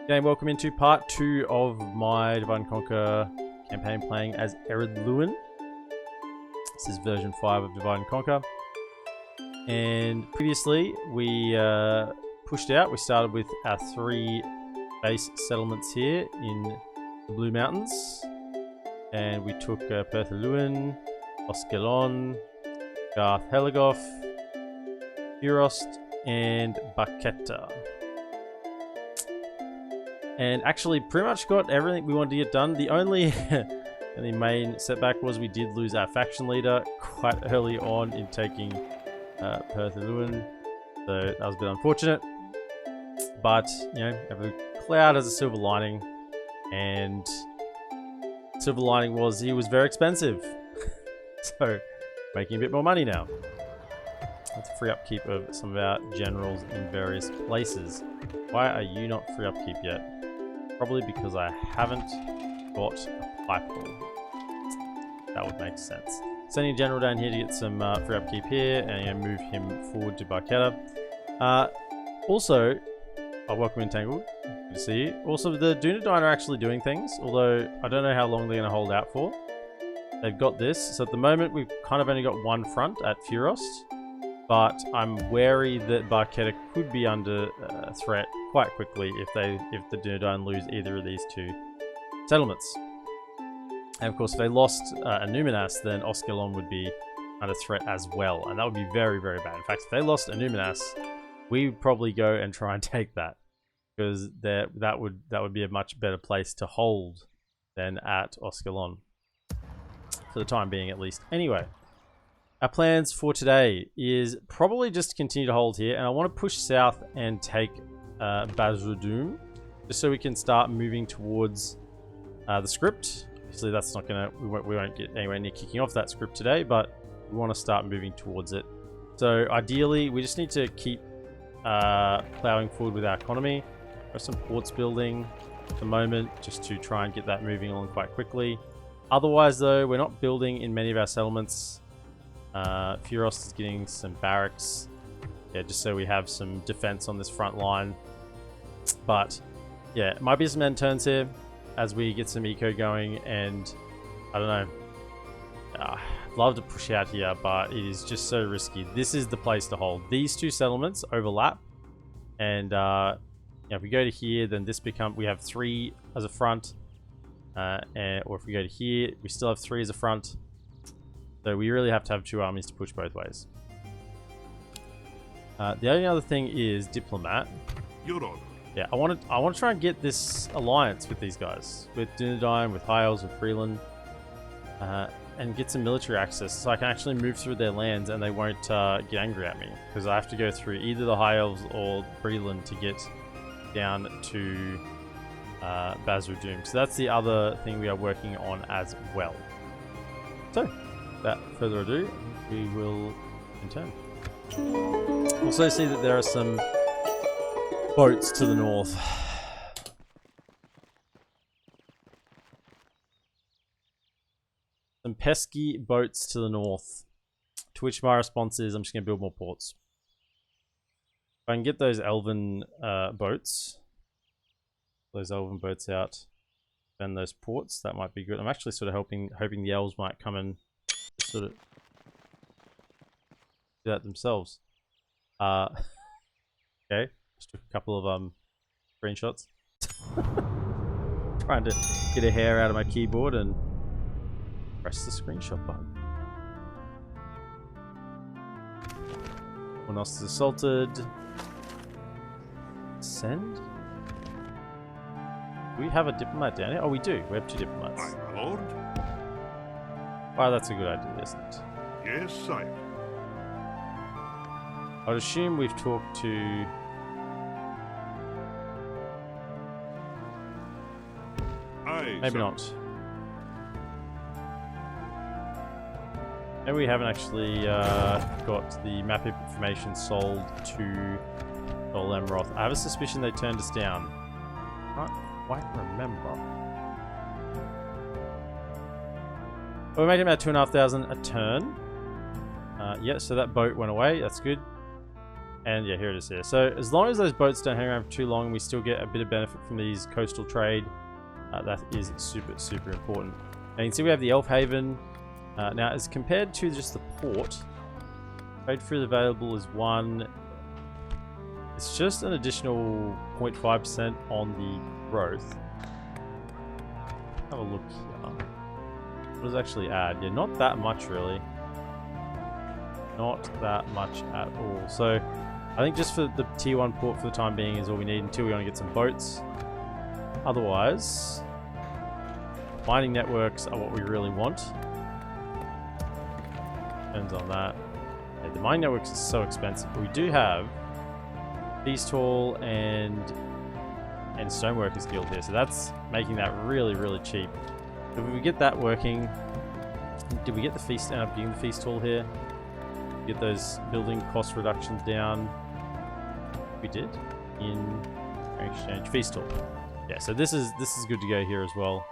Again, welcome into part 2 of my Divide and Conquer campaign playing as EredLuin. This is version 5 of Divide and Conquer. And previously, we pushed out. We started with our 3 base settlements here in the Blue Mountains. And we took EredLuin, Oskelon, Garth Heligoth, Fornost, and Baketa. And actually pretty much got everything we wanted to get done. The only main setback was we did lose our faction leader quite early on in taking EredLuin. So that was a bit unfortunate. But, you know, every cloud has a silver lining. And silver lining was he was very expensive. So, making a bit more money now. Let's free upkeep of some of our generals in various places. Why are you not free upkeep yet? Probably because I haven't got a pipe ball. That would make sense. Sending a general down here to get some free upkeep here and move him forward to Baketa. Also, I'll welcome Entangled. Good to see you. Also, the Dunedain are actually doing things, although I don't know how long they're going to hold out for. They've got this. So at the moment, we've kind of only got one front at Fornost. But I'm wary that Baketa could be under threat quite quickly if the Dunedain lose either of these 2 settlements. And of course, if they lost Anuminas, then Oskelon would be under threat as well, and that would be very, very bad. In fact, if they lost Anuminas, we would probably go and try and take that, because that would be a much better place to hold than at Oskelon for the time being, at least. Anyway. Our plans for today is probably just to continue to hold here, and I want to push south and take Basrudum, just so we can start moving towards the script. Obviously, that's not gonna we won't get anywhere near kicking off that script today, but we want to start moving towards it. So ideally, we just need to keep plowing forward with our economy. There's some ports building at the moment, just to try and get that moving along quite quickly. Otherwise, though, we're not building in many of our settlements. Fornost is getting some barracks, yeah, just so we have some defense on this front line. But yeah, it might be some end turns here as we get some eco going, and I don't know. I'd love to push out here, but it is just so risky. This is the place to hold. These 2 settlements overlap, and if we go to here, then we have 3 as a front, or if we go to here, we still have 3 as a front. So we really have to have 2 armies to push both ways. The only other thing is Diplomat. Your Honor. Yeah, I want to try and get this alliance with these guys, with Dunedain, with High Elves, with Freeland, and get some military access, so I can actually move through their lands and they won't get angry at me, because I have to go through either the High Elves or Freeland to get down to Basrudum. So that's the other thing we are working on as well. So, without further ado, we will return. Also see that there are some boats to the north. Some pesky boats to the north. To which my response is, I'm just going to build more ports. If I can get those elven boats out, and those ports, that might be good. I'm actually sort of hoping the elves might come and sort of do that themselves. Okay, just took a couple of screenshots. Trying to get a hair out of my keyboard and press the screenshot button. Fornost is assaulted. Send? Do we have a diplomat down here? Oh, we do. We have 2 diplomats. My lord. Wow, that's a good idea, isn't it? Yes, sire. I'd assume we've talked to... Aye, maybe sire. not. Maybe we haven't actually got the map information sold to Emroth. I have a suspicion they turned us down. I can't quite remember. We're making about 2,500 a turn. Yeah, so that boat went away. That's good. And yeah, here it is here. So as long as those boats don't hang around for too long, we still get a bit of benefit from these coastal trade. That is super, super important. And you can see we have the Elf Haven. Now, as compared to just the port, trade fruit available is 1. It's just an additional 0.5% on the growth. Have a look here. What does it actually add? Yeah, not that much really. Not that much at all. So I think just for the tier 1 port for the time being is all we need until we want to get some boats. Otherwise, mining networks are what we really want. Depends on that. Yeah, the mining networks is so expensive, but we do have Feast Hall and Stoneworkers Guild here, so that's making that really, really cheap. So if we get that working, did we get the feast? End up getting the Feast Hall here? Get those building cost reductions down. We did in exchange Feast Hall. Yeah, so this is good to go here as well.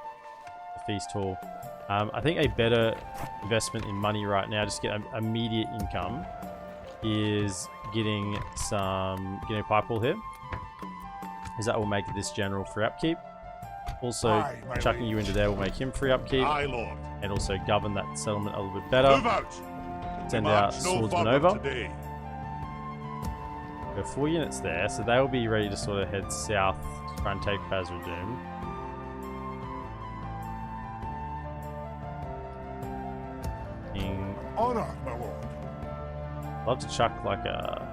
The Feast Hall. I think a better investment in money right now, just to get immediate income, is getting a pipe wall here, because that will make this general free upkeep. Also, chucking you into there will make him free upkeep, and also govern that settlement a little bit better. Send out swordsmen over. Got 4 units there, so they will be ready to sort of head south to try and take Bazradoom. Honor, my lord. Love to chuck like a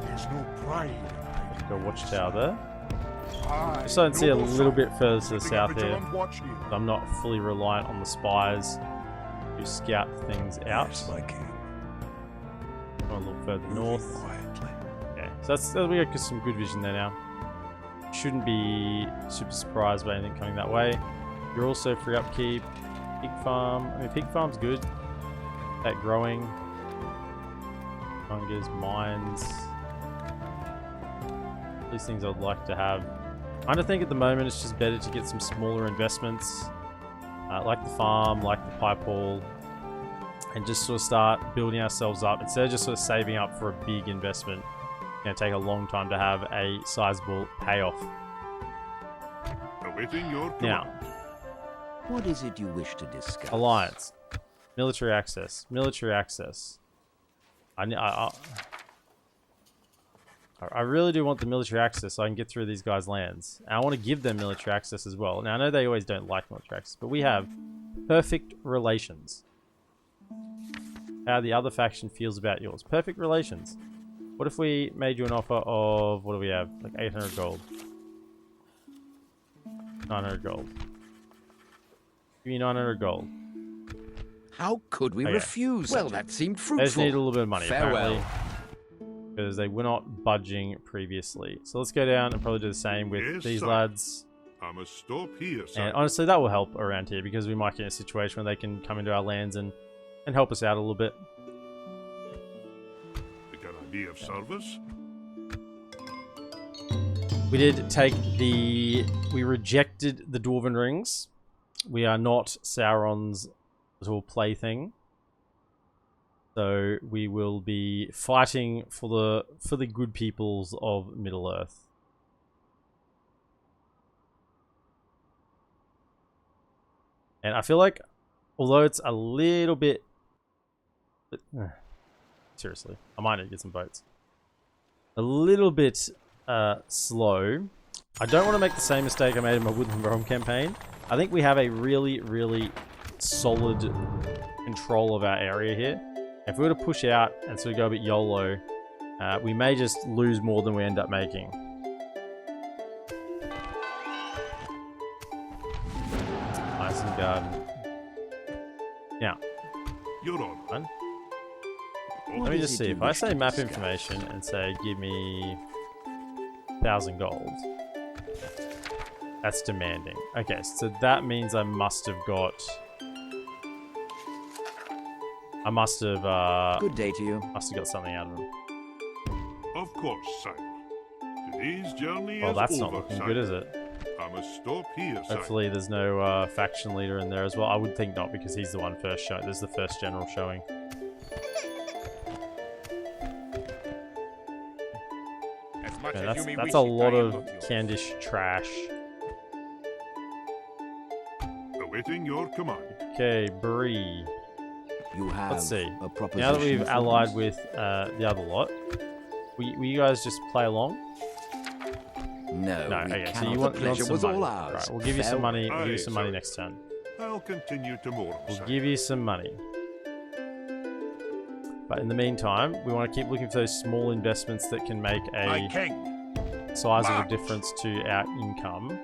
There's no pride. a watchtower there. Just so I can see a little bit further to the south here. So I'm not fully reliant on the spies to scout things out. Yes, my king. A little further north. Yeah, so we got some good vision there now. Shouldn't be super surprised by anything coming that way. You're also free upkeep. Pig farm. I mean, pig farm's good. That growing. Hungers, mines. These things I'd like to have. I kind of think at the moment it's just better to get some smaller investments, like the farm, like the pipe hall, and just sort of start building ourselves up instead of just sort of saving up for a big investment. It's going to take a long time to have a sizable payoff. Awaiting your Now, What is it you wish to discuss? alliance, military access, military access. I really do want the military access so I can get through these guys' lands. And I want to give them military access as well. Now, I know they always don't like military access, but we have perfect relations. How the other faction feels about yours. Perfect relations. What if we made you an offer of, what do we have? Like 800 gold. 900 gold. Give me 900 gold. How could we Okay. refuse? Well, that seemed fruitful. They just need a little bit of money, Farewell. apparently. Because they were not budging previously. So let's go down and probably do the same with Yes, these sir. lads. I must stop here, And sir. honestly, that will help around here because we might get in a situation where they can come into our lands and help us out a little bit. Can I be of service? We did take we rejected the Dwarven rings. We are not Sauron's little plaything. So we will be fighting for the good peoples of Middle-earth. And I feel like, although it's a little bit... seriously, I might need to get some boats. A little bit slow. I don't want to make the same mistake I made in my Woodland Realm campaign. I think we have a really, really solid control of our area here. If we were to push out and sort of go a bit YOLO, we may just lose more than we end up making. Garden. Now, Your honor. one. What Let me is just it see. you If I wish say to map discuss? information and say give me 1,000 gold, that's demanding. Okay, so that means I must have got. I must have. Good day to you. Must have got something out of them. Of course, sire. Today's journey Well, is that's over, not looking sire. good, is it? I must stop here, sire. Hopefully, there's no faction leader in there as well. I would think not, because he's the one first show. This is the first general showing. Yeah, that's a lot of Candish trash. Awaiting your command. Okay, Bree. You have Let's see. a proposition. Now that we've for allied us? with the other lot, will you guys just play along? No, No, we okay. So cannot. you The want pleasure some was money? all ours. Right, we'll give you some money. We'll give you Aye, some money sir. next turn. I'll continue tomorrow, We'll sire. give you some money. But in the meantime, we want to keep looking for those small investments that can make My a king. sizable March. difference to our income.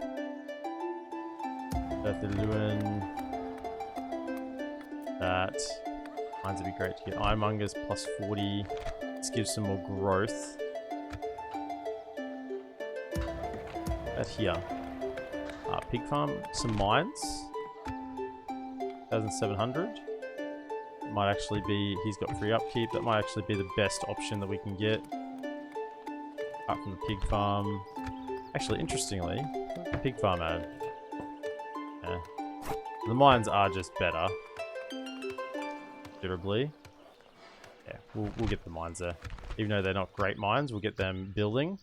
EredLuin. That. Mines would be great to get. Ironmongers plus 40. This gives some more growth. That here. Pig farm, some mines. 1,700. Might actually be, he's got free upkeep. That might actually be the best option that we can get. Apart from the pig farm. Actually, interestingly, the pig farm ad. Yeah. The mines are just better. Considerably. Yeah, we'll get the mines there. Even though they're not great mines, we'll get them building.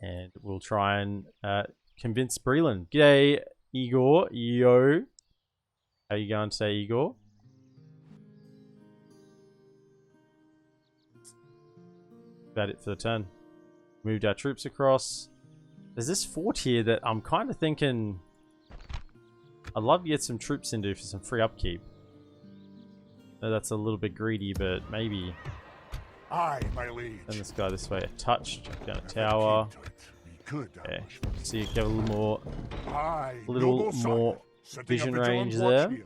And we'll try and convince Breland. G'day, Igor. Yo. How you going today, Igor? About it for the turn. Moved our troops across. There's this fort here that I'm kind of thinking I'd love to get some troops into for some free upkeep. I know that's a little bit greedy, but maybe. Aye, my liege. Send this guy this way a touch. Down a tower. Okay. So you get a little more, Aye, little noble sire. more Setting vision a vigilant range watch there. here.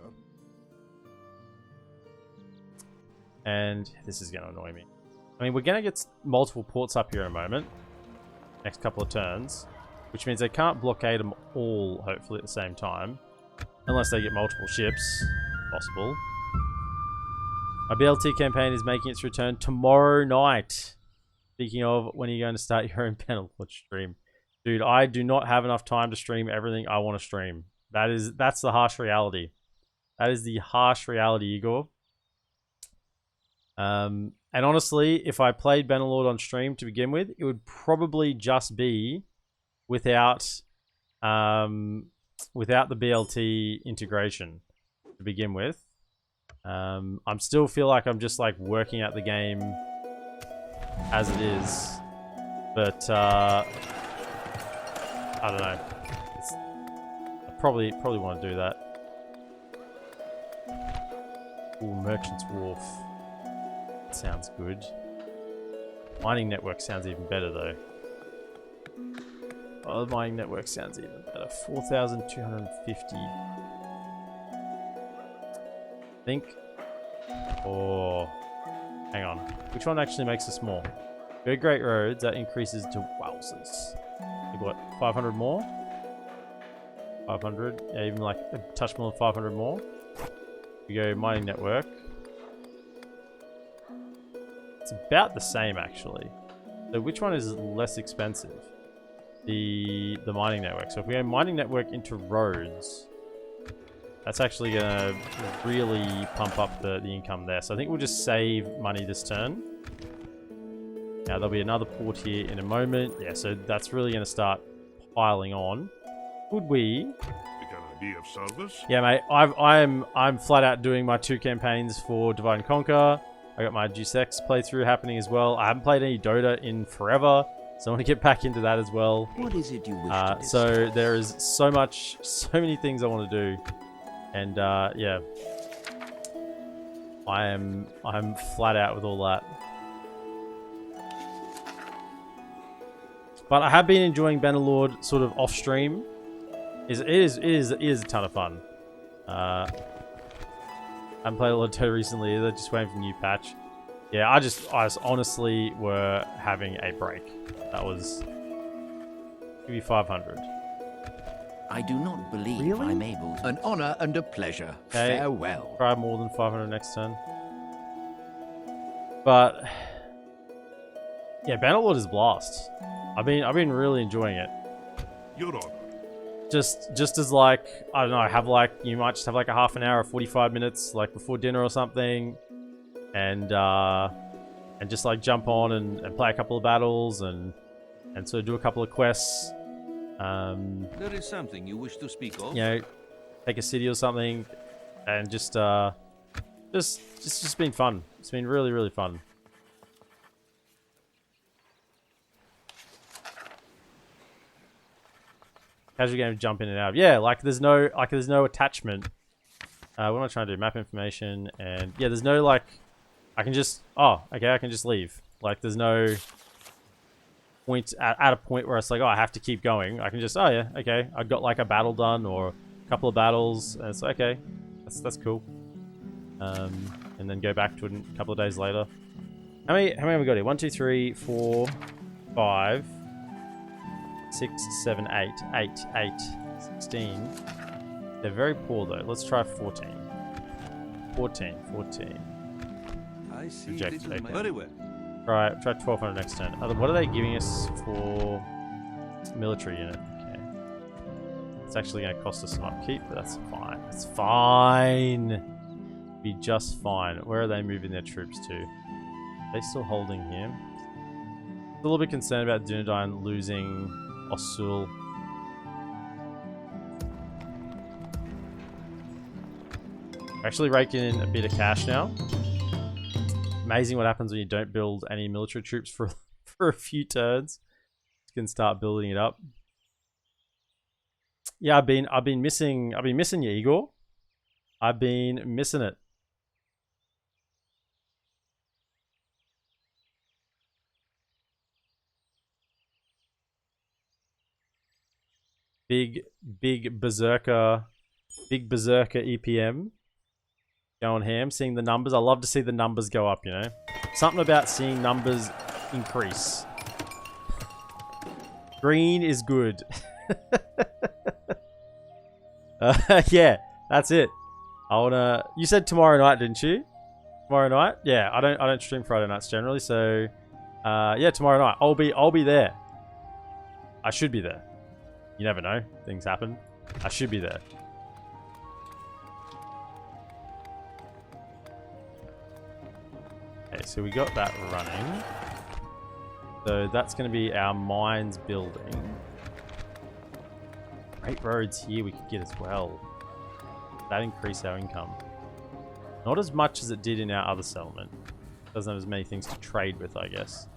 And this is going to annoy me. I mean, we're going to get multiple ports up here in a moment. Next couple of turns. Which means they can't blockade them all, hopefully, at the same time. Unless they get multiple ships. Possible. My BLT campaign is making its return tomorrow night. Speaking of, when are you going to start your own Bannerlord stream? Dude, I do not have enough time to stream everything I want to stream. That's the harsh reality. That is the harsh reality, Igor. And honestly, if I played Bannerlord on stream to begin with, it would probably just be without the BLT integration to begin with. I'm still feel like I'm just like working out the game as it is, but I don't know. I probably want to do that. Ooh, Merchant's Wharf. Sounds good. Mining network sounds even better though. Oh, the mining network sounds even better. 4,250. I think. Oh, hang on. Which one actually makes us more? Go Great Roads. That increases to wowzers. Like what? 500 more? 500. Yeah, even like a touch more than 500 more. We go mining network. It's about the same actually. So which one is less expensive? The mining network. So if we go mining network into roads, that's actually gonna really pump up the income there. So I think we'll just save money this turn. Now there'll be another port here in a moment. Yeah, so that's really gonna start piling on. Could we? Can I be of service? Yeah, mate. I'm flat out doing my 2 campaigns for Divide and Conquer. I got my Deus Ex playthrough happening as well. I haven't played any Dota in forever, so I want to get back into that as well. What is it you wish to discuss? So there is so many things I want to do, and yeah, I'm flat out with all that. But I have been enjoying Bannerlord sort of off stream. It is a ton of fun. I haven't played a lot of Dota recently either, just waiting for a new patch. Yeah, I just honestly were having a break. That was maybe 500. I do not believe Really? I'm able to. An honor and a pleasure. Okay. Farewell. Try more than 500 next turn. But yeah, Bannerlord is blast. I've been really enjoying it. Your honor. Just as like, I don't know, you might just have like a half an hour or 45 minutes like before dinner or something, and and just like jump on and play a couple of battles and sort of do a couple of quests. There is something you wish to speak of? You know, take a city or something, and just been fun. It's been really, really fun. Casual game, jump in and out. Yeah, like there's no attachment. What am I trying to do? Map information, and yeah, there's no like, I can just, oh, okay, I can just leave. Like there's no point at a point where it's like, oh, I have to keep going. I can just, oh yeah, okay, I got like a battle done or a couple of battles, and it's okay. That's cool. And then go back to it a couple of days later. How many have we got here? 1, 2, 3, 4, 5, 6, 7, 8, 8, 8, 16. They're very poor though. Let's try 14. 14. I see. Rejected. Okay. Very well. Try 1200 next turn. What are they giving us for military unit? Okay. It's actually going to cost us some upkeep, but that's fine. It's fine. Be just fine. Where are they moving their troops to? Are they still holding here? A little bit concerned about Dunedain losing Osul. Actually raking in a bit of cash now. Amazing what happens when you don't build any military troops for a few turns. You can start building it up. Yeah, I've been missing you, Igor. I've been missing it. Big berserker EPM. Going ham, seeing the numbers. I love to see the numbers go up, you know. Something about seeing numbers increase. Green is good. Yeah, that's it. I wanna. You said tomorrow night, didn't you? Tomorrow night? Yeah, I don't stream Friday nights generally, so yeah, tomorrow night I'll be there. I should be there. You never know, things happen. I should be there. Okay, so we got that running. So that's going to be our mines building. Great roads here we could get as well. That increased our income. Not as much as it did in our other settlement. Doesn't have as many things to trade with, I guess.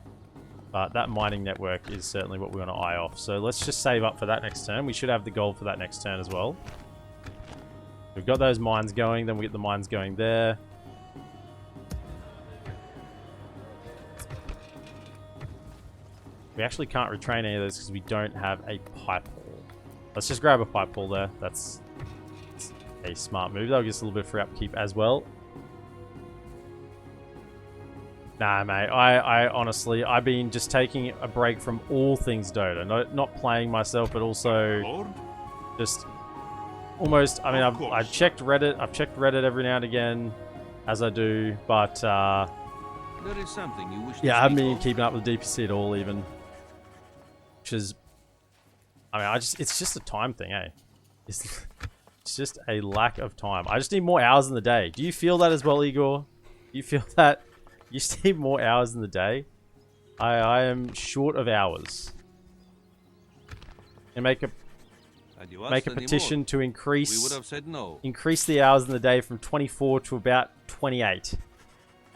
But that mining network is certainly what we want to eye off. So let's just save up for that next turn. We should have the gold for that next turn as well. We've got those mines going, then we get the mines going there. We actually can't retrain any of those because we don't have a pipe haul. Let's just grab a pipe haul there. That's a smart move. That'll give us a little bit of free upkeep as well. Nah, mate. I honestly, I've been just taking a break from all things Dota. Not playing myself, but also Lord? just almost. I mean, I've checked Reddit. I've checked Reddit every now and again, as I do. But There is something you wish to yeah, I haven't been of? keeping up with DPC at all, even. Which is, I mean, it's just a time thing, eh? It's just a lack of time. I just need more hours in the day. Do you feel that as well, Igor? Do you feel that? You just need more hours in the day? I am short of hours. And make a petition to increase. We would have said no. Increase the hours in the day from 24 to about 28. If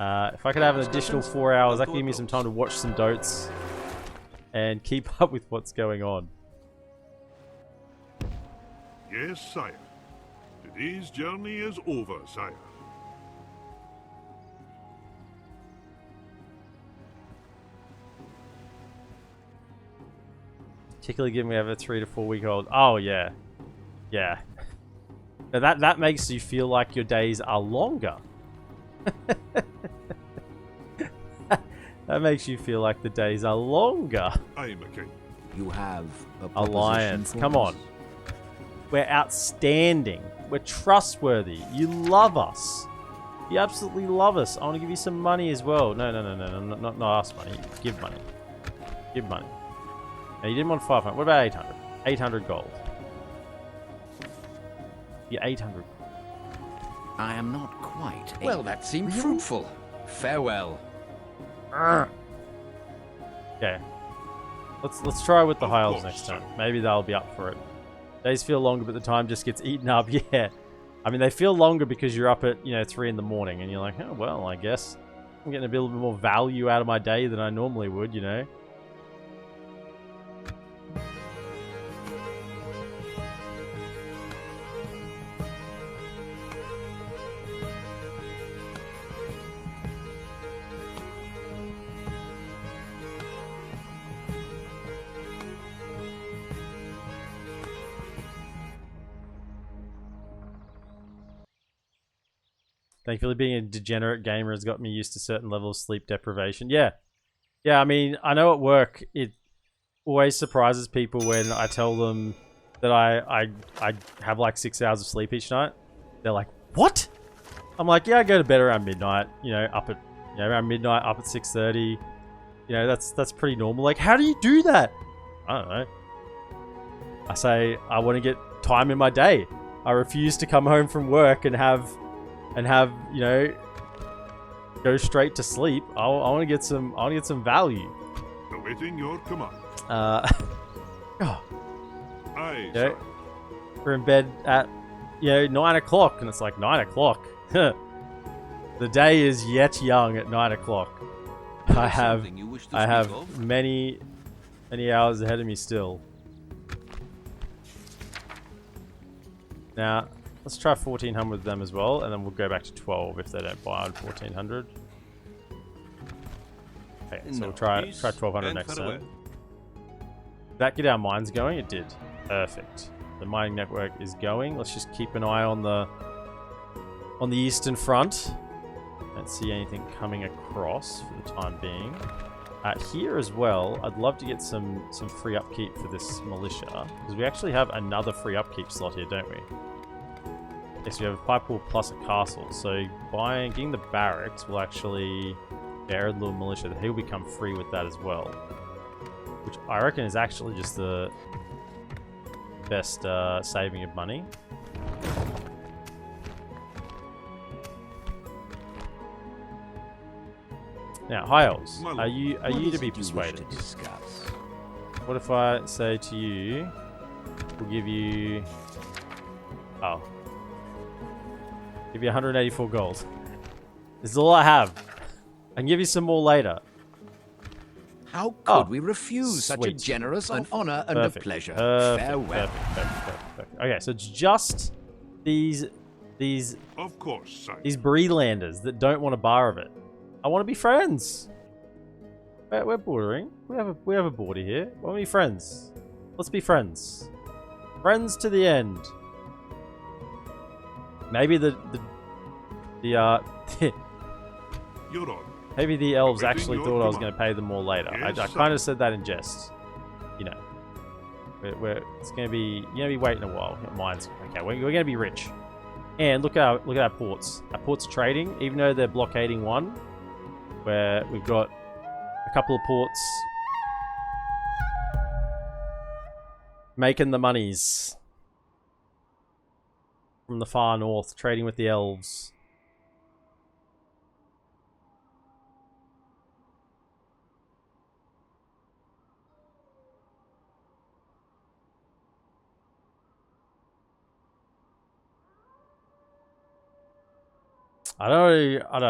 I could have an additional 4 hours, that could give me some time to watch some dotes and keep up with what's going on. Yes, sire. Today's journey is over, sire. Particularly given we have a 3 to 4 week old. Oh yeah, yeah. Now that makes you feel like your days are longer. That makes you feel like the days are longer. I am a king. You have a Alliance, proposition for come us? on. We're outstanding. We're trustworthy. You love us. You absolutely love us. I want to give you some money as well. No, not us money. Give money. Give money. Now, you didn't want 500. What about 800? 800 gold. Yeah, 800. I am not quite. Well, that seemed fruitful. Farewell. Okay. Let's try with the high elves course, next sir. turn. Maybe they'll be up for it. Days feel longer, but the time just gets eaten up. Yeah. I mean, they feel longer because you're up at, 3 in the morning, and you're like, oh, well, I guess I'm getting a little bit more value out of my day than I normally would, Thankfully, being a degenerate gamer has got me used to certain level of sleep deprivation. Yeah. Yeah, I mean, I know at work, it always surprises people when I tell them that I have like 6 hours of sleep each night. They're like, what? I'm like, yeah, I go to bed around midnight, up at, around midnight, up at 6:30. That's pretty normal. Like, how do you do that? I don't know. I say, I want to get time in my day. I refuse to come home from work and have go straight to sleep. I want to get some value. Awaiting your command. Oh, Aye, sir. we're in bed at 9 o'clock, and it's like 9 o'clock. The day is yet young at 9 o'clock. I have many hours ahead of me still. Now, let's try 1400 with them as well, and then we'll go back to 12 if they don't buy on 1400. Okay, so we'll try 1200 next turn. Did that get our mines going? It did. Perfect. The mining network is going. Let's just keep an eye on the eastern front. Don't see anything coming across for the time being. Here as well, I'd love to get some free upkeep for this militia, because we actually have another free upkeep slot here, don't we? Yes, we have a pipe wall plus a castle. So getting the barracks will actually EredLuin militia. He'll become free with that as well, which I reckon is actually just the best saving of money. Now, high elves, are you to be persuaded? What if I say to you, we'll give you 184 gold. This is all I have. I can give you some more later. How could we refuse such a generous an honor and a pleasure? Farewell. Perfect. Okay, so it's just these Of course, sire. these Breelanders that don't want a bar of it. I want to be friends. We're bordering. We have a border here. Why don't we be friends? Let's be friends. Friends to the end. Maybe You're on. maybe the elves Awaiting actually your thought I was command. going to pay them more later. Yes, I sir. kind of said that in jest. It's going to be waiting a while. Mine's okay. We're going to be rich. And look at our ports. Our ports are trading, even though they're blockading one, where we've got a couple of ports making the monies from the far north, trading with the elves. I don't know.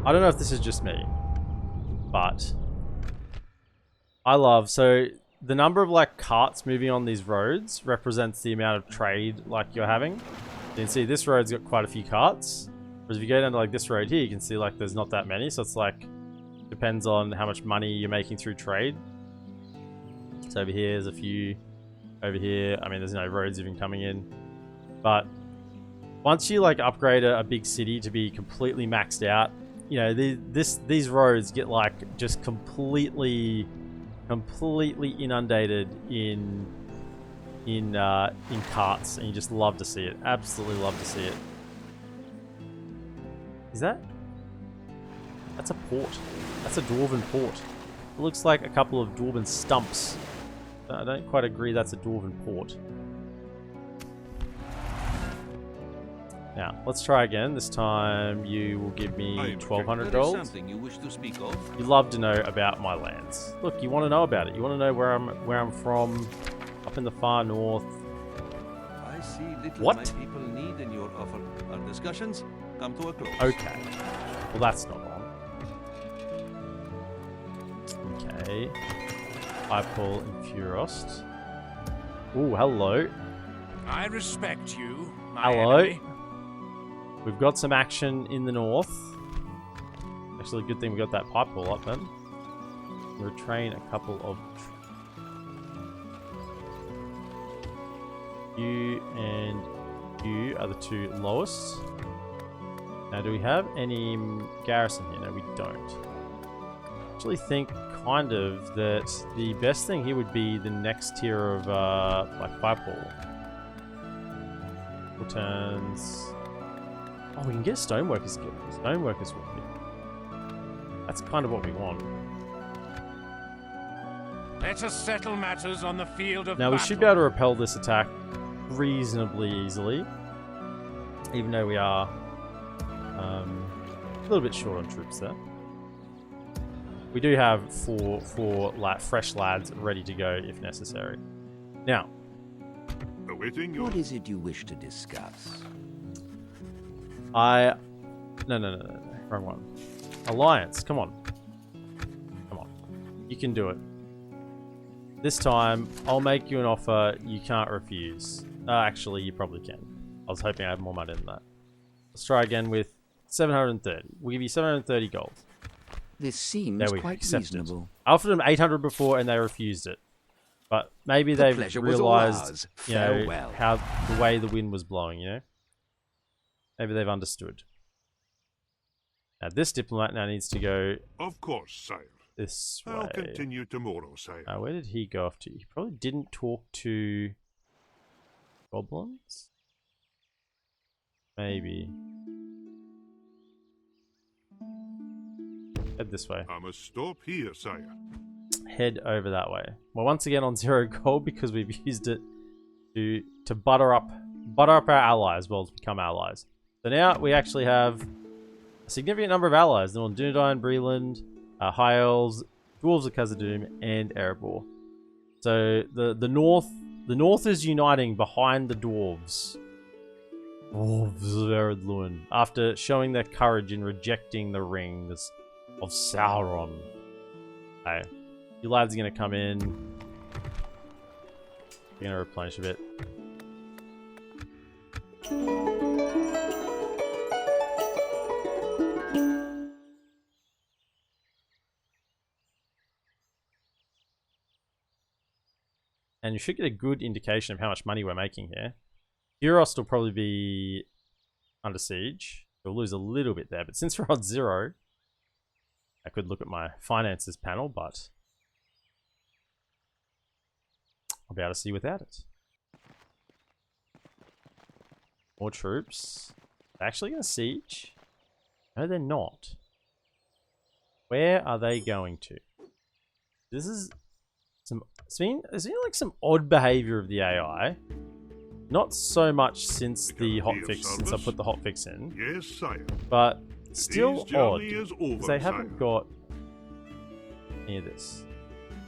I don't know if this is just me, but I love, so the number of like carts moving on these roads represents the amount of trade like you're having. You can see this road's got quite a few carts, whereas if you go down to like this road here, you can see like there's not that many. So it's like, depends on how much money you're making through trade. So over here, there's a few. Over here, I mean, there's no roads even coming in, but once you like upgrade a big city to be completely maxed out, these roads get like just completely inundated in carts, and you just love to see it. Absolutely love to see it. That's a port. That's a dwarven port. It looks like a couple of dwarven stumps. I don't quite agree that's a dwarven port. Now, let's try again. This time you will give me 1,200 gold. Something you wish to speak of? You love to know about my lands. Look, you want to know about it. You want to know where I'm from, up in the far north. I see little What? my people need in your offer. Our discussions come to a close. Okay. Well, that's not on. Okay. Hypal and Fornost. Ooh, hello. I respect you, my Hello. enemy. We've got some action in the north. Actually, good thing we got that pipe ball up then. We'll train a couple of... You and you are the two lowest. Now, do we have any garrison here? No, we don't. Actually think kind of that the best thing here would be the next tier of like pipe ball. Returns... Oh, we can get a stoneworkers guild. Stoneworkers will be. That's kind of what we want. Let us settle matters on the field of Now, we battle. should be able to repel this attack reasonably easily. Even though we are a little bit short on troops there. We do have four fresh lads ready to go if necessary. Now, Awaiting your... What is it you wish to discuss? No, wrong one. Alliance, come on. Come on. You can do it. This time, I'll make you an offer you can't refuse. Actually, you probably can. I was hoping I had more money than that. Let's try again with 730. We'll give you 730 gold. This seems There we quite accepted. reasonable. I offered them 800 before and they refused it. But maybe The they've pleasure was all realized, ours. you know, Farewell. how the way the wind was blowing, you know? Maybe they've understood. Now, this diplomat now needs to go Of course, sire. this way. I'll continue tomorrow, sire. Where did he go off to? He probably didn't talk to goblins? Maybe. Head this way. I must stop here, sire. Head over that way. Well, once again on 0 gold because we've used it to butter up our allies, well, to become allies. So now we actually have a significant number of allies. They're on Dunedain, Breland, High Elves, Dwarves of Khazad-dûm, and Erebor. So the north is uniting behind the Dwarves. Dwarves of EredLuin, after showing their courage in rejecting the rings of Sauron. Hey, you lads are gonna come in. You're gonna replenish a bit. And you should get a good indication of how much money we're making here. Fornost will probably be under siege. We'll lose a little bit there, but since we're on 0, I could look at my finances panel, but I'll be able to see without it. More troops. They're actually going to siege? No, they're not. Where are they going to? This is there's been like some odd behavior of the AI. Not so much since the hotfix, since I put the hotfix in. Yes, sire. But still odd. Journey is Because over, they haven't sire. got any of this.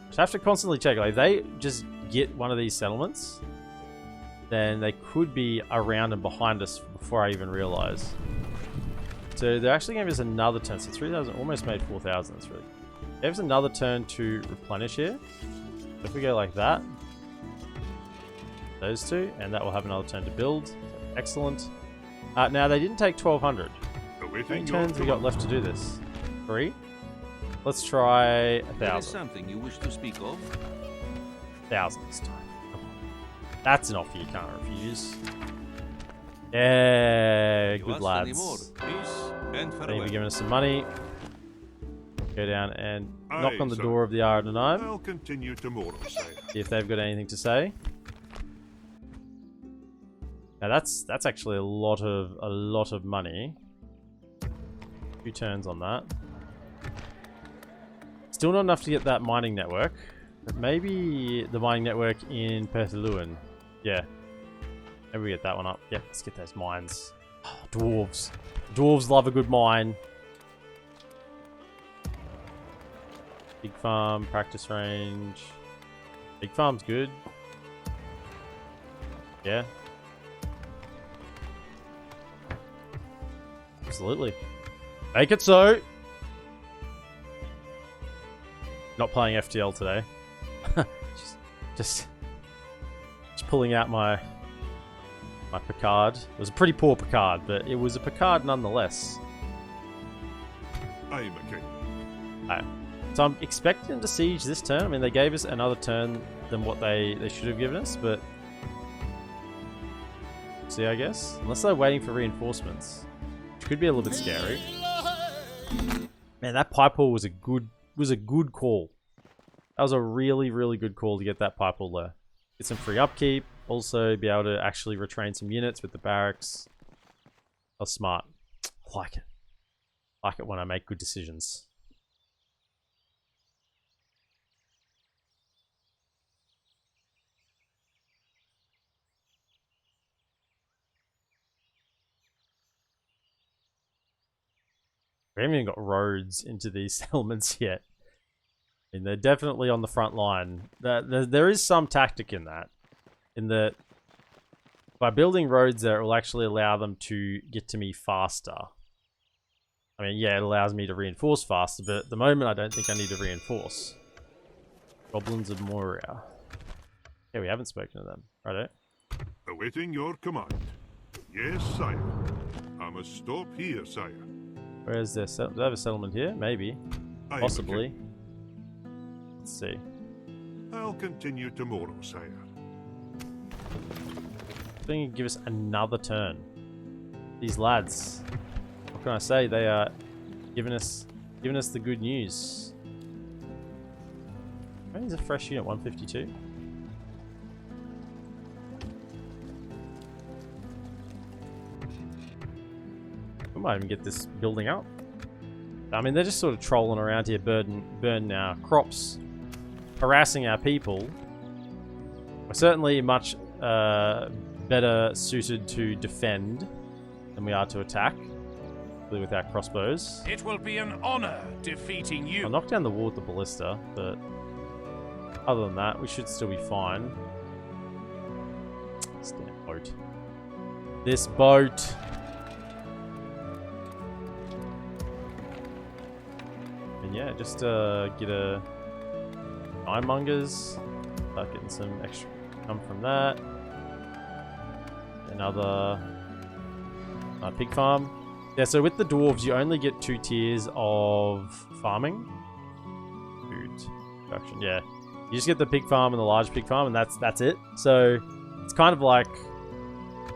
Just have to constantly check. Like, if they just get one of these settlements, then they could be around and behind us before I even realize. So they're actually going to give us another turn. So 3,000, almost made 4,000. That's really good. They have us another turn to replenish here. So if we go like that, those two, and that will have another turn to build. Excellent. Now, they didn't take 1,200. How many Awaiting your turns we got command. left to do this? 3? Let's try There is 1,000. something you wish to speak of? 1,000 this time. Come on. That's an offer you can't refuse. Yeah, You good ask lads. any more? Peace and Thank you farewell. for giving us some money. Go down and knock Aye, on the sir. door of the Ered. I'll continue tomorrow, sire. See if they've got anything to say. Now that's actually a lot of money. 2 turns on that. Still not enough to get that mining network, but maybe the mining network in EredLuin. Yeah, maybe we get that one up. Yeah, let's get those mines. Dwarves. Dwarves love a good mine. Big farm, practice range. Big farm's good. Yeah. Absolutely. Make it so. Not playing FTL today. just pulling out my Picard. It was a pretty poor Picard, but it was a Picard nonetheless. Aye, McKay. Alright. So I'm expecting to siege this turn. I mean, they gave us another turn than what they should have given us, but see, I guess. Unless they're waiting for reinforcements. Which could be a little bit scary. Man, that pipe hole was a good call. That was a really, really good call to get that pipe hole there. Get some free upkeep. Also be able to actually retrain some units with the barracks. That was smart. I like it. I like it when I make good decisions. We haven't even got roads into these settlements yet. And they're definitely on the front line. There is some tactic in that. In that, by building roads there, it will actually allow them to get to me faster. I mean, yeah, it allows me to reinforce faster, but at the moment I don't think I need to reinforce. Goblins of Moria. Yeah, we haven't spoken to them. Righto. Awaiting your command. Yes, sire. I must stop here, sire. Where's their settlement? Do they have a settlement here? Maybe. Aye, Possibly. McKay. Let's see. I'll continue tomorrow, sire. I think you give us another turn. These lads. What can I say? They are giving us the good news. Maybe it's a fresh unit, 152. We might even get this building up. I mean, they're just sort of trolling around here, burning our crops, harassing our people. We're certainly much better suited to defend than we are to attack, particularly with our crossbows. It will be an honor defeating you. I'll knock down the wall with the ballista, but other than that, we should still be fine. This damn boat. This boat. And yeah, just get a Ironmongers. Start getting some extra come from that. Another pig farm. Yeah, so with the dwarves, you only get 2 tiers of farming. Food production, yeah. You just get the pig farm and the large pig farm, and that's it. So it's kind of like,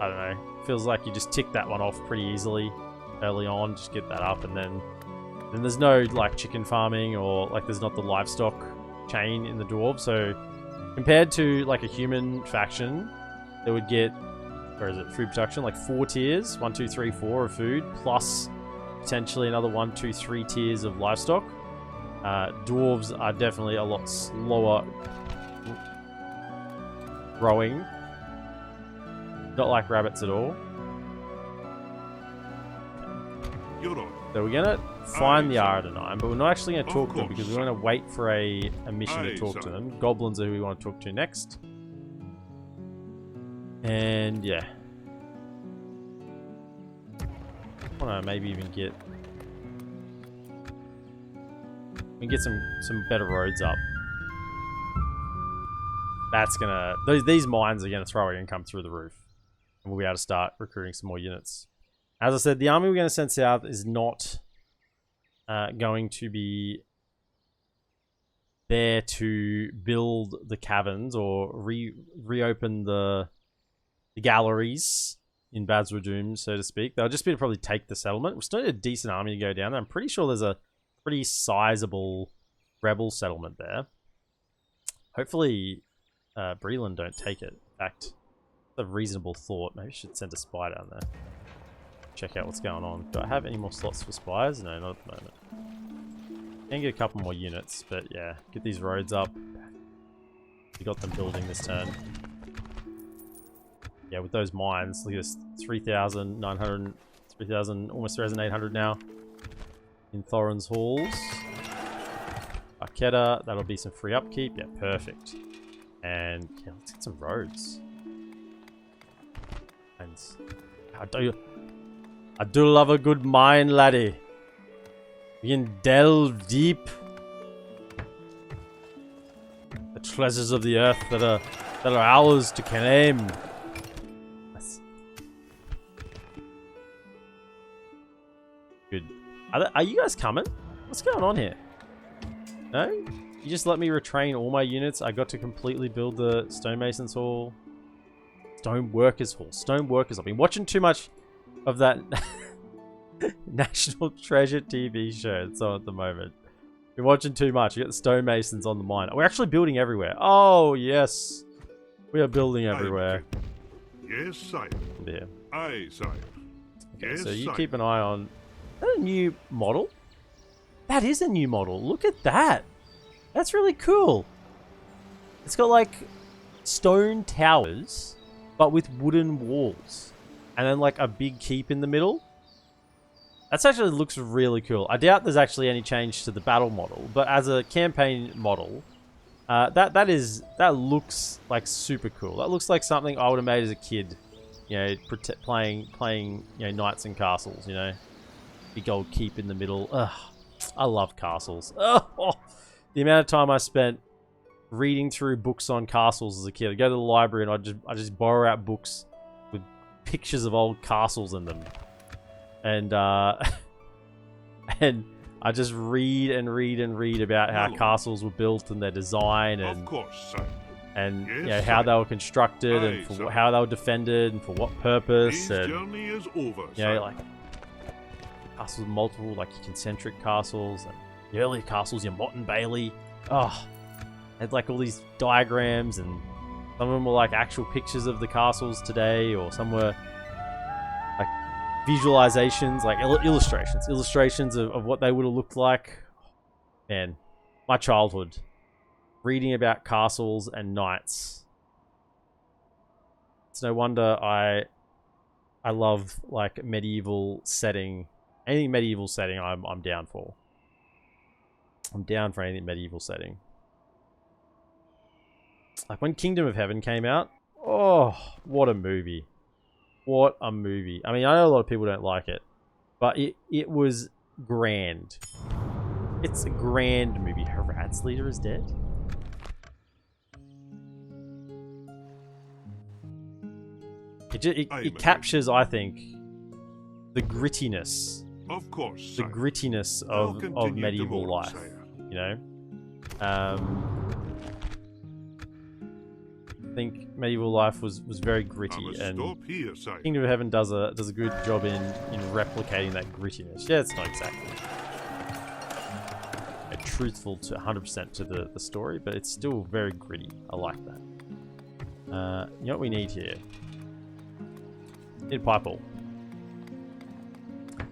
I don't know, feels like you just tick that one off pretty easily early on. Just get that up, and then there's no like chicken farming, or like there's not the livestock chain in the dwarves. So compared to like a human faction, they would get, or is it food production, like 4 tiers, 1, 2, 3, 4 of food, plus potentially another 1, 2, 3 tiers of livestock. Dwarves are definitely a lot slower growing. Not like rabbits at all. You're on. So we're gonna find the Ered, but we're not actually gonna talk to them because we want to wait for a mission to talk to them. Goblins are who we want to talk to next. And yeah, I want to maybe even get some better roads up. That's gonna these mines are gonna throw income through the roof, and we'll be able to start recruiting some more units. As I said, the army we're going to send south is not going to be there to build the caverns or reopen the galleries in Bazwadum, so to speak. They'll just be to probably take the settlement. We're still need a decent army to go down there. I'm pretty sure there's a pretty sizable rebel settlement there. Hopefully, Breland don't take it. In fact, it's a reasonable thought. Maybe I should send a spy down there. Check out what's going on. Do I have any more slots for spies? No, not at the moment. Can get a couple more units, but yeah, get these roads up. We got them building this turn. yeah, with those mines, look at this, 3,900, 3,000, almost 3,800 now in Thorin's halls. Arquetta, that'll be some free upkeep. Yeah, perfect. And yeah, let's get some roads. And I do love a good mine, laddie. We can delve deep. The treasures of the earth that are ours to claim. That's good. Are you guys coming? What's going on here? No? You just let me retrain all my units. I got to completely build the stonemasons hall. Stoneworkers hall. Stoneworkers. I've been watching too much of that National Treasure TV show that's on at the moment. Been watching too much. You got the stonemasons on the mine. We're actually building everywhere. Oh, yes. We are building everywhere. Yes, sire. Yeah. Aye, sire. Okay, Yes, so you sire. keep an eye on... Is that a new model? That is a new model. Look at that. That's really cool. It's got like stone towers, but with wooden walls. And then like a big keep in the middle. That actually looks really cool. I doubt there's actually any change to the battle model, but as a campaign model, that looks like super cool. That looks like something I would have made as a kid, you know, playing you know, knights and castles. You know, big old keep in the middle. Ugh, I love castles. Oh, the amount of time I spent reading through books on castles as a kid. I'd go to the library and I just borrow out books with pictures of old castles in them. And and I just read and read and read about how castles were built and their design and Of course, sire. and Yes, you know, how sire. they were constructed Aye, and for sire. how they were defended and for what purpose. His And journey is over, you sire. know, like castles, multiple like your concentric castles and the early castles, your Motte and Bailey. Oh, had like all these diagrams and some of them were like actual pictures of the castles today, or some were like visualizations, like illustrations of what they would have looked like. Man, my childhood, reading about castles and knights. It's no wonder I love like medieval setting. Anything medieval setting, I'm down for. I'm down for anything medieval setting. Like when Kingdom of Heaven came out, oh, what a movie. What a movie. I mean, I know a lot of people don't like it, but it was grand. It's a grand movie. Herad's leader is dead. It captures, I think, the grittiness. Of course, The sire. grittiness I'll of continue medieval tomorrow, life. sire. You know? I think medieval life was very I gritty, must and stop here, sire. Kingdom of Heaven does a good job in replicating that grittiness. Yeah, it's not exactly truthful to 100% to the story, but it's still very gritty. I like that. You know what we need here? Need a pipe ball.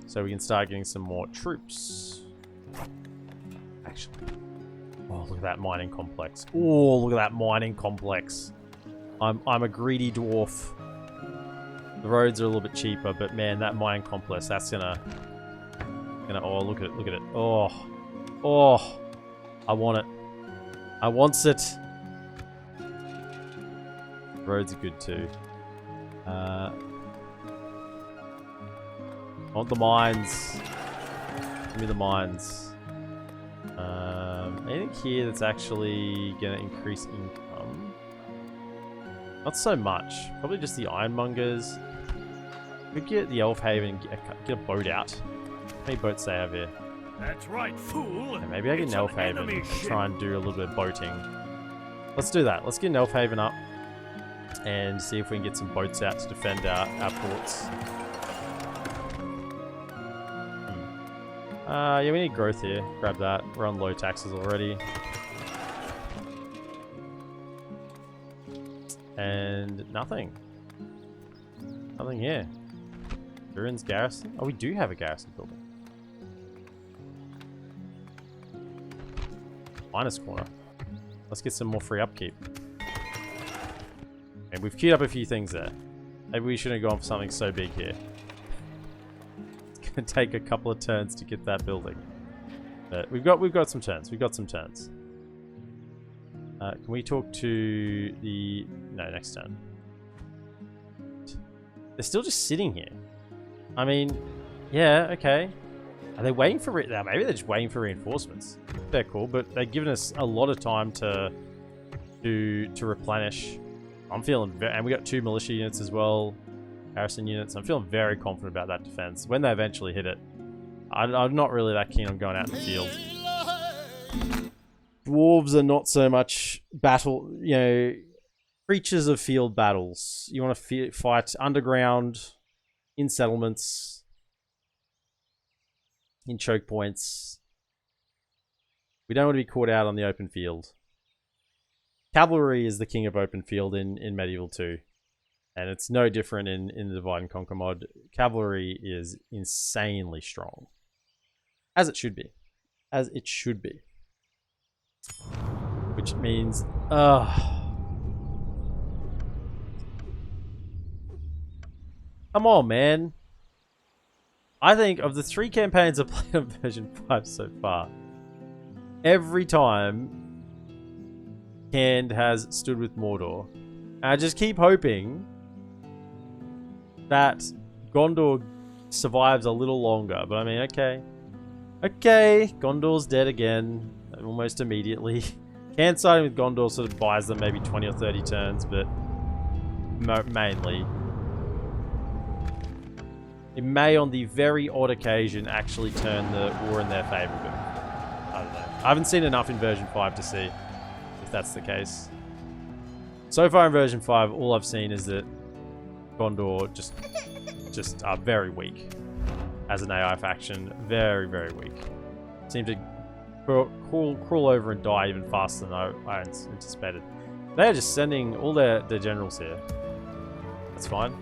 So we can start getting some more troops. Actually. Oh, look at that mining complex. Oh, look at that mining complex. I'm a greedy dwarf. The roads are a little bit cheaper, but man, that mining complex, that's gonna oh, look at it. Oh, I want it. I wants it. Roads are good too. I want the mines. Give me the mines. Anything here that's actually gonna increase income? Not so much. Probably just the ironmongers. We could get the Elf Haven and get a boat out. How many boats do they have here? That's right, fool. Yeah, maybe I get It's an an Elf Haven enemy and ship. try and do a little bit of boating. Let's do that. Let's get an Elf Haven up and see if we can get some boats out to defend our ports. Yeah, we need growth here. Grab that. We're on low taxes already. And nothing. Nothing here. Durin's garrison? Oh, we do have a garrison building. Minus corner. Let's get some more free upkeep. And we've queued up a few things there. Maybe we shouldn't have gone for something so big here. It's gonna take a couple of turns to get that building. But we've got some turns. We've got some turns. Can we talk to the... No, next turn. They're still just sitting here. I mean, yeah, okay. Are they waiting for... maybe they're just waiting for reinforcements. They're cool, but they've given us a lot of time to replenish. I'm feeling... and we got 2 militia units as well. Garrison units. I'm feeling very confident about that defense. When they eventually hit it, I'm not really that keen on going out in the field. Dwarves are not so much battle, you know, creatures of field battles. You want to fight underground, in settlements, in choke points. We don't want to be caught out on the open field. Cavalry is the king of open field in Medieval 2. And it's no different in the Divide and Conquer mod. Cavalry is insanely strong. As it should be. As it should be. Which means... Come on, man. I think of the 3 campaigns I've played on version 5 so far, every time Cand has stood with Mordor. And I just keep hoping that Gondor survives a little longer. But I mean, okay. Okay, Gondor's dead again. Almost immediately. Cand siding with Gondor sort of buys them maybe 20 or 30 turns, but mainly. It may, on the very odd occasion, actually turn the war in their favor. But I don't know. I haven't seen enough in version 5 to see if that's the case. So far in version 5, all I've seen is that Gondor just are very weak as an AI faction. Very, very weak. Seem to crawl over and die even faster than I anticipated. They're just sending all their generals here. That's fine.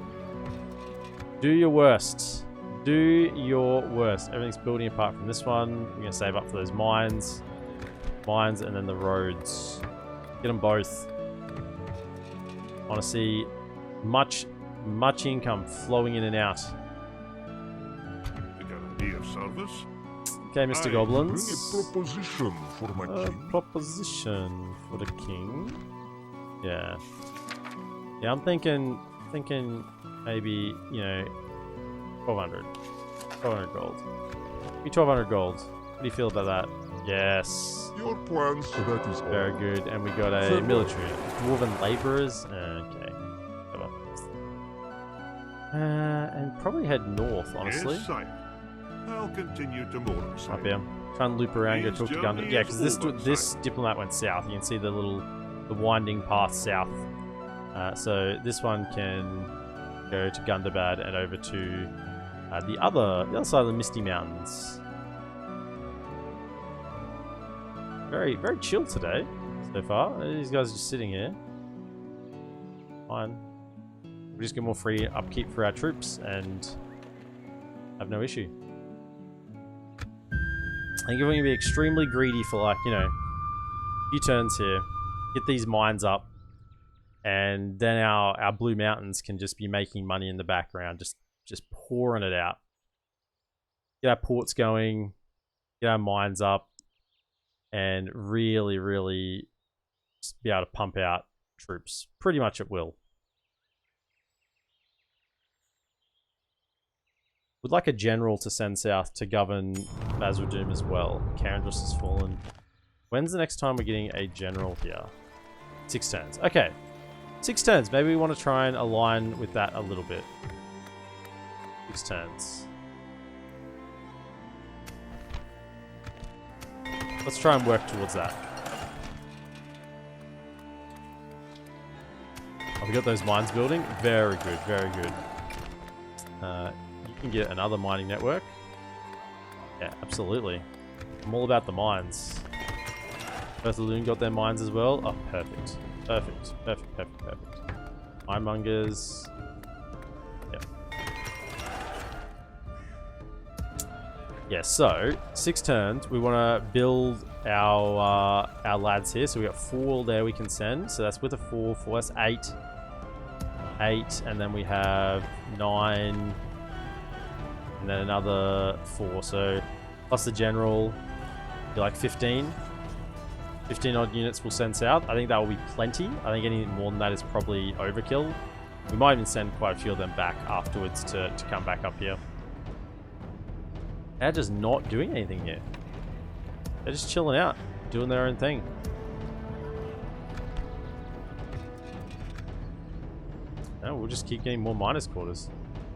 Do your worst. Do your worst. Everything's building apart from this one. We're going to save up for those mines. Mines and then the roads. Get them both. I want to see much income flowing in and out. The guarantee of service. Okay, Mr. Goblins. Bring a proposition for my king. Proposition for the king. Yeah. Yeah, I'm thinking maybe, you know, 1,200. 1,200 gold. Maybe 1,200 gold. What do you feel about that? Yes. Your plans, that is all. Very good. And we got a military. Dwarven laborers. Okay. Come on. And probably head north, honestly. Yes, sire. I'll continue tomorrow, sire. Up here. Try and loop around, go talk to Gundam. Yeah, because this diplomat went south. You can see the winding path south. So this one can go to Gundabad and over to the other side of the Misty Mountains. Very, very chill today so far. These guys are just sitting here. Fine. We just get more free upkeep for our troops and have no issue. I think we're going to be extremely greedy for, like, you know, a few turns here. Get these mines up. And then our Blue Mountains can just be making money in the background. Just pouring it out. Get our ports going. Get our mines up. And really, really just be able to pump out troops. Pretty much at will. Would like a general to send south to govern Basildum as well. Carandros has fallen. When's the next time we're getting a general here? 6 turns. Okay. 6 turns. Maybe we want to try and align with that a little bit. 6 turns. Let's try and work towards that. Oh, we got those mines building. Very good. Very good. You can get another mining network. Yeah, absolutely. I'm all about the mines. Both the Luin got their mines as well. Oh, perfect. Perfect. Perfect. Perfect. Perfect. Minemongers. Yep. Yeah, so 6 turns. We want to build our lads here. So we got 4 there we can send. So that's with a 4. That's 8. 8, and then we have 9, and then another 4. So plus the general, be like 15. 15 odd units we'll send south. I think that will be plenty. I think anything more than that is probably overkill. We might even send quite a few of them back afterwards to come back up here. They're just not doing anything here. They're just chilling out, doing their own thing. No, we'll just keep getting more miners' quarters.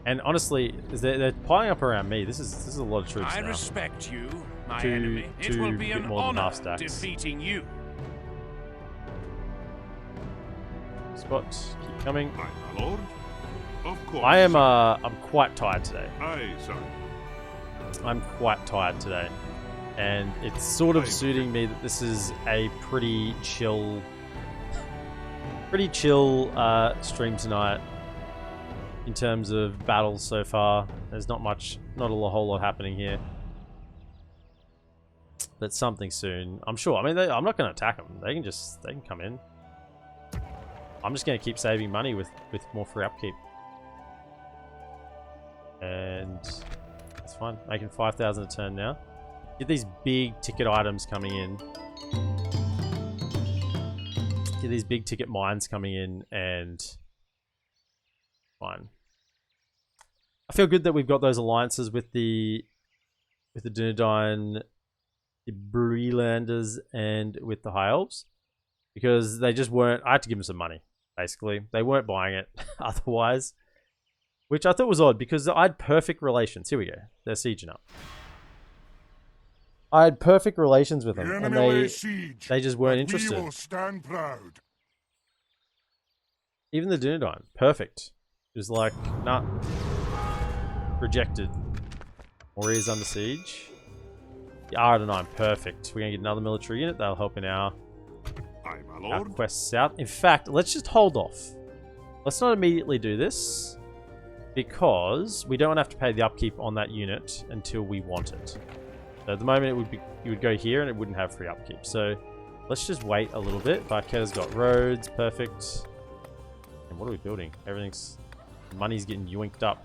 And honestly, they're piling up around me. This is a lot of troops I now. respect you, my Two- enemy. It two will be bit an more than honor half stacks. defeating you. Spot, keep coming. Aye, my lord. Of course. I'm quite tired today. Aye, sir. I'm quite tired today. And it's sort of suiting me that this is a pretty chill stream tonight in terms of battles so far. There's not a whole lot happening here. But something soon, I'm sure. I mean, I'm not going to attack them. They can come in. I'm just going to keep saving money with more free upkeep. And that's fine. Making 5,000 a turn now. Get these big ticket items coming in. Get these big ticket mines coming in, and fine. I feel good that we've got those alliances with the Dunedain, the Brelanders, and with the High Elves, because they just weren't. I had to give them some money. Basically, they weren't buying it otherwise, which I thought was odd because I had perfect relations. Here we go. They're sieging up. I had perfect relations with them, and they just weren't interested. We will stand proud. Even the Dunedain, perfect. It was like, nah, rejected. Warriors under siege. The Ered, perfect. We're gonna get another military unit that'll help in our quest south. In fact, let's just hold off. Let's not immediately do this because we don't have to pay the upkeep on that unit until we want it. So at the moment, you would go here and it wouldn't have free upkeep. So let's just wait a little bit. Barketta's got roads, perfect. And what are we building? Money's getting yoinked up.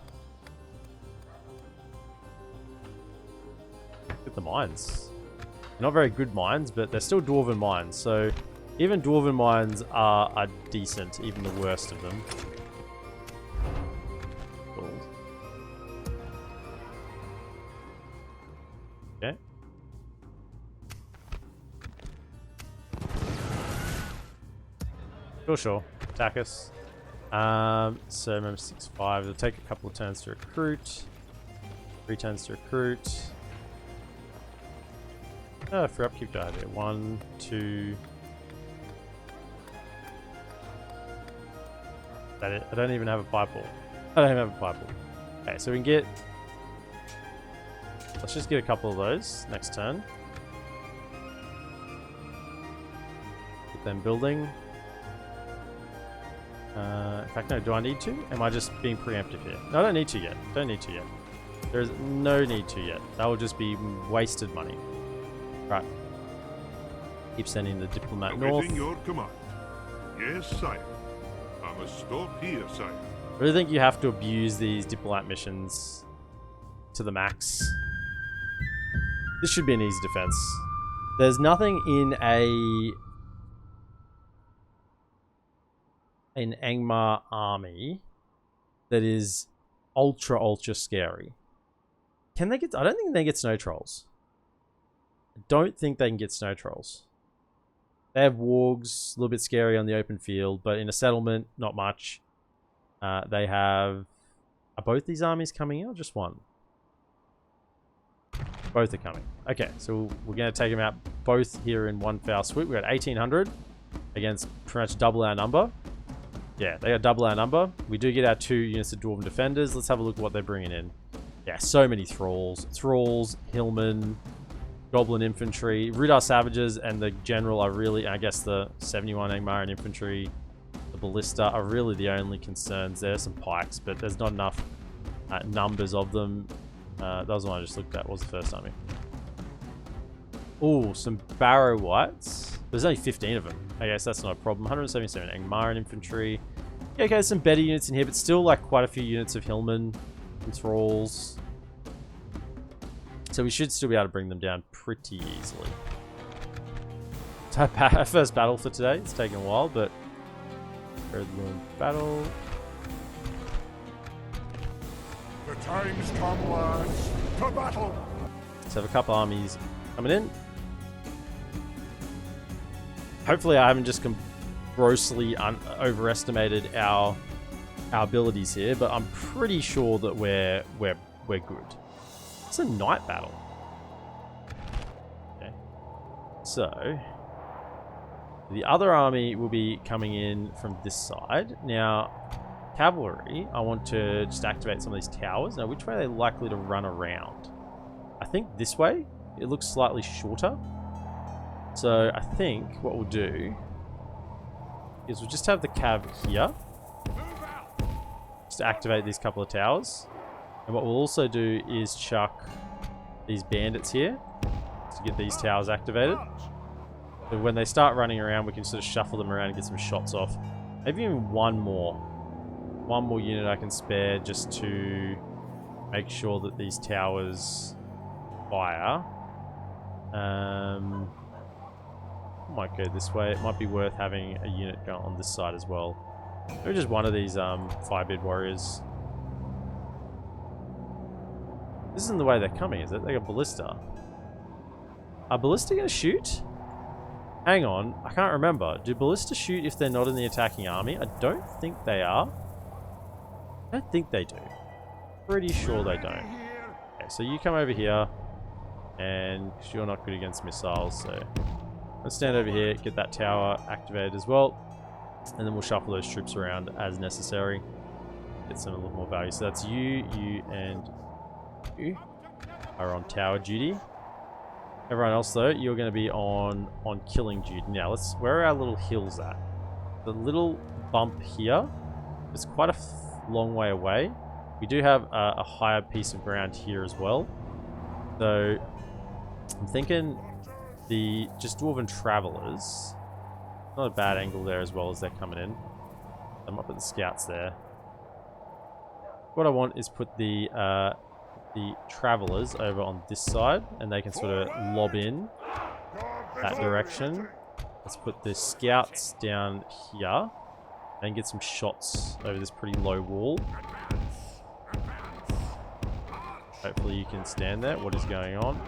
Look at the mines. They're not very good mines, but they're still dwarven mines. So even dwarven mines are decent, even the worst of them. Cool. Okay. Sure. Attack us. So remember 6-5. It'll take a couple of turns to recruit. 3 turns to recruit. For upkeep, do I have here? 1, 2. That it? I don't even have a pipe ball. I don't even have a pipe ball. Okay, so we can get. Let's just get a couple of those next turn. Get them building. In fact, no, do I need to? Am I just being preemptive here? No, I don't need to yet. Don't need to yet. There's no need to yet. That will just be wasted money. Right. Keep sending the diplomat north. Awaiting your command. Yes, sire. I must stop here, sire. I really think you have to abuse these diplomat missions to the max. This should be an easy defense. There's nothing in an Angmar army that is ultra scary. Can they get? I don't think they get snow trolls. I don't think they can get snow trolls. They have wargs, a little bit scary on the open field, but in a settlement, not much. They have. Are both these armies coming out? Just one. Both are coming. Okay, so we're going to take them out both here in one foul swoop. We got 1,800 against pretty much double our number. Yeah, they got double our number. We do get our 2 units of Dwarven Defenders. Let's have a look at what they're bringing in. Yeah, so many Thralls. Thralls, Hillmen, Goblin Infantry. Rudar Savages and the General are really, I guess the 71 Angmaran Infantry, the Ballista are really the only concerns. There's some Pikes, but there's not enough numbers of them. That was the one I just looked at. What was the first army? Oh, some Barrow Whites. There's only 15 of them. I guess that's not a problem. 177 Angmaran Infantry. Yeah, okay, some better units in here, but still like quite a few units of Hillmen and Thralls. So we should still be able to bring them down pretty easily. So our first battle for today. It's taken a while, but EredLuin battle. The time's come, lads. To battle! Let's have a couple armies coming in. Hopefully I haven't just grossly overestimated our abilities here, but I'm pretty sure that we're good. It's a night battle. Okay. So the other army will be coming in from this side. Now, cavalry, I want to just activate some of these towers. Now, which way are they likely to run around? I think this way. It looks slightly shorter. So I think what we'll do is we'll just have the cav here. Just to activate these couple of towers. And what we'll also do is chuck these bandits here to get these towers activated. So when they start running around, we can sort of shuffle them around and get some shots off. Maybe even one more unit I can spare just to make sure that these towers fire. Might go this way. It might be worth having a unit go on this side as well. Maybe just one of these firebeard warriors. This isn't the way they're coming, is it? They got ballista. Are ballista gonna shoot? Hang on, I can't remember. Do ballista shoot if they're not in the attacking army? I don't think they are. I don't think they do. Pretty sure they don't. Okay, so you come over here, and you're not good against missiles, so let's stand over here, get that tower activated as well, and then we'll shuffle those troops around as necessary. Get some a little more value. So that's you, and you are on tower duty. Everyone else though, you're going to be on killing duty. Now where are our little hills at? The little bump here is quite a long way away. We do have a higher piece of ground here as well. So I'm thinking the just Dwarven Travelers. Not a bad angle there as well as they're coming in. I'm up at the scouts there. What I want is put the Travelers over on this side, and they can sort of lob in that direction. Let's put the scouts down here and get some shots over this pretty low wall. Hopefully you can stand there. What is going on?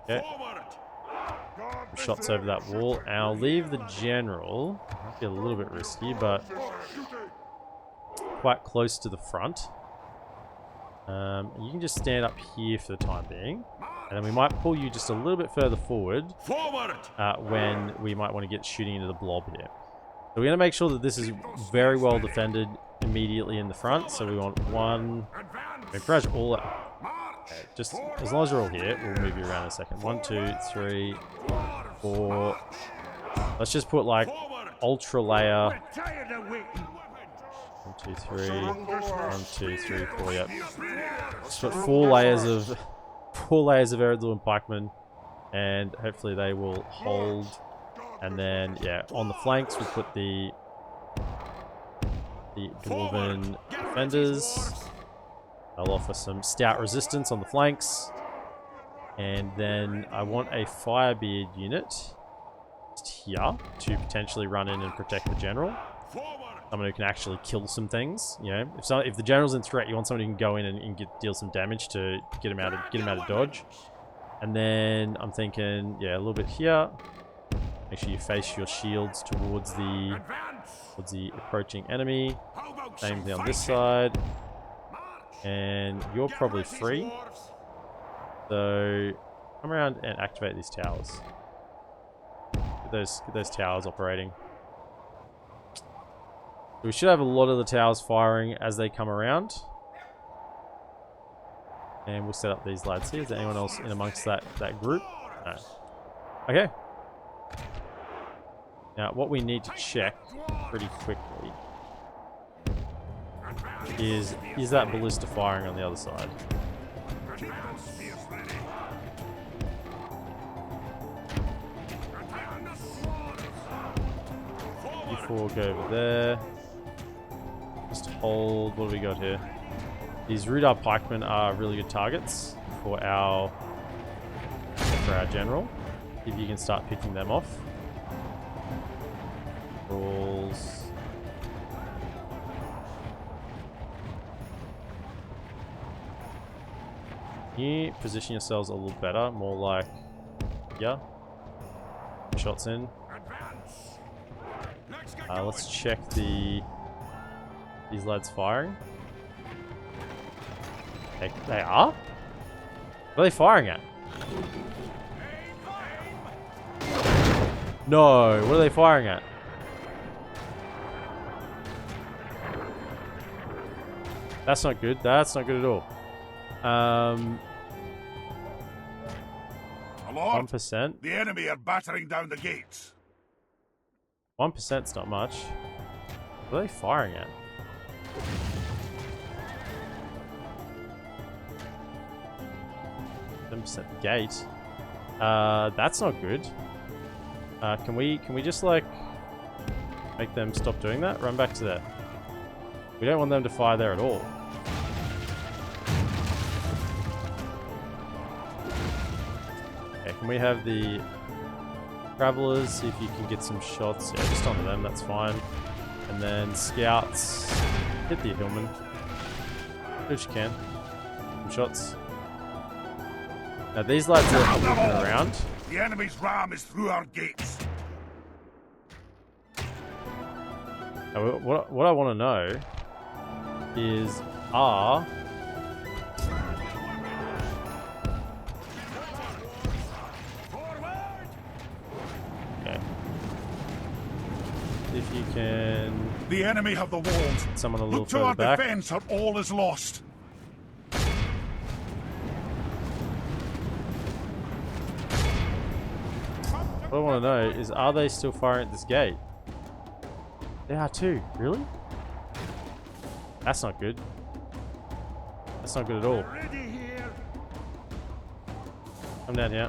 Okay. Shots over that wall. And I'll leave the general. Might be a little bit risky, but quite close to the front. You can just stand up here for the time being. And then we might pull you just a little bit further forward when we might want to get shooting into the blob here. So we're going to make sure that this is very well defended immediately in the front. So we want one... pretty much all... Okay, just as long as you're all here, we'll move you around in a second. 1, 2, 3, 4... Let's just put like ultra layer... 1, 2, 3... 1, 2, 3, 4, yep. Let's put 4 layers of EredLuin pikemen, and hopefully they will hold. And then, yeah, on the flanks we'll put the Dwarven defenders. They'll offer some stout resistance on the flanks. And then I want a Firebeard unit just here to potentially run in and protect the general. Someone who can actually kill some things. You know, if the general's in threat, you want someone who can go in and deal some damage to get him out of dodge. And then I'm thinking, yeah, a little bit here. Make sure you face your shields towards the approaching enemy. Same thing on this side. And you're probably free. So come around and activate these towers. Get those towers operating. We should have a lot of the towers firing as they come around. And we'll set up these lads here. Is there anyone else in amongst that group? No. Okay. Now, what we need to check pretty quickly is that ballista firing on the other side? You 4 go over there. Just hold. What do we got here? These Rudar pikemen are really good targets for our general. If you can start picking them off. Rules. Can you position yourselves a little better? More like, yeah. Shots in. Let's check these lads firing. They are? What are they firing at? No, what are they firing at? That's not good. That's not good at all. 1%. The enemy are battering down the gates. 1%'s not much. What are they firing at? The gate. That's not good. Can we just like make them stop doing that? Run back to there. We don't want them to fire there at all. Okay, can we have the travelers see if you can get some shots? Yeah, just onto them. That's fine. And then scouts, hit the hillman. Do what you can. Some shots. Now these lads are looking around. The enemy's ram is through our gates. Now, what I want to know is okay. If you can. The enemy have the walls. Someone a little Look to further our back. defense, or all is lost. What I want to know is, are they still firing at this gate? They are too. Really? That's not good. That's not good at all. Come down here.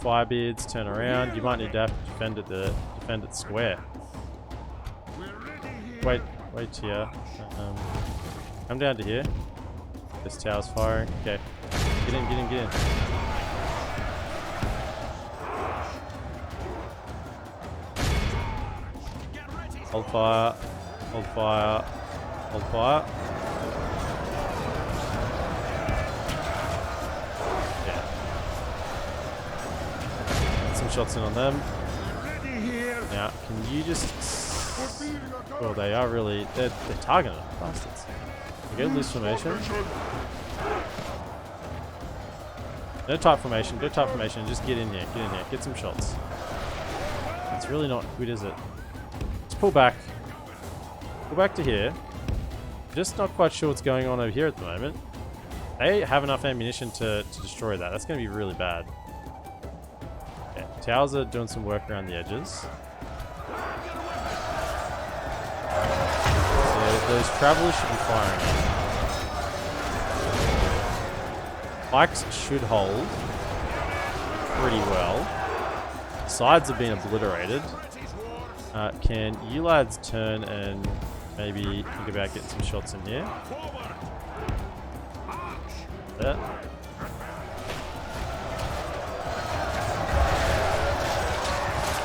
Firebeards, turn around. You might need to have to defend it square. Wait here. Come down to here. This tower's firing. Okay. Get in. Hold fire. Yeah. Get some shots in on them. Now, can you just... Well, they are really... They're targeting them, bastards. We go loose formation. No tight formation, just get in here, get some shots. It's really not good, is it? Let's pull back to here. Just not quite sure what's going on over here at the moment. They have enough ammunition to destroy that. That's going to be really bad. Okay, towers are doing some work around the edges. So those travelers should be firing. Pikes should hold pretty well. Sides have been obliterated. Can you lads turn and maybe think about getting some shots in here? There.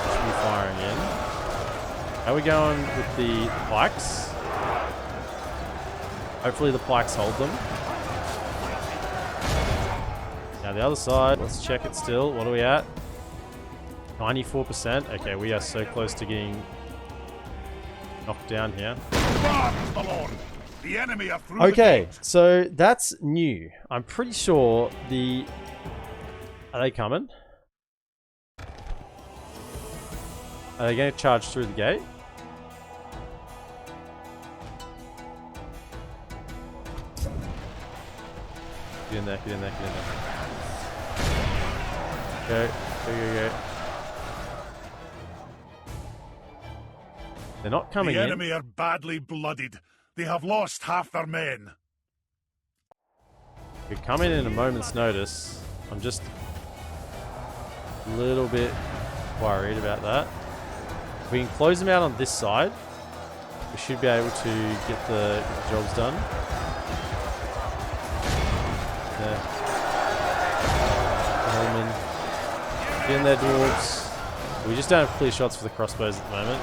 Should be firing in. How are we going with the pikes? Hopefully the pikes hold them. Now the other side, let's check it still. What are we at? 94%. Okay, we are so close to getting knocked down here. The enemy are through okay, so that's new. I'm pretty sure the... Are they coming? Are they going to charge through the gate? Get in there. Go. They're not coming in. The enemy are badly blooded. They have lost half their men. We're coming in a moment's notice. I'm just a little bit worried about that. We can close them out on this side. We should be able to get the jobs done. There. Hellman. Get in there, Dwarves. We just don't have clear shots for the crossbows at the moment.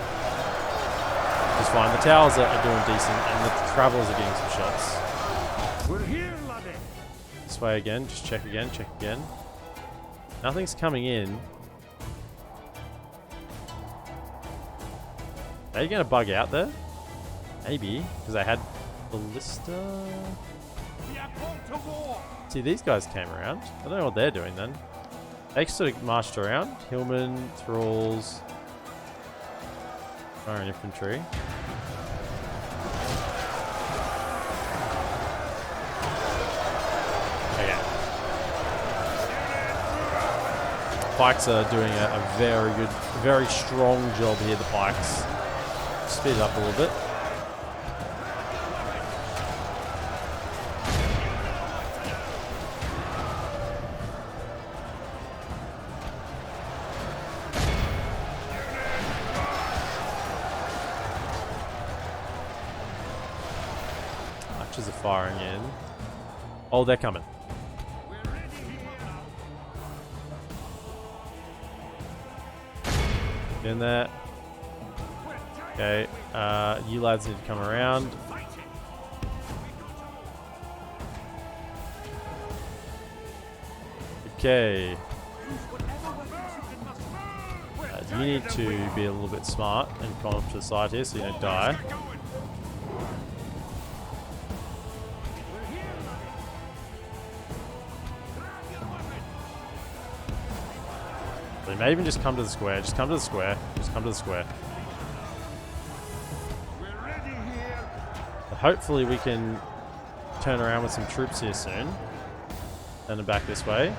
It's fine. The towers are doing decent, and the travelers are getting some shots. We're here, laddie. This way again. Just check again. Check again. Nothing's coming in. Are you going to bug out there? Maybe, because I had ballista. See, these guys came around. I don't know what they're doing then. They sort of marched around. Hillmen, thralls, Iron infantry. Okay. Pikes are doing a very good, very strong job here, the pikes. Speed it up a little bit. Archers are firing in. Oh, they're coming. In there. Okay, you lads need to come around. Okay. You need to be a little bit smart and come up to the side here so you don't die. They may even just come to the square. Just come to the square. Just come to the square. Hopefully we can turn around with some troops here soon. Turn them back this way.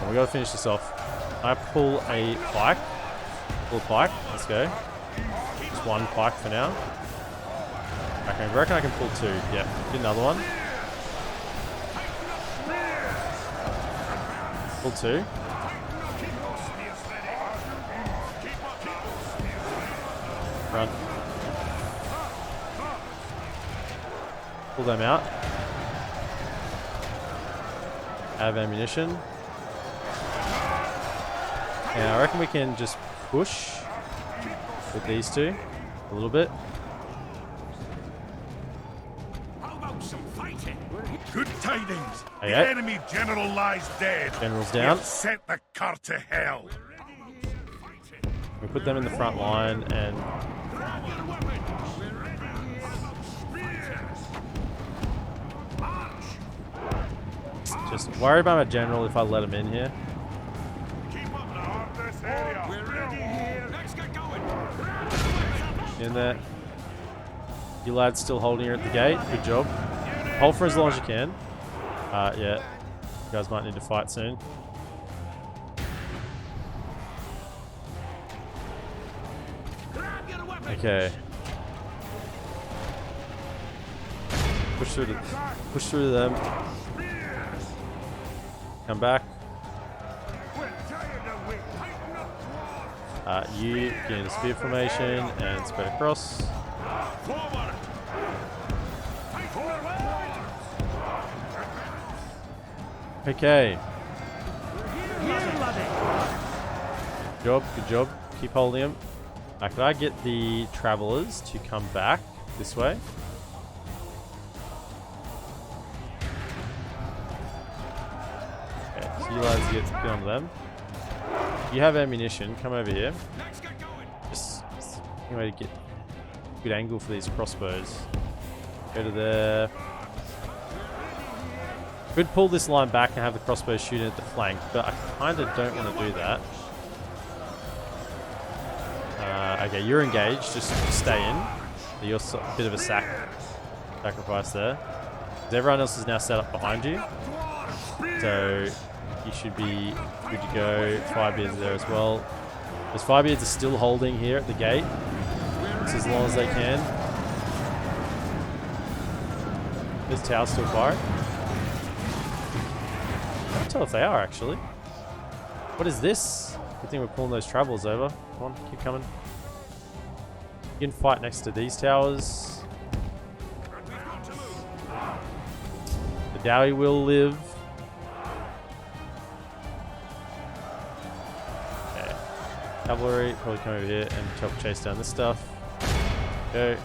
And we gotta finish this off. I pull a pike. Pull a pike. Let's go. Just one pike for now. Okay, I reckon I can pull two. Yeah, get another one. Pull two. Run. Pull them out. Have ammunition. And I reckon we can just push with these two a little bit. How about some fighting? Good tidings. Okay. The enemy general lies dead. General's We down. have sent the car to hell. We put them in the front line and just worry about my general if I let him in here. In there. You lads still holding her at the gate. Good job. Hold for as long as you can. Yeah. You guys might need to fight soon. Okay. Push through them. Come back. You get into spear formation and spread across. Okay. Good job, good job. Keep holding him. Could I get the travelers to come back this way? Okay, so you lads get onto them. You have ammunition, come over here. Just any way to get a good angle for these crossbows. Go to there. Could pull this line back and have the crossbows shooting at the flank, but I kind of don't want to do that. Okay, you're engaged. Just stay in. You're a bit of a sacrifice there. Everyone else is now set up behind you, so you should be good to go. Firebeards there as well. Those Firebeards are still holding here at the gate, just as long as they can. This tower's still firing. I can't tell if they are actually. What is this? Good thing we're pulling those travels over. Come on, keep coming. You can fight next to these towers. Dowie will live. Okay. Cavalry, probably come over here and chop chase down this stuff. Go.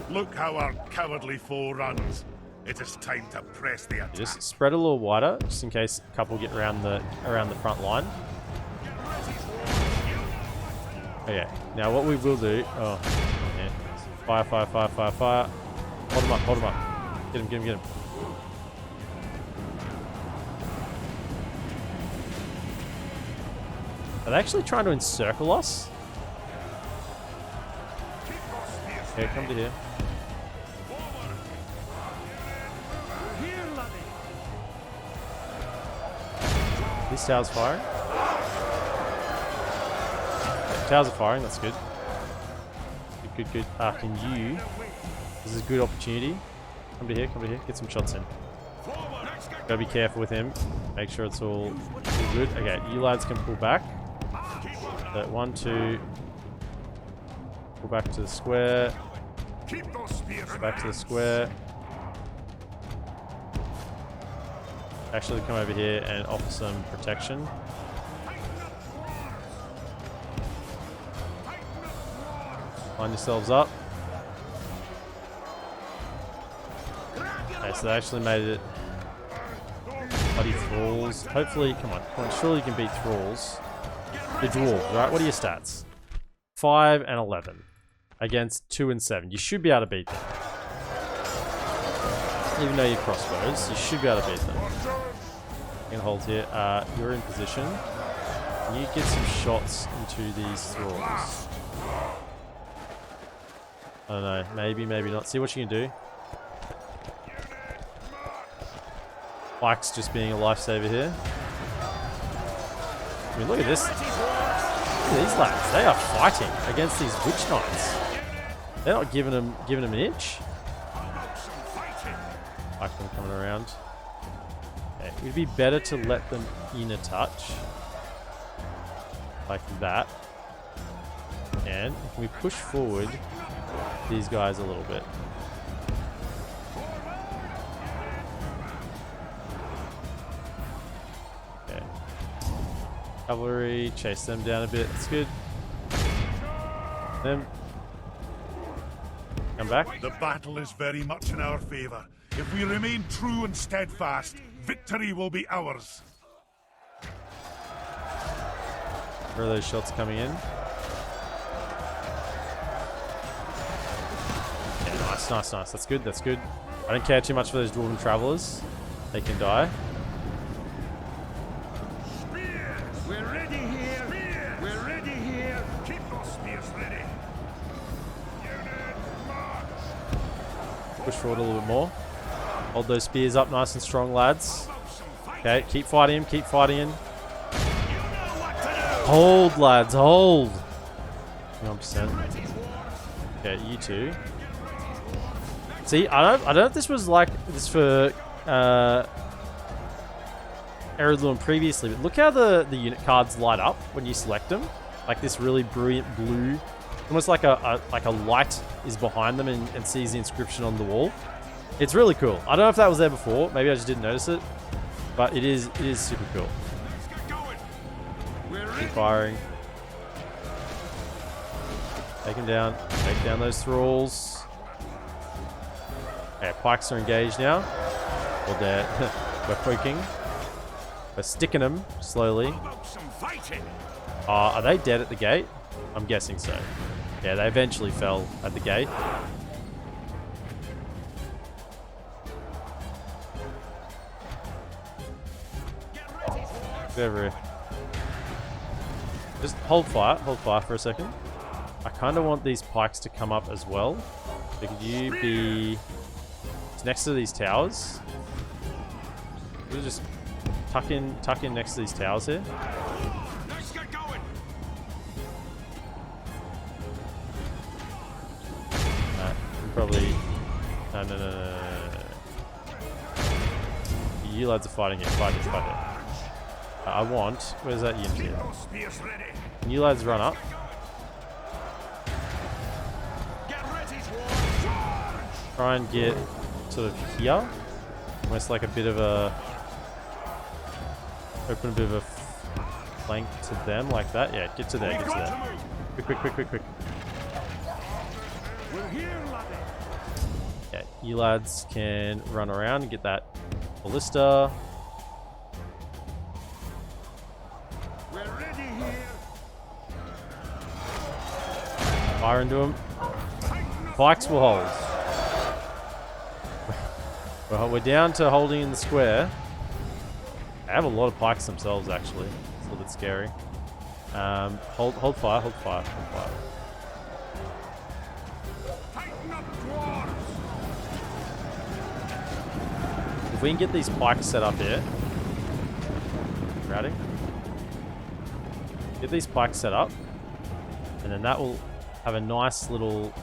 Look how our cowardly foe runs. It is time to press the attack. Just spread a little wider, just in case a couple get around the front line. Okay, now what we will do... Oh, yeah. Fire, fire, fire, fire, fire. Hold him up, hold him up. Get him, get him, get him. Are they actually trying to encircle us? Okay, come to here. This tower's firing. Okay, towers are firing, that's good. Good, good, good. Can you... This is a good opportunity. Come to here, get some shots in. Gotta be careful with him. Make sure it's all good. Okay, you lads can pull back. So 1, 2. Pull back to the square. Back to the square. Actually come over here and offer some protection. Line yourselves up. Okay, so they actually made it bloody thralls. Hopefully, come on, surely you can beat thralls. The dwarves, right? What are your stats? 5 and 11 against 2 and 7. You should be able to beat them. Even though you're crossbows, you should be able to beat them. You can hold here. You're in position. Can you get some shots into these thralls? I don't know. Maybe, maybe not. See what you can do. Pike's just being a lifesaver here. I mean, look at this. Look at these lads. They are fighting against these witch knights. They're not giving them an inch. Pike them coming around. Okay, it would be better to let them in a touch. Like that. And can we push forward these guys a little bit? Okay. Cavalry, chase them down a bit. That's good. Them. Come back. The battle is very much in our favor. If we remain true and steadfast, victory will be ours. Where are those shots coming in? Yeah, nice, nice, nice. That's good, that's good. I don't care too much for those dwarven travelers. They can die. We're ready here. We're ready here. Keep those spears ready. Push forward a little bit more. Hold those spears up nice and strong, lads. Okay, keep fighting him, keep fighting him. Hold, lads, hold. 1%. Okay, you two. See, I don't know if this was like this for EredLuin previously, but look how the unit cards light up when you select them. Like this really brilliant blue, almost like a light is behind them and sees the inscription on the wall. It's really cool. I don't know if that was there before. Maybe I just didn't notice it, but it is super cool. Keep firing. Take him down. Take down those thralls. Okay, pikes are engaged now. Well, we're poking. We're sticking them slowly. Are they dead at the gate? I'm guessing so. Yeah, they eventually fell at the gate. Get over here. Just hold fire for a second. I kind of want these pikes to come up as well. So could you be next to these towers? We'll just tuck in next to these towers here. Probably. No. You lads are fighting it. Fight it. I want. Where's that unit here? Can you lads run up? Try and get sort of here. Almost like a bit of a... Open a bit of a flank to them like that. Yeah, get to there, get to there. Quick, quick, quick, quick, quick. We're here, laddie. Yeah, you lads can run around and get that ballista. We're ready here. Fire into them. Pikes will hold. Well, we're down to holding in the square. They have a lot of pikes themselves, actually. It's a little bit scary. Hold fire, hold fire, hold fire. Tighten up, dwarves. If we can get these pikes set up here. Routing. Get these pikes set up. And then that will have a nice little...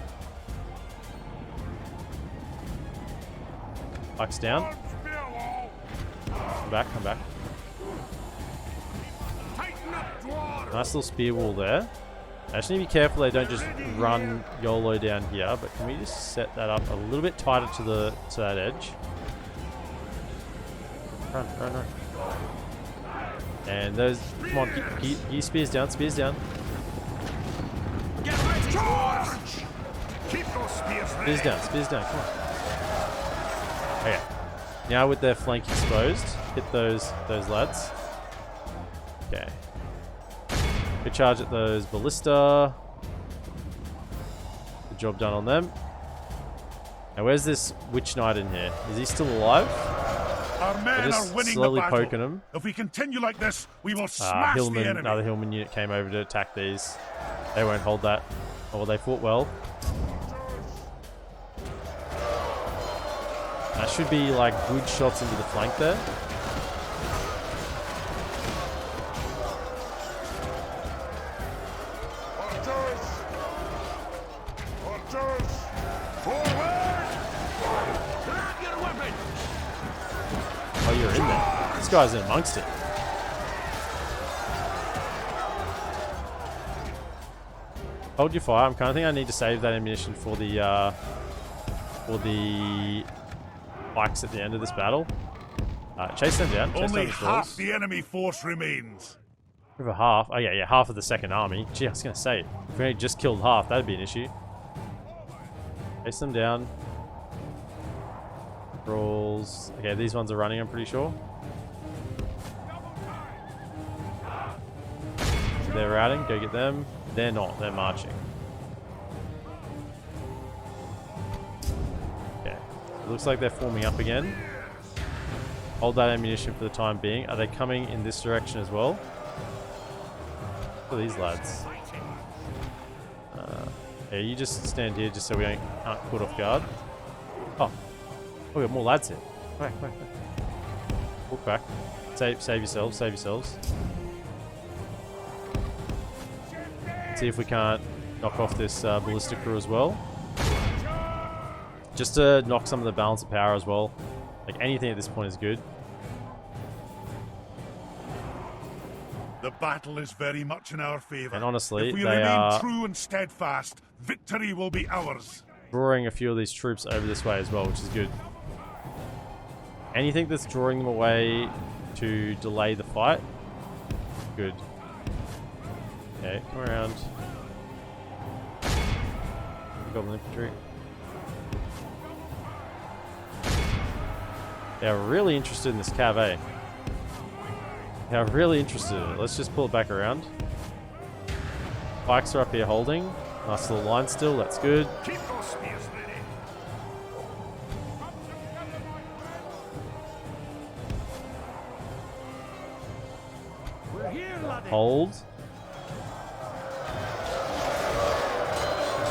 Pikes down. Come back, come back. Tighten up, dwarves. Nice little spear wall there. I just need to be careful they don't just run YOLO down here, but can we just set that up a little bit tighter to that edge? Run, run, run. And those, come on, get your spears down, spears down. Get ready, charge! Keep those spears ready. Spears down, come on. Okay. Now with their flank exposed, hit those lads. Okay. Good charge at those ballista. Good job done on them. Now where's this witch knight in here? Is he still alive? Our men are winning the slowly battle. poking him. If we continue like this, we will smash the Hillman, enemy. another Hillman unit came over to attack these. They won't hold that. Oh, well, they fought well. That should be like good shots into the flank there. Archers! Archers! Forward! Grab your weapon! Oh, you're in there. This guy's in amongst it. Hold your fire. I'm kind of thinking I need to save that ammunition for the pikes at the end of this battle. Chase them down. Chase Only down the half Dwarves. the enemy force remains. Over half. Oh yeah, half of the second army. Gee, I was gonna say, if we had just killed half, that'd be an issue. Chase them down. Rolls. Okay, these ones are running, I'm pretty sure. They're routing, go get them. They're not, they're marching. Okay, looks like they're forming up again. Hold that ammunition for the time being. Are they coming in this direction as well? Look at these lads. Yeah, you just stand here just so we aren't caught off guard. Oh, we got more lads here. Wait. Walk back. Save yourselves, save yourselves. See if we can't knock off this ballista crew as well. Just to knock some of the balance of power as well. Like anything at this point is good. The battle is very much in our favor. And honestly, if we they remain are true and steadfast, victory will be ours. drawing a few of these troops over this way as well, which is good. Anything that's drawing them away to delay the fight, good. Okay, come around. Goblin infantry. They're really interested in this cav, eh? They're really interested in it. Let's just pull it back around. Pikes are up here holding. Nice little line still, that's good. Keep those spears ready. We're here, laddie. Hold.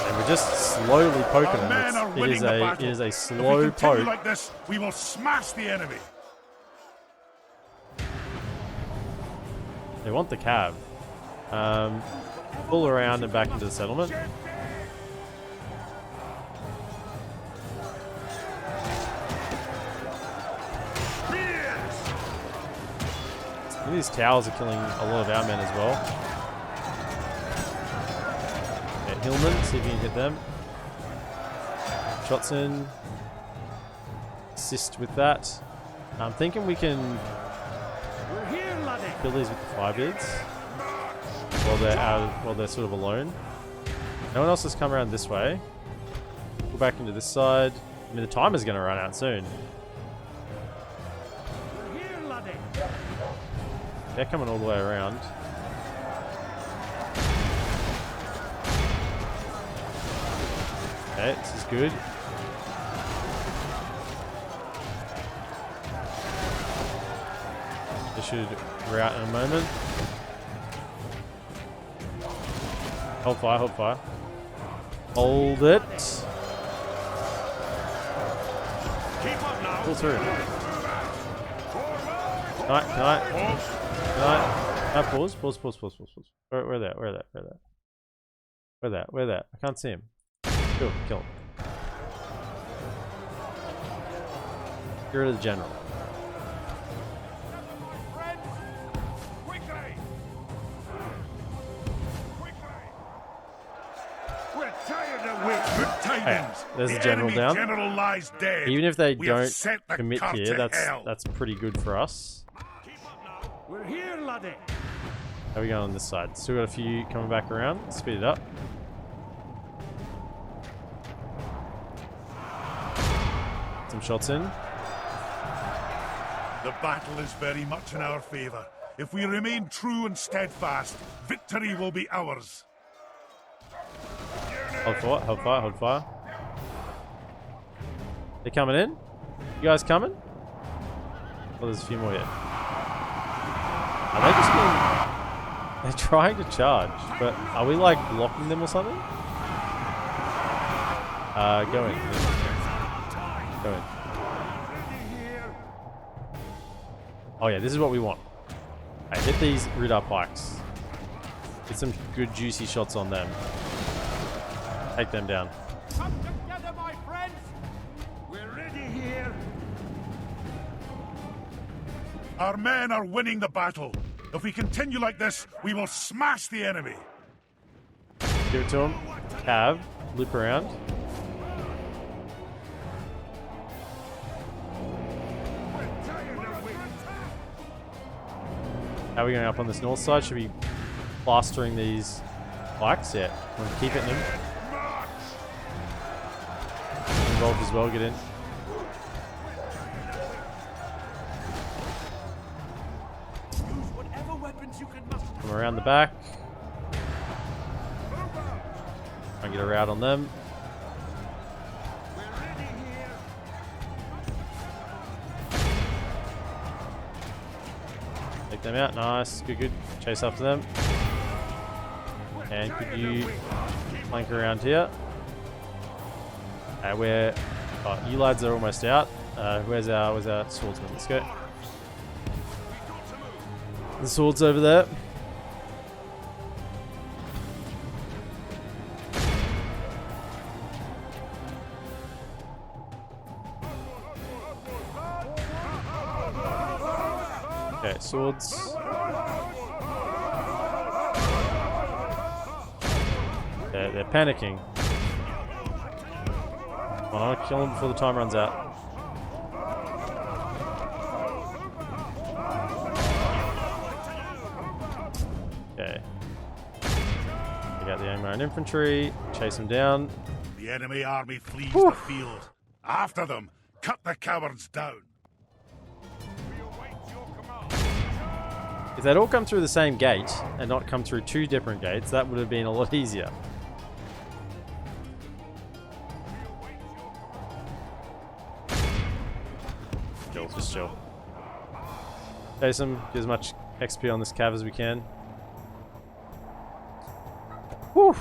And we're just slowly poking Our men are them. winning the battle. It is a If slow we continue poke. like this, we will smash the enemy. They want the cav. Pull around and back into the settlement. I think these towers are killing a lot of our men as well. Okay, Hillman, see if you can hit them. Shots in. assist with that. I'm thinking we can We're here, laddie. kill these with the firebeards while they're sort of alone. No one else has come around this way. Go back into this side. I mean, the timer's going to run out soon. We're here, laddie. They're coming all the way around. Okay, this is good. This should rout in a moment. Hold fire, hold fire. Hold it. Keep up now. Pull through. Can I pause? Pause. Where that? I can't see him. Kill him. Get rid of the general. We're tired of waiting. Good tidings. There's the general enemy down. general lies dead. Even if they We have don't sent the commit cart here, to hell. that's pretty good for us. Keep up now. We're here, laddie. How are we going on this side? Still got a few coming back around. Let's speed it up. Some shots in. The battle is very much in our favour. If we remain true and steadfast, victory will be ours. Hold fire. They're coming in? You guys coming? Oh, there's a few more yet. Are they just being... They're trying to charge, but are we like blocking them or something? Go in. Go in. Oh yeah, this is what we want. Hey, hit these Ridar pikes. Get some good juicy shots on them. Take them down. Come together, my friends. We're ready here. Our men are winning the battle. If we continue like this, we will smash the enemy. Give it to him. Cav. Loop around. How are we going up on this north side? Should we be plastering these bikes? Yeah. Want to keep it in them. Involved as well. Get in. Use whatever weapons you can muster. Come around the back. Try and get a rout on them. We're ready here. Take them out. Nice. Good. Chase after them. And could you flank around here? Where... Oh, you lads are almost out. Where's our swordsman? Let's go. The sword's over there. Okay, swords. They're panicking. Come on, I'll kill them before the time runs out. Okay. Take out the Angmar and infantry. Chase them down. The enemy army flees the field. After them, cut the cowards down. If they'd all come through the same gate and not come through two different gates, that would have been a lot easier. Just chill. Chase them, get as much XP on this cav as we can. Whew.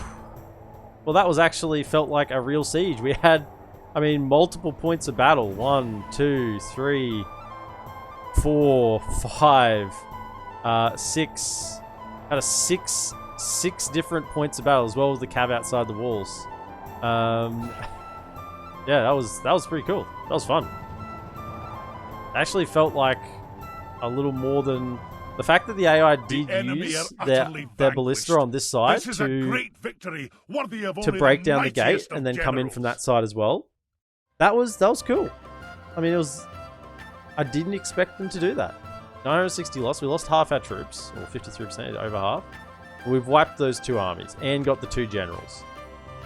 Well, that was actually felt like a real siege. We had, I mean, multiple points of battle. 1, 2, 3, 4, 5, 6. Had a six different points of battle as well as the cav outside the walls. Yeah, that was pretty cool. That was fun. Actually felt like a little more than the fact that the AI did use their ballista on this side to break down the gate and then come in from that side as well. That was cool. I mean, it was... I didn't expect them to do that. 960 loss. We lost half our troops, or 53%, over half. We've wiped those 2 armies and got the 2 generals.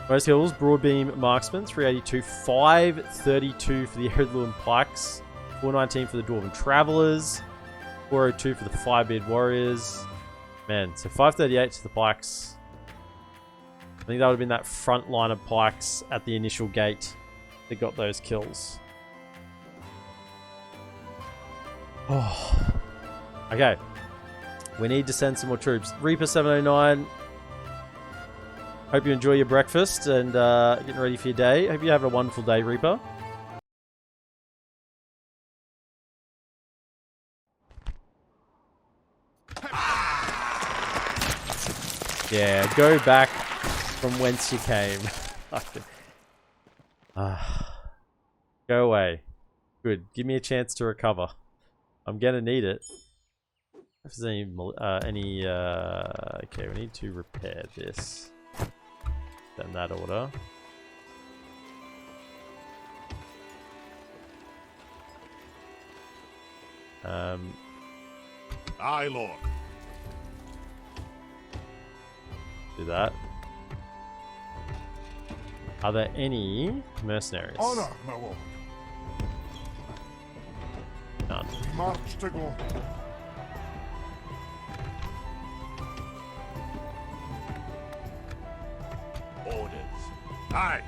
Most hills, Broadbeam Marksmen, 382, 532 for the EredLuin Pikes, 419 for the Dwarven Travelers, 402 for the Firebeard Warriors. Man, so 538 to the Pikes. I think that would have been that front line of Pikes at the initial gate that got those kills. Oh. Okay. We need to send some more troops. Reaper 709. Hope you enjoy your breakfast and getting ready for your day. Hope you have a wonderful day, Reaper. Yeah, go back from whence you came. Go away. Good. Give me a chance to recover. I'm gonna need it. If there's any okay, we need to repair this. In that order. Aye, Lord. Do that. Are there any mercenaries? Honor, my lord. None. March to go. Orders. Aye.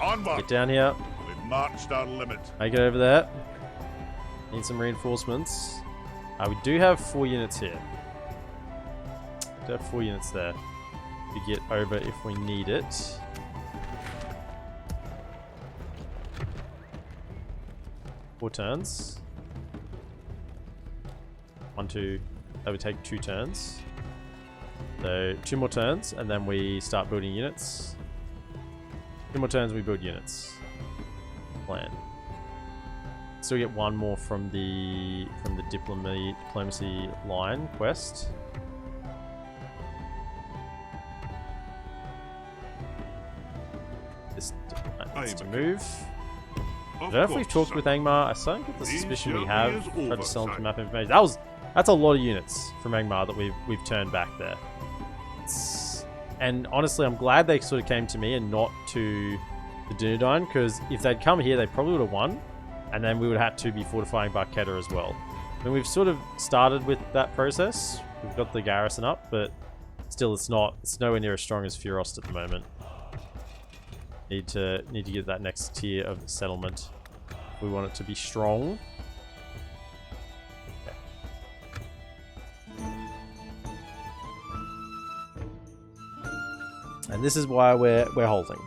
Onward. Get down here. We've marched our limit. Make it over there. Need some reinforcements. We do have 4 units here. We do have 4 units there to get over if we need it. Four turns. 1, 2. That would take 2 turns. So 2 more turns, and then we start building units. 2 more turns, we build units. Plan. Still get 1 more from the diplomacy line quest. This diplomat needs to move. I don't know if we've talked with Angmar. I started to get the suspicion we have. Tried to sell him some map information. That's a lot of units from Angmar that we've turned back there. And honestly, I'm glad they sort of came to me and not to the Dunedain, because if they'd come here, they probably would have won, and then we would have had to be fortifying Barketa as well. I mean, we've sort of started with that process. We've got the garrison up, but still, it's nowhere near as strong as Fornost at the moment. Need to get that next tier of settlement. We want it to be strong. And this is why we're holding.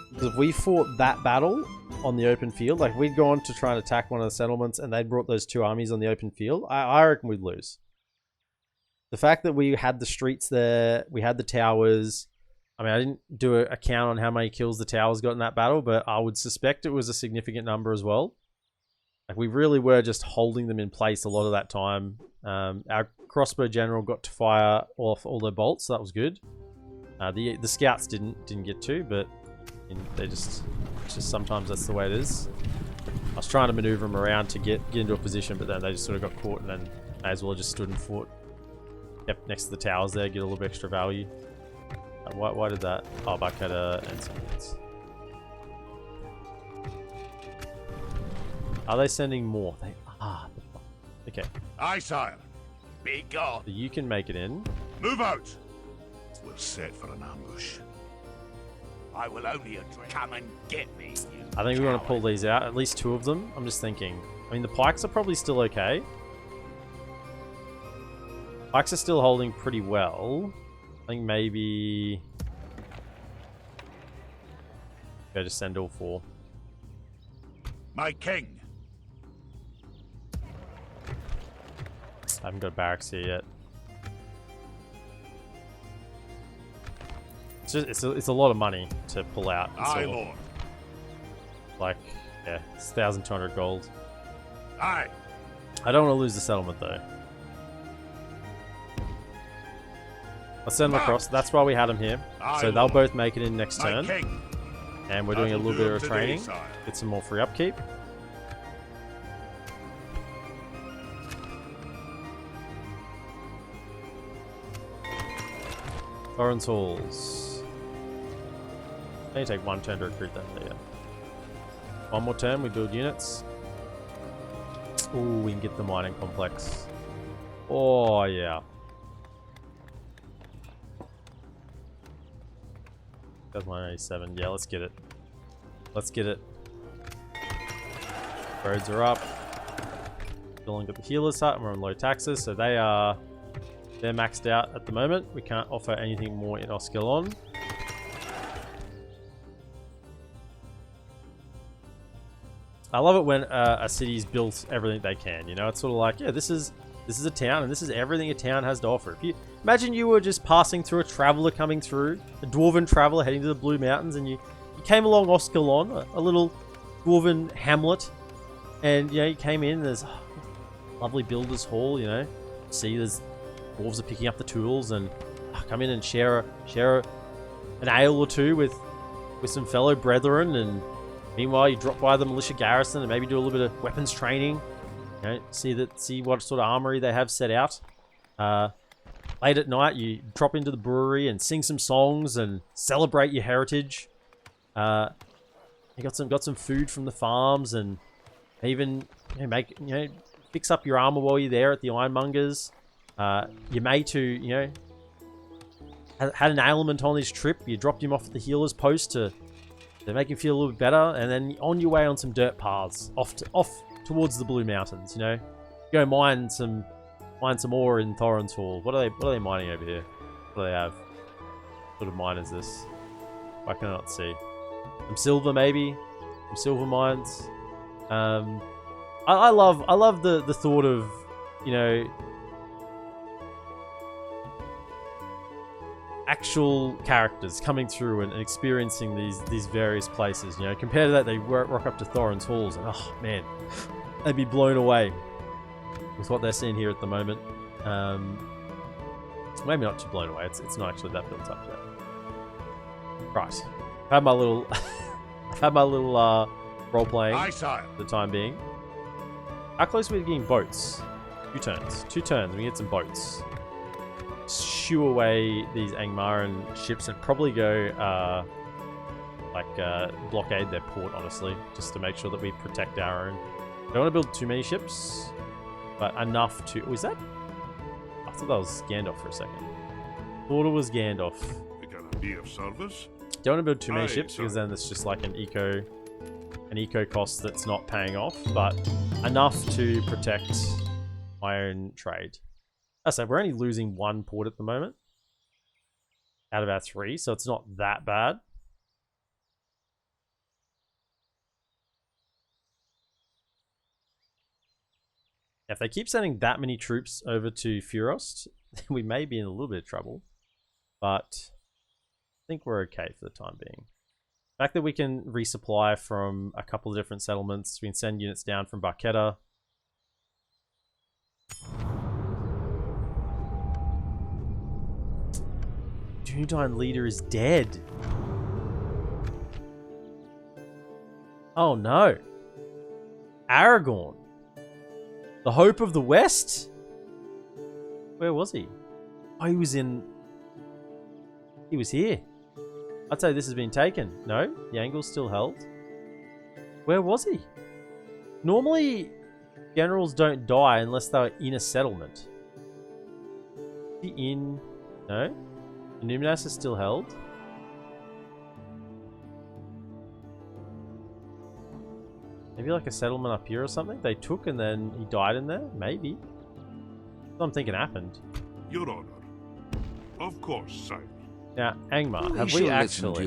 Because if we fought that battle on the open field, like we'd gone to try and attack one of the settlements and they'd brought those 2 armies on the open field, I reckon we'd lose. The fact that we had the streets there, we had the towers. I mean, I didn't do a count on how many kills the towers got in that battle, but I would suspect it was a significant number as well. Like, we really were just holding them in place a lot of that time. Our crossbow general got to fire off all their bolts, so that was good. The scouts didn't get to, but they just sometimes that's the way it is. I was trying to maneuver them around to get into a position, but then they just sort of got caught, and then may as well just stood and fought. Kept next to the towers there, get a little bit extra value. Why did that? Oh, Barketa and some units. Are they sending more? They are. Okay. Aye, sire. Be gone. So you can make it in. Move out. We're set for an ambush. I will only address. Come and get me. I think we want to pull these out. At least 2 of them. I'm just thinking. I mean, the pikes are probably still okay. Pikes are still holding pretty well. I think maybe... go just send all 4. My king. I haven't got barracks here yet. It's a lot of money to pull out. Aye, Lord. Like, yeah, it's 1,200 gold. Aye. I don't want to lose the settlement though. I'll send them across. That's why we had them here. Aye, so they'll Lord. both make it in next My turn. king. And we're doing a That'll little do bit it of today, training. sire. Get some more free upkeep. Thorin's Halls. Only take one turn to recruit them there. One more turn, we build units. Ooh, we can get the mining complex. Oh, yeah. That's 187. Yeah, let's get it. Let's get it. Roads are up. Still got the healers hut and we're on low taxes, so they're maxed out at the moment. We can't offer anything more in Oscalon. I love it when a city's built everything they can. You know, it's sort of like, yeah, this is a town, and this is everything a town has to offer. If you imagine you were just passing through, a traveler coming through, a dwarven traveler heading to the Blue Mountains, and you came along Oscalon, a little dwarven hamlet, and you know you came in. There's lovely builders' hall. You know, see there's dwarves are picking up the tools, and come in and share an ale or two with some fellow brethren, and meanwhile you drop by the militia garrison and maybe do a little bit of weapons training. You know, see what sort of armory they have set out. Late at night, you drop into the brewery and sing some songs and celebrate your heritage. You got some food from the farms, and even fix up your armor while you're there at the ironmongers. Your mate who had an ailment on his trip, you dropped him off at the healer's post to make him feel a little bit better, and then on your way on some dirt paths off towards the Blue Mountains. You know, go mine some ore in Thorin's Hall. What are they mining over here? What do they have? What sort of mine is this? I cannot see. Some silver, maybe. Some silver mines. I love the thought of, you know, actual characters coming through and experiencing these various places. You know, compared to that, they rock up to Thorin's Halls, and oh man, they'd be blown away with what they're seeing here at the moment. Maybe not too blown away. It's not actually that built up yet. Right, I've had my little role playing for the time being. How close are we to getting boats? 2 turns. 2 turns. We get some boats. Shoo away these Angmaran ships and probably go blockade their port, honestly, just to make sure that we protect our own. Don't want to build too many ships, but enough to... Was that? I thought that was Gandalf for a second. Thought it was Gandalf. Can I be of service? Don't want to build too many ships because then it's just like an eco cost that's not paying off, but enough to protect my own trade. So we're only losing 1 port at the moment out of our 3, so it's not that bad. If they keep sending that many troops over to Fornost, we may be in a little bit of trouble, but I think we're okay for the time being. The fact that we can resupply from a couple of different settlements, we can send units down from Barketta. Dunedain leader is dead. Oh no. Aragorn. The hope of the West? Where was he? Oh, he was here. I'd say this has been taken. No, the angle's still held. Where was he? Normally, generals don't die unless they're in a settlement. Is he in... No? Numinas is still held. Maybe like a settlement up here or something they took and then he died in there? Maybe. That's what I'm thinking happened. Your Honor. Of course, sire. Now, Angmar, have we actually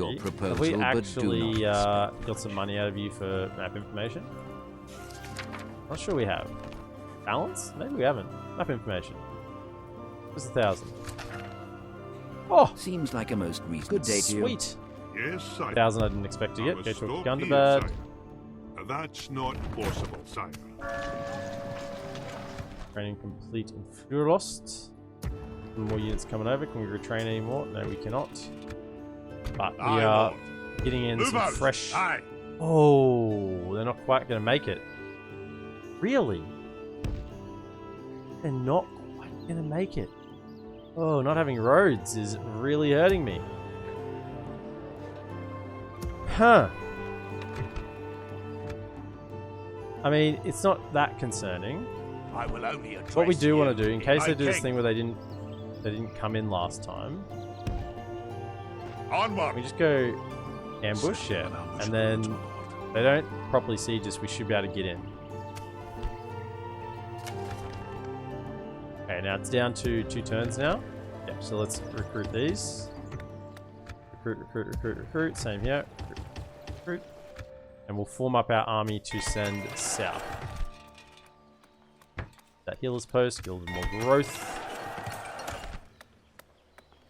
got some money out of you for map information? Not sure we have. Balance? Maybe we haven't. Map information. Just 1,000. Oh! Seems like a most reasonable. Good day to you. Sweet. Yes, sire. 1,000 I didn't expect to get. Go to Stop Gundabad. here, sire. That's not possible, sire. Training complete in Fornost. More units coming over. Can we retrain any more? No, we cannot. But we are getting in Move some out. fresh... Aye. Oh, they're not quite going to make it. Really? They're not quite going to make it. Oh, not having roads is really hurting me. Huh. I mean, it's not that concerning. I will only address What we do want you to do, in case they do this king. thing where they didn't come in last time, Onward. we just go ambush, yeah, and then they don't properly siege us, we should be able to get in. Okay, now it's down to 2 turns now. Yep, so let's recruit these. Recruit, same here. Recruit. And we'll form up our army to send south. That healer's post, build more growth.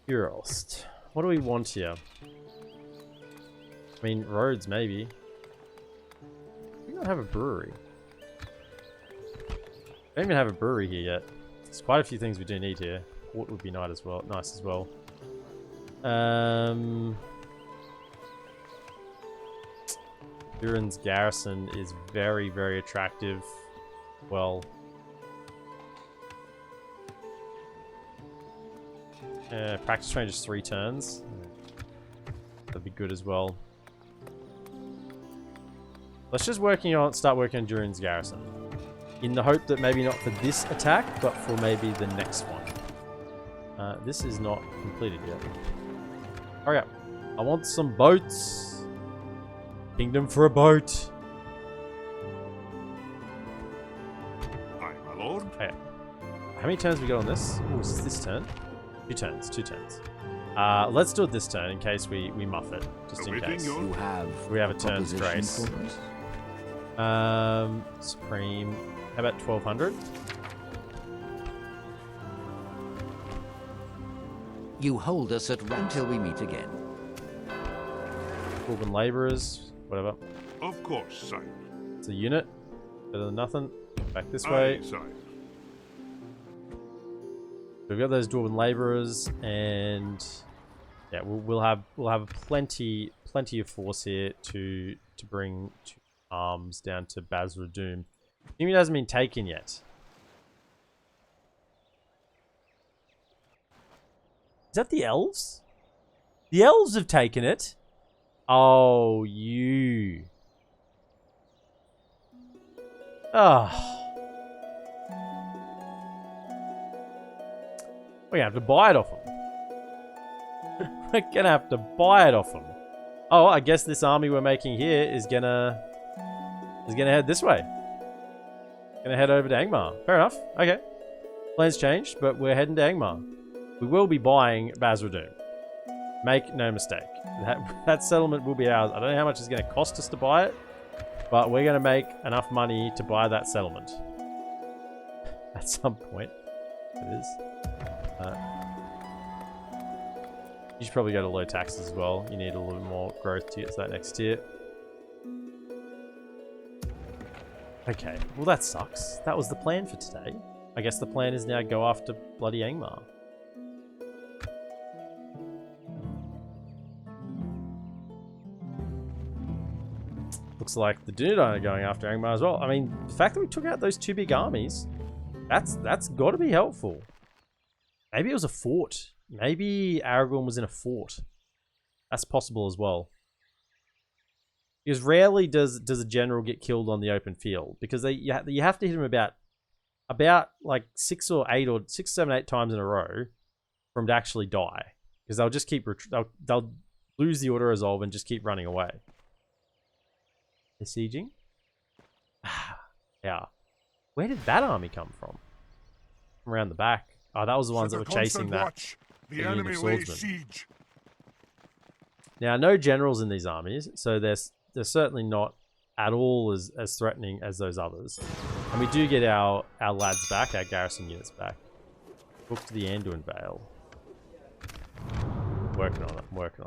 Fornost. What do we want here? I mean, roads, maybe. We don't have a brewery. We don't even have a brewery here yet. There's quite a few things we do need here. Port would be nice as well. Durin's garrison is very, very attractive. Well, practice range is 3 turns. That'd be good as well. Let's just start working on Durin's garrison. In the hope that maybe not for this attack, but for maybe the next one. This is not completed yet. Hurry up. I want some boats. Kingdom for a boat. Aye, my lord. Okay. How many turns we got on this? Oh, is this turn? 2 turns. Let's do it this turn in case we muff it. Just in case. You have We have a turn's proposition grace. for us? Supreme. How about 1200? You hold us at run till we meet again. Dwarven laborers. Whatever. Of course, sire. It's a unit. Better than nothing. Back this Aye, way. sire. We've got those dwarven laborers, and yeah, we'll have plenty of force here to bring 2 arms down to Basra Doom. It hasn't been taken yet. Is that the elves? The elves have taken it. Oh, you. Ah. We're gonna have to buy it off them. We're gonna have to buy it off them. Oh, I guess this army we're making here is gonna head this way. Gonna head over to Angmar. Fair enough. Okay. Plans changed, but we're heading to Angmar. We will be buying Basra Doom. Make no mistake. That settlement will be ours. I don't know how much it's gonna cost us to buy it, but we're gonna make enough money to buy that settlement. At some point. It is. You should probably go to low taxes as well. You need a little bit more growth to get to that next tier. Okay, well that sucks. That was the plan for today. I guess the plan is now go after bloody Angmar. Looks like the Dunedain are going after Angmar as well. I mean, the fact that we took out those 2 big armies, that's got to be helpful. Maybe it was a fort. Maybe Aragorn was in a fort. That's possible as well. Because rarely does a general get killed on the open field, because you have to hit him about like 6 or 7, 8 times in a row for him to actually die. Because they'll just keep they'll lose the auto resolve and just keep running away. They're sieging. Yeah. Where did that army come from? From around the back. Oh, that was the ones that were chasing that. Watch. The unit enemy of lays swordsmen. siege. Now, no generals in these armies, so they're certainly not at all as threatening as those others. And we do get our lads back, our garrison units back. Book to the Anduin Vale. Working on it. Working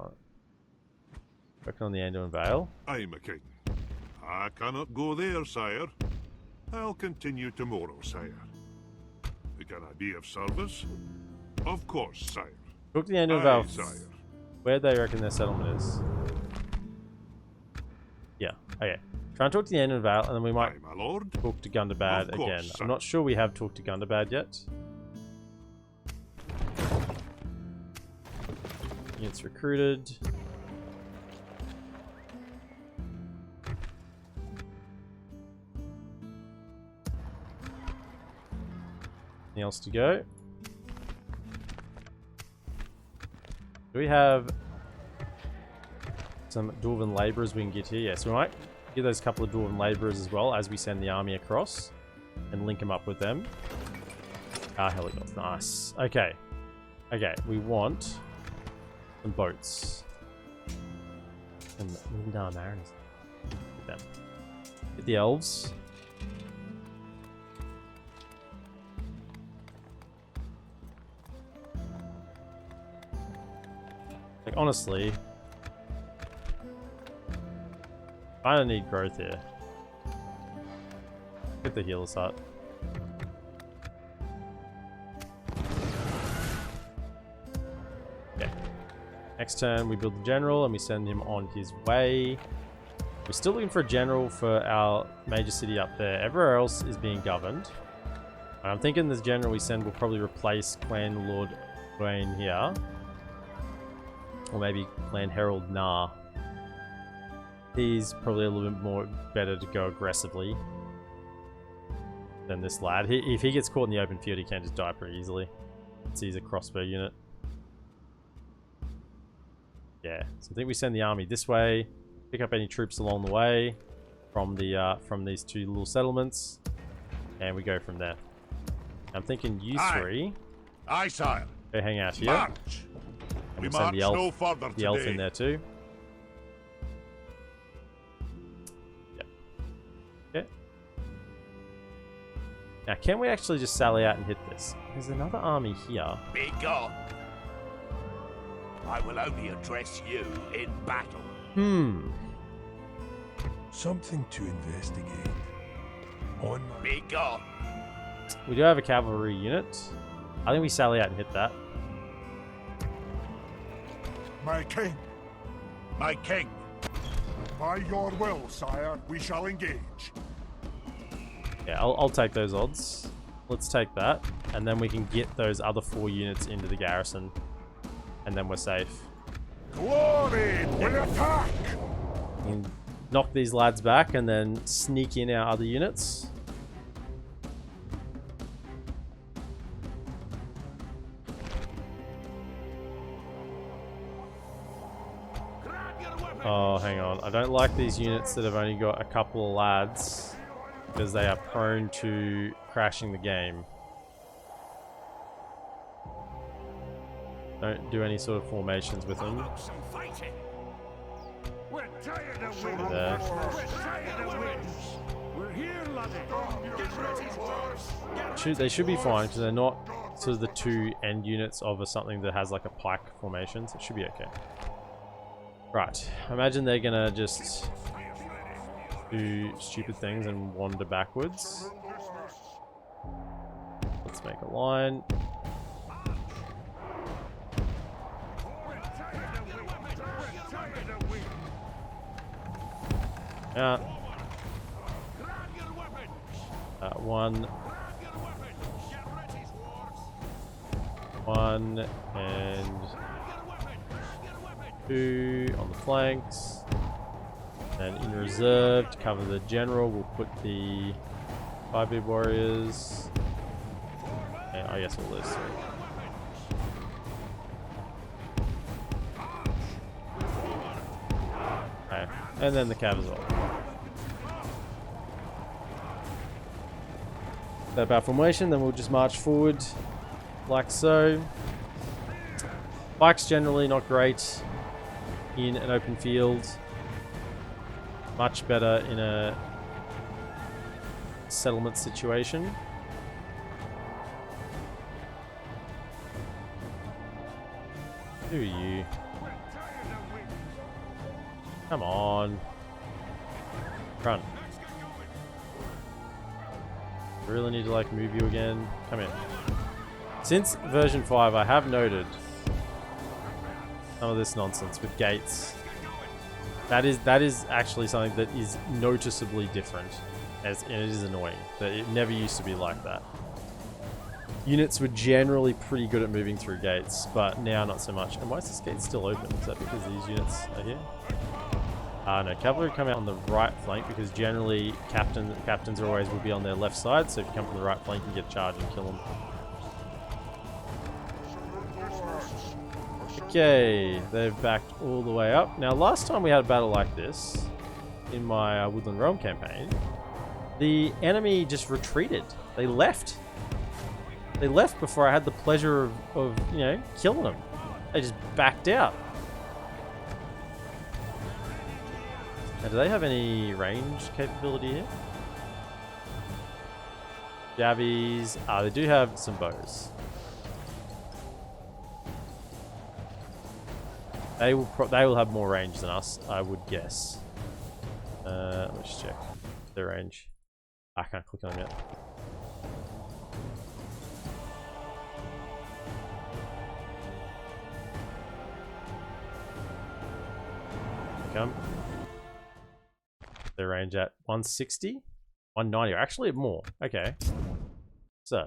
on the Anduin Vale. I'm a king. I cannot go there, sire. I'll continue tomorrow, sire. Can I be of service? Of course, sire. Book the Anduin Aye, Vale. sire. Where they reckon their settlement is. Okay. Try and talk to the end of Val, and then we might Aye, my lord. talk to Gundabad Of course, again. sir. I'm not sure we have talked to Gundabad yet. Units recruited. Anything else to go? Do we have some Dwarven labourers we can get here? Yes, we might get those couple of Dwarven labourers as well as we send the army across and link them up with them. Ah, helicopters. Nice. Okay. Okay, we want some boats. Some Lindar Mariners. Get them. Get the elves. Like, honestly, I don't need growth here. Get the healer's hut. Okay. Next turn, we build the general and we send him on his way. We're still looking for a general for our major city up there. Everywhere else is being governed. And I'm thinking this general we send will probably replace Clan Lord Luin here. Or maybe Clan Herald Nah. He's probably a little bit more better to go aggressively than this lad. If he gets caught in the open field, he can just die pretty easily. He's a crossbow unit. Yeah, so I think we send the army this way. Pick up any troops along the way from these two little settlements, and we go from there. I'm thinking you three. Aye, sire. Go hang out here. March. And We we'll send march no further the elf today. in there too. Yep. Okay. Now, can we actually just sally out and hit this? There's another army here. Be gone. I will only address you in battle. Something to investigate. On my... Be gone. We do have a cavalry unit. I think we sally out and hit that. My king, My king. by your will, sire, we shall engage. Yeah, I'll take those odds. Let's take that, and then we can get those other 4 units into the garrison, and then we're safe. Glory will attack! We can knock these lads back, and then sneak in our other units. Oh, hang on. I don't like these units that have only got a couple of lads, because they are prone to crashing the game. Don't do any sort of formations with them. We're tired of waiting. There. We're tired of waiting. We're here, laddie. Get ready, Dwarves. They should be fine, because they're not sort of the 2 end units of something that has like a pike formation, so it should be okay. Right, I imagine they're gonna just do stupid things and wander backwards. Let's make a line. Yeah. One, and 2 on the flanks. And in reserve to cover the general, we'll put the 5-bid warriors. And I guess all those 3. Okay. And then the cav as well. That about formation, then we'll just march forward like so. Bikes generally not great in an open field. Much better in a settlement situation. Who are you? Come on. Run. Really need to like move you again. Come in. Since version 5, I have noted some of this nonsense with gates That is actually something that is noticeably different, and it is annoying. That it never used to be like that. Units were generally pretty good at moving through gates, but now not so much. And why is this gate still open? Is that because these units are here? No, cavalry come out on the right flank because generally captains always will be on their left side. So if you come from the right flank, you can get charged and kill them. Okay, they've backed all the way up. Now, last time we had a battle like this, in my Woodland Realm campaign, the enemy just retreated. They left. They left before I had the pleasure of you know, killing them. They just backed out. Now, do they have any range capability here? Javies. They do have some bows. They will have more range than us, I would guess. Let's check their range. I can't click on them yet. Come. Their range at 160, 190, or actually more. Okay, so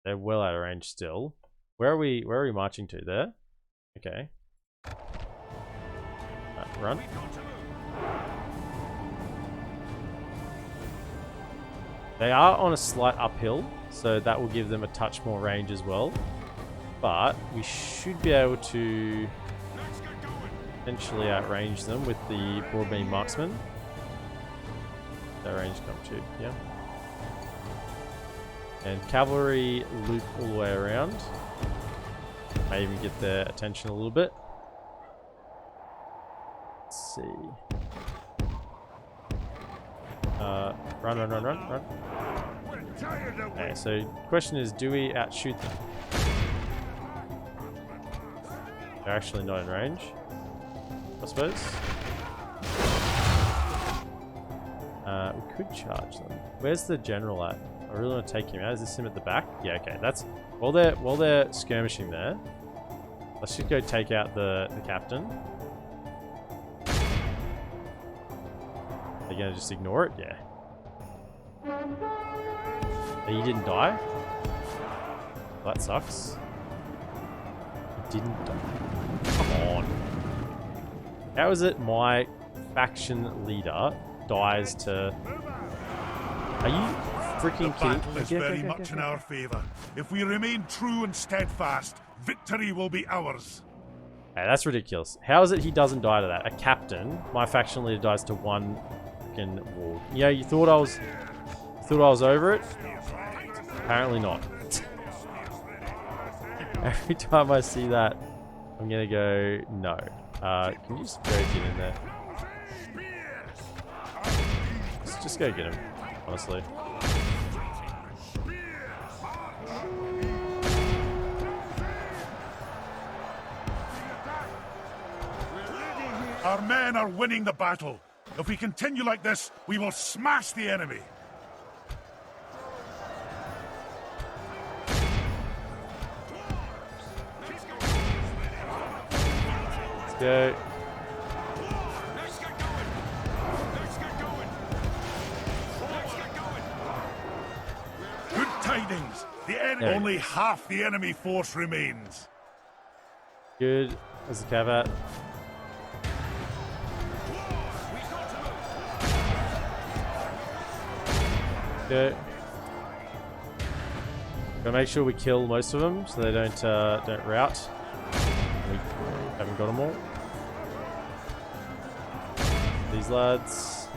they're well out of range still. Where are we marching to? There? Okay. Run. They are on a slight uphill, so that will give them a touch more range as well. But we should be able to potentially outrange them with the broadbeam marksman. That range come to, yeah. And cavalry loop all the way around. May even get their attention a little bit. Let's see. Run. Okay, so question is, do we outshoot them? They're actually not in range, I suppose. We could charge them. Where's the general at? I really want to take him out. Is this him at the back? Yeah, okay. That's while they're skirmishing there. Let's just go take out the captain. They're gonna just ignore it? Yeah. He didn't die? Well, that sucks. He didn't die. Come on. How is it my faction leader dies to... Are you freaking kidding? The battle is very much in our favor. If we remain true and steadfast, victory will be ours. Hey, that's ridiculous. How is it he doesn't die to that? A captain, my faction leader dies to one freaking wall. Yeah, you thought I was over it? Apparently not. Every time I see that, I'm gonna go no. Can you just go get in there? Let's just go get him, honestly. Our men are winning the battle. If we continue like this, we will smash the enemy. Let's go. Good tidings. Only half the enemy force remains. Good. There's the caveat. Okay. Gotta make sure we kill most of them so they don't rout. We haven't got them all. These lads.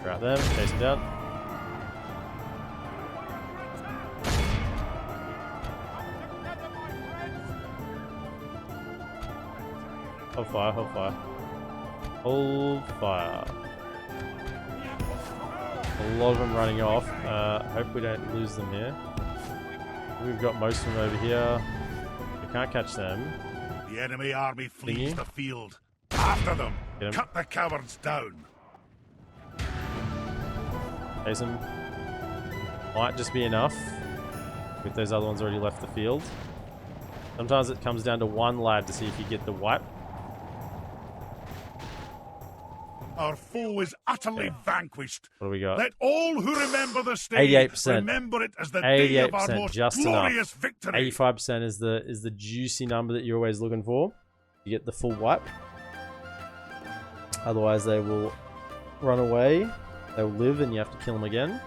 Rout them, chase them down. Hold fire, hold fire. Hold fire. A lot of them running off. Hope we don't lose them here. We've got most of them over here. We can't catch them. The enemy army flees the field. After them. Cut the cowards down. Chase them. Might just be enough. With those other ones already left the field. Sometimes it comes down to one lad to see if you get the wipe. Our foe is utterly vanquished. What do we got? Let all who remember this day 88%. remember it as the day of our 88%, most just glorious enough. victory. 85% is the juicy number that you're always looking for. You get the full wipe. Otherwise, they will run away. They will live, and you have to kill them again.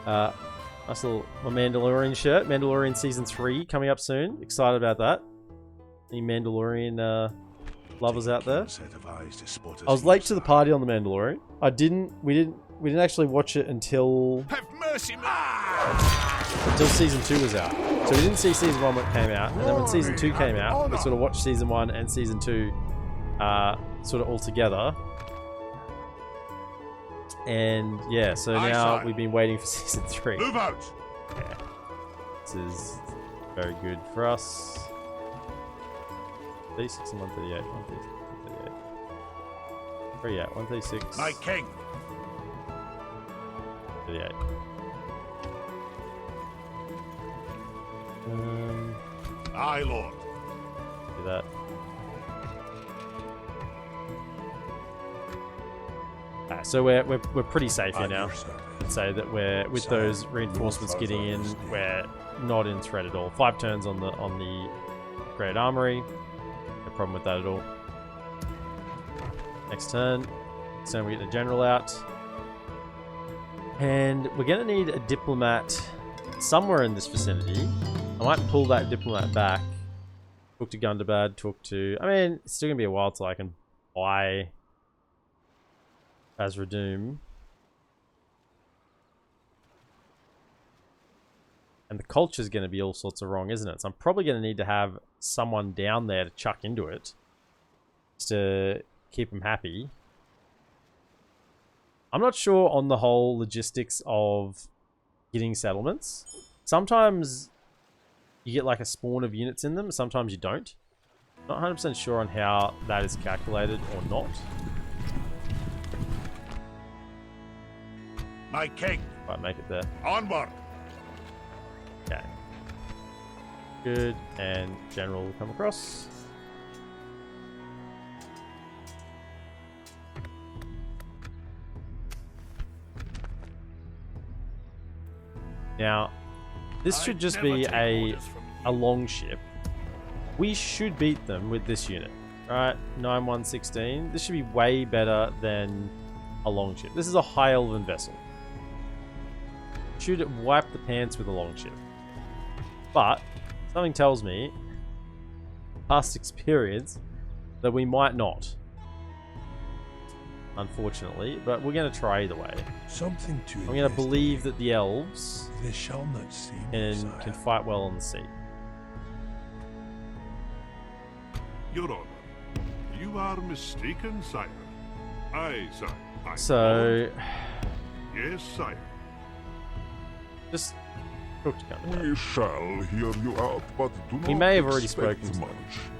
Nice little my Mandalorian shirt. Mandalorian Season 3 coming up soon. Excited about that. Any Mandalorian lovers out there? I was late to the party on the Mandalorian. We didn't actually watch it until Season 2 was out. So we didn't see Season 1 when it came out. And then when Season 2 came out, we sort of watched Season 1 and Season 2 sort of all together. And yeah, so now we've been waiting for Season 3. Move out. Yeah. This is very good for us. 36 and 138. 138. 138. 136. My king. 38. Aye, Lord. Do that. So we're pretty safe here now. I'd say that we're with those reinforcements getting in, we're not in threat at all. 5 turns on the Great Armory. No problem with that at all. Next turn. So we get the general out. And we're gonna need a diplomat somewhere in this vicinity. I might pull that diplomat back. Talk to Gundabad, talk to... I mean, it's still gonna be a while till I can buy Azradoom. And the culture's going to be all sorts of wrong, isn't it? So I'm probably going to need to have someone down there to chuck into it. Just to keep them happy. I'm not sure on the whole logistics of getting settlements. Sometimes you get like a spawn of units in them, sometimes you don't. Not 100% sure on how that is calculated or not. My king. Might make it there. Onward. Okay. Good. And general will come across. Now, this should just be a long ship. We should beat them with this unit. Right? 9-1-16. This should be way better than a long ship. This is a high elven vessel. Should wipe the pants with a long ship. But something tells me, past experience, that we might not. Unfortunately, but we're going to try either way. Something to I'm going to believe that the elves they shall not see can fight well on the sea. Your Honor, you are mistaken, sire. Aye, sire. Aye. So, Yes, sire. just talk to Gundabad. We shall hear you out, but do not We may have already expect spoken to much. them.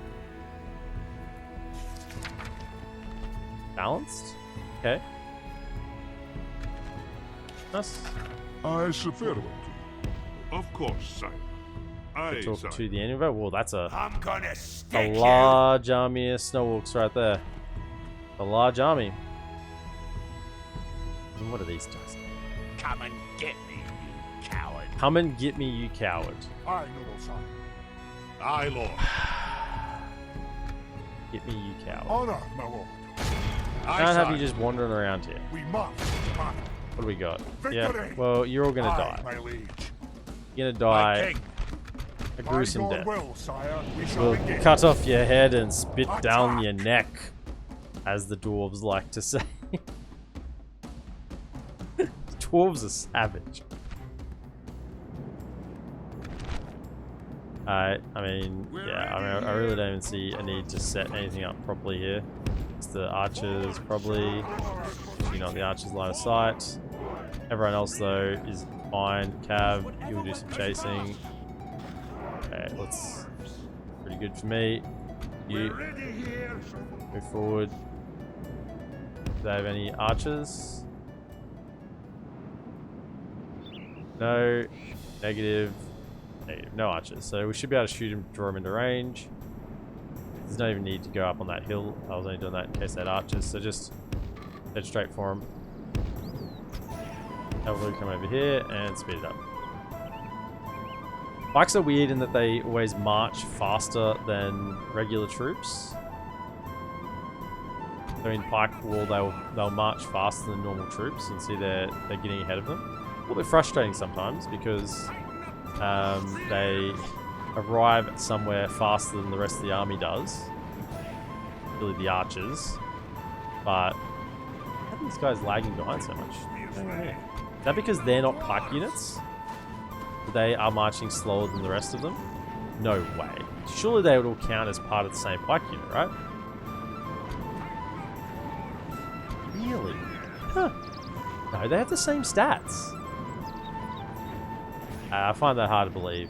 Balanced? Okay. Nice. I shall farewell to you. Of course, sire. Aye, Talk sire. to the enemy. Well, that's a I'm gonna stick large army of Snowwalks right there. A large army. And what are these guys? you. Come and get me, you coward. Come and get me, you coward. Aye, noble son. Aye, Lord. Get me, you coward. Honor, my lord. Can't have you just wandering around here. We must battle. What do we got? Victory! Yeah. Well, you're all gonna Aye, die. my liege. You're gonna My die king. a gruesome By your death. will, sire, we shall We'll begin. cut off your head and spit down your neck, as the dwarves like to say. Dwarves are savage. I mean, yeah, I really don't even see a need to set anything up properly here. It's the archers, probably. You know, the archers line of sight. Everyone else, though, is fine. Cav, you'll do some chasing. Okay, let's... Pretty good for me. You move forward. Do they have any archers? No. Negative. Negative. No archers. So we should be able to shoot him, draw him into range. There's no even need to go up on that hill. I was only doing that in case they had archers. So just head straight for him. Have Luin come over here and speed it up. Pikes are weird in that they always march faster than regular troops. So in Pike Wall, they'll march faster than normal troops, and see they're getting ahead of them. A little bit frustrating sometimes because they arrive somewhere faster than the rest of the army does. Really, the archers. But how are these guys lagging behind so much? Is that because they're not pike units? They are marching slower than the rest of them? No way. Surely they would all count as part of the same pike unit, right? Really? Huh. No, they have the same stats. I find that hard to believe.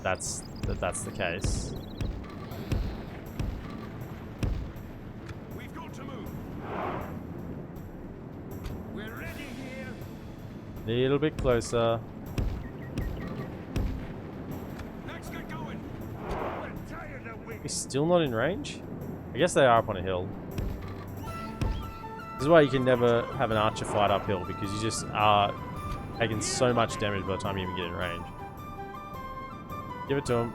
That's the case. We've got to move. We're ready here. A little bit closer. Let's get going. We're tired of waiting. He's still not in range? I guess they are up on a hill. This is why you can never have an archer fight uphill, because you just are taking so much damage by the time you even get in range. Give it to him.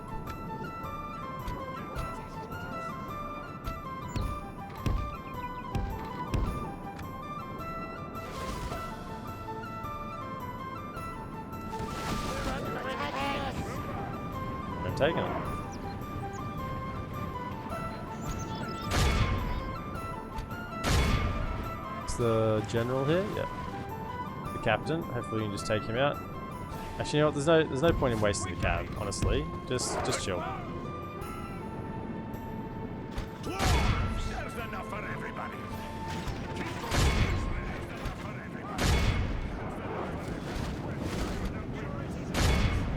I'm taking it. The general here, yeah. The captain. Hopefully we can just take him out. Actually, you know what? There's no point in wasting the cab, honestly. Just chill. Dwarves! There's enough for everybody.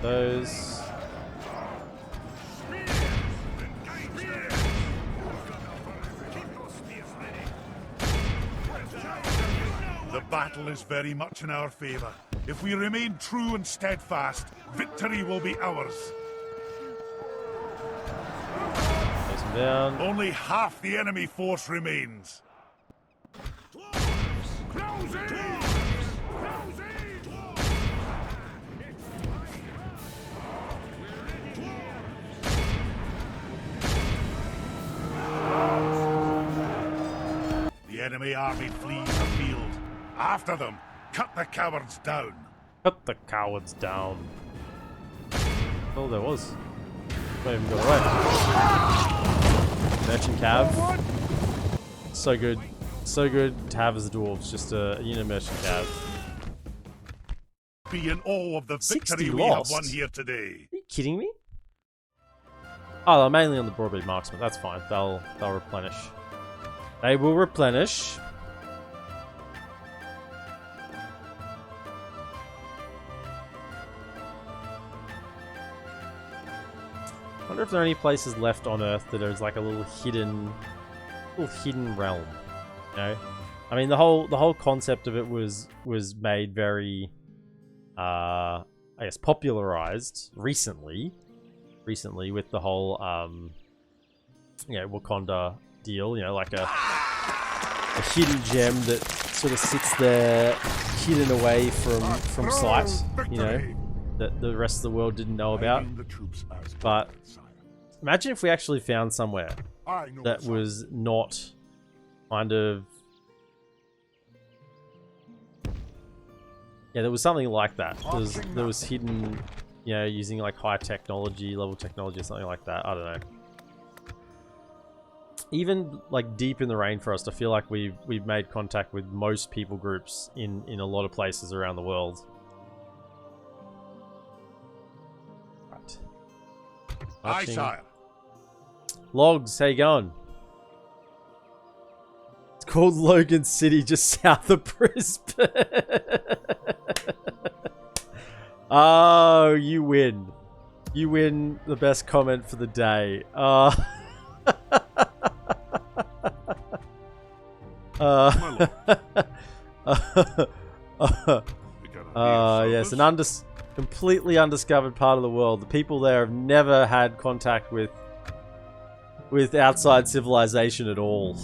Those. The battle is very much in our favor. If we remain true and steadfast, victory will be ours. Place him down. Only half the enemy force remains. Close in! Close in! The enemy army flees the field. After them, cut the cowards down. Cut the cowards down. Oh, there was. Not even got away. Merchant cab. So good. So good to have as the dwarves. Just a unit merchant cab. Be in awe of the 60 victory we have lost. won here today. Are you kidding me? Oh, they're mainly on the broadbeat marksman. That's fine. They'll replenish. They will replenish. I wonder if there are any places left on Earth that is like a little hidden realm. You know, I mean the whole concept of it was made very, I guess, popularized recently with the whole Wakanda deal. You know, like a hidden gem that sort of sits there hidden away from sight. You know, that the rest of the world didn't know about. But imagine if we actually found somewhere that was not kind of... Yeah, there was something like that. There was hidden, you know, using like high technology, level technology or something like that. I don't know. Even like deep in the rainforest, I feel like we've made contact with most people groups in a lot of places around the world. Aye, sire. Logs, how you going? It's called Logan City, just south of Brisbane. Oh, you win. You win the best comment for the day. Yes, an completely undiscovered part of the world. The people there have never had contact with outside civilization at all.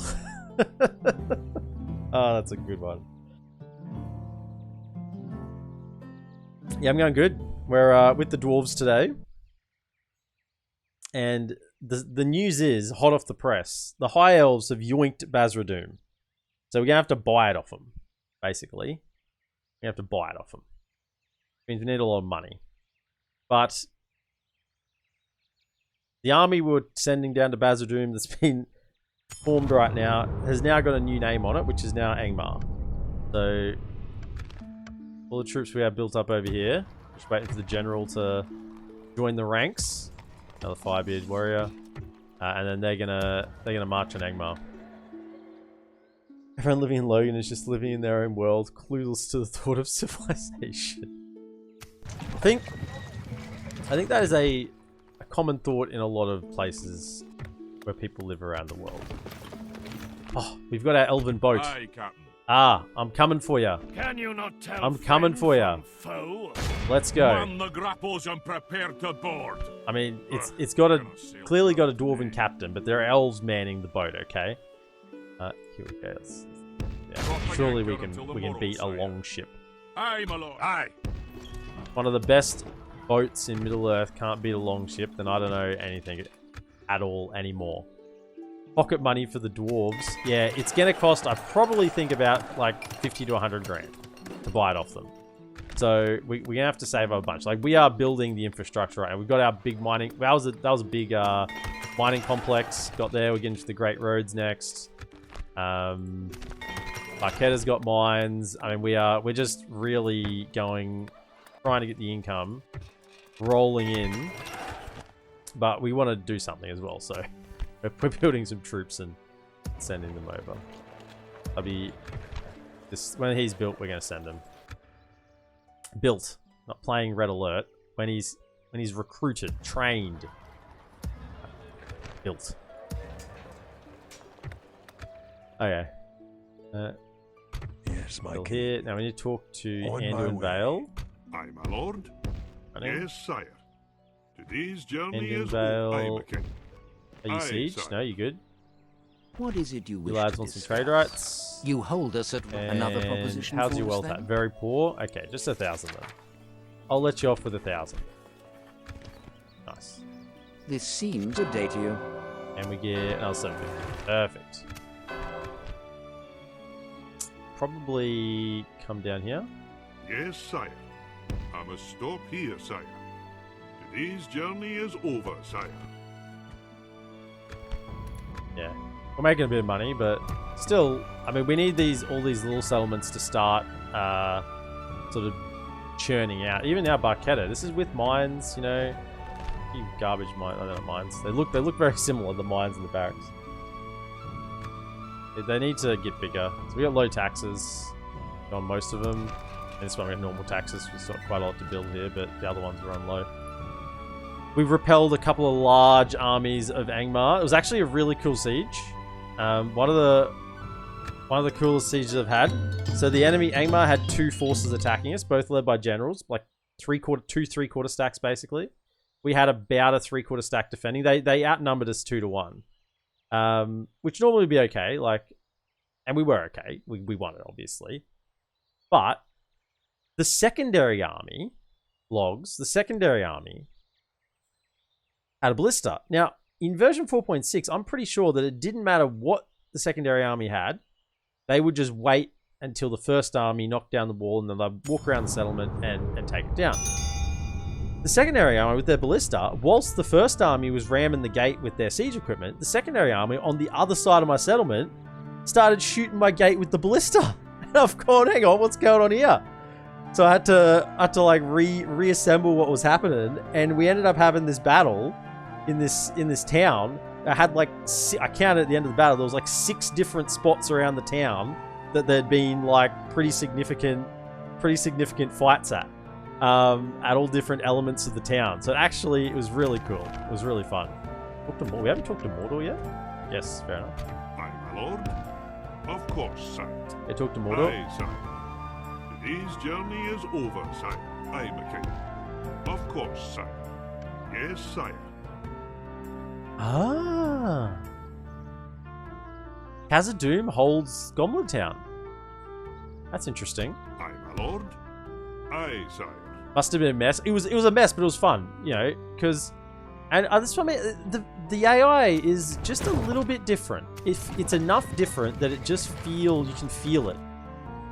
Oh, that's a good one. Yeah, I'm going good. We're with the Dwarves today. And the news is, hot off the press, the High Elves have yoinked Basradoom. So we're going to have to buy it off them, basically. We have to buy it off them. Means we need a lot of money. But the army we were sending down to Basradoom that's been formed right now has now got a new name on it, which is now Angmar. So all the troops we have built up over here, just waiting for the general to join the ranks. Another Firebeard warrior, and then they're gonna march on Angmar. Everyone living in Logan is just living in their own world, clueless to the thought of civilization. I think that is a common thought in a lot of places where people live around the world. Oh, we've got our elven boat. Aye, Captain. Ah, I'm coming for you. Can you not tell I'm coming for you. Foe? Let's go. Man the grapples and prepare to board. I mean, it's clearly got a dwarven captain, but there are elves manning the boat. Okay. Here we go. Yeah. Surely we can beat a long ship. Aye, my lord. Aye. One of the best boats in Middle Earth can't beat a long ship, then I don't know anything at all anymore. Pocket money for the dwarves. Yeah, it's gonna cost, I probably think about like 50 to 100 grand to buy it off them. So we're gonna have to save up a bunch. Like, we are building the infrastructure right now. We've got our big mining. That was a big mining complex. Got there. We're getting to the Great Roads next. Barketta's got mines. I mean, we're just really trying to get the income rolling in, but we want to do something as well. So we're building some troops and sending them over. When he's built, we're going to send him. Built, not playing Red Alert. When he's recruited, trained, built. Okay. Yes, my king. Here. Now we need to talk to Anduin Vale. Aye, my lord. Yes, sire. Today's journey Anduin is Vale. Aye, my king. Are you Aye, siege? sire. No, you good? What is it you You wish lads to want some discuss? trade rights? You hold us at another And proposition. how's for your us, wealth then? at? Very poor? Okay, just 1,000 then. I'll let you off with 1,000. Nice. This seems a day to you. And we get another 750. Perfect. Probably come down here. Yes, sire. I must stop here, sire. Today's journey is over, sire. Yeah. We're making a bit of money, but still, I mean, we need all these little settlements to start sort of churning out. Even now, Barketta, this is with mines, you know. Garbage mines, I don't know, mines. They look very similar, the mines and the barracks. They need to get bigger. So we got low taxes on most of them. And this one we got normal taxes. We've got quite a lot to build here, but the other ones are on low. We've repelled a couple of large armies of Angmar. It was actually a really cool siege. One of the coolest sieges I've had. So the enemy Angmar had 2 forces attacking us, both led by generals, like 3/4 stacks basically. We had about a 3/4 stack defending. They outnumbered us 2 to 1. Which normally would be okay, and we were okay. We won it, obviously. But the secondary army, the secondary army had a ballista. Now, in version 4.6, I'm pretty sure that it didn't matter what the secondary army had. They would just wait until the first army knocked down the wall, and then they'd walk around the settlement and take it down. The secondary army with their ballista, whilst the first army was ramming the gate with their siege equipment, the secondary army on the other side of my settlement started shooting my gate with the ballista. And I've gone, hang on, what's going on here? So I had to like reassemble what was happening, and we ended up having this battle in this town. I had like I counted at the end of the battle, there was like 6 different spots around the town that there'd been like pretty significant fights at all different elements of the town. So actually, it was really cool. It was really fun. We haven't talked to Mordor yet? Yes, fair enough. Aye, my lord. Of course, sire. They talked to Mordor. Aye, sire. Today's journey is over, sire. Aye, McKay. Of course, sire. Yes, sire. Ah. Khazad-dûm holds Goblin Town. That's interesting. Aye, my lord. Aye, sire. Must have been a mess. It was a mess, but it was fun, you know, because... And this one, the AI is just a little bit different. If it's enough different that it just you can feel it.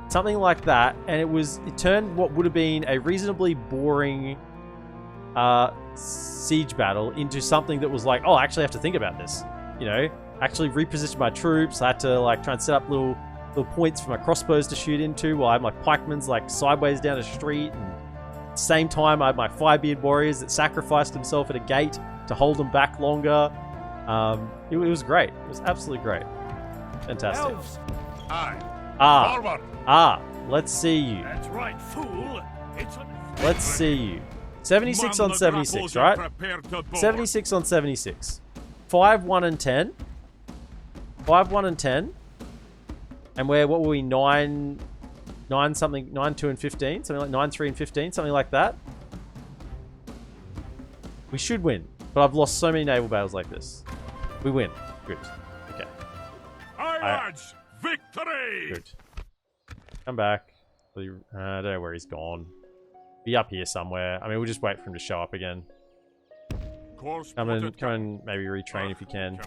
Something like that, and it turned what would have been a reasonably boring siege battle into something that was like, oh, I actually have to think about this. You know, actually reposition my troops. I had to like try and set up little points for my crossbows to shoot into while I had my pikemen's like sideways down a street, and at the same time I had my Firebeard warriors that sacrificed himself at a gate to hold them back longer. It was great. It was absolutely great. Fantastic. Elves. Aye. Ah, let's see you. That's right, fool. Let's see you. 76 on 76, right? 76 on 76. 5, 1, and 10. 5, 1, and 10. And what were we? 9 something, 9, 2, and 15? Something like 9, 3, and 15, something like that. We should win, but I've lost so many naval battles like this. We win. Good. Okay. Aye, lads! Victory! Good. Come back. I don't know where he's gone. Be up here somewhere. I mean, we'll just wait for him to show up again. Come and maybe retrain if you can.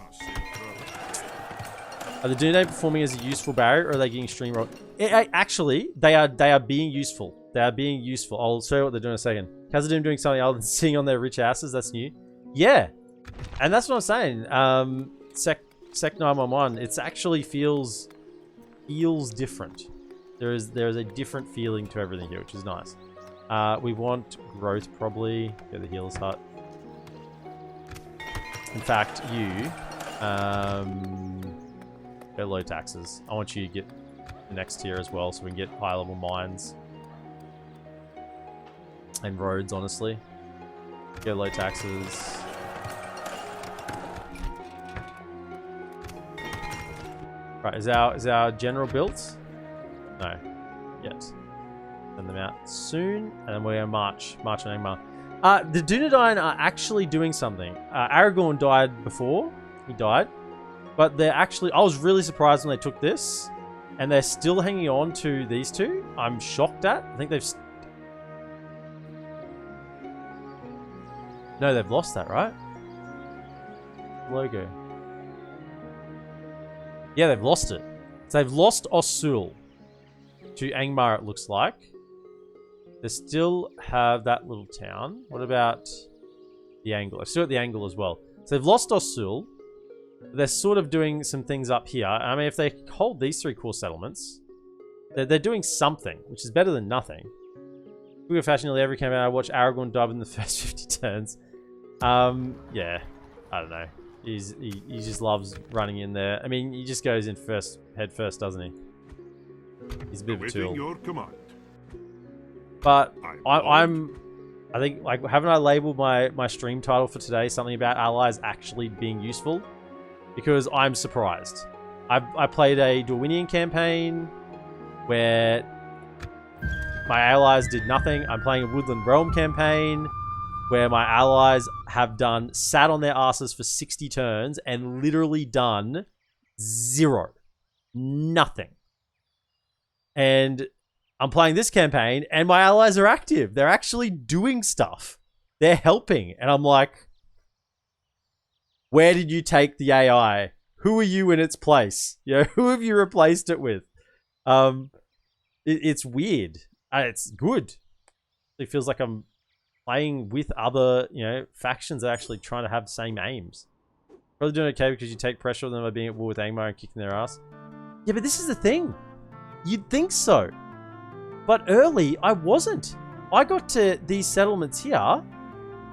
Are the Dune performing as a useful barrier, or are they getting stream rolled? Actually, they are being useful. They are being useful. I'll show you what they're doing in a second. Khazad-dûm doing something other than sitting on their rich asses. That's new. Yeah, and that's what I'm saying. Sec 911. It actually feels different. There is a different feeling to everything here, which is nice. We want growth probably. Go to the healer's hut. In fact, you go low taxes. I want you to get the next tier as well, so we can get high level mines and roads. Honestly, go low taxes. Right, is our general built? No, yet. Send them out soon, and then we're gonna march on Angmar. The Dunedain are actually doing something. Aragorn died before. He died. But they're actually... I was really surprised when they took this. And they're still hanging on to these two. I'm shocked at. I think they've... No, they've lost that, right? Logo. Yeah, they've lost it. So they've lost Osul to Angmar, it looks like. They still have that little town. What about the Angle? I've still got the Angle as well. So they've lost Osul. They're sort of doing some things up here. I mean, if they hold these 3 core settlements, they're doing something, which is better than nothing. We were fashion nearly every campaign. I watched Aragorn dive in the first 50 turns. Yeah, I don't know. He just loves running in there. I mean, he just goes in head first, doesn't he? He's a bit of a tool. Your command. But I think, like, haven't I labeled my stream title for today something about allies actually being useful? Because I'm surprised. I played a Dwarwinian campaign where my allies did nothing. I'm playing a Woodland Realm campaign where my allies have sat on their asses for 60 turns and literally done 0. Nothing. And I'm playing this campaign and my allies are active. They're actually doing stuff. They're helping. And I'm like, where did you take the AI? Who are you in its place? You know, who have you replaced it with? It's weird. It's good. It feels like I'm playing with other, factions that are actually trying to have the same aims. Probably doing okay because you take pressure on them by being at war with Angmar and kicking their ass. Yeah, but this is the thing. You'd think so. But early, I wasn't. I got to these settlements here,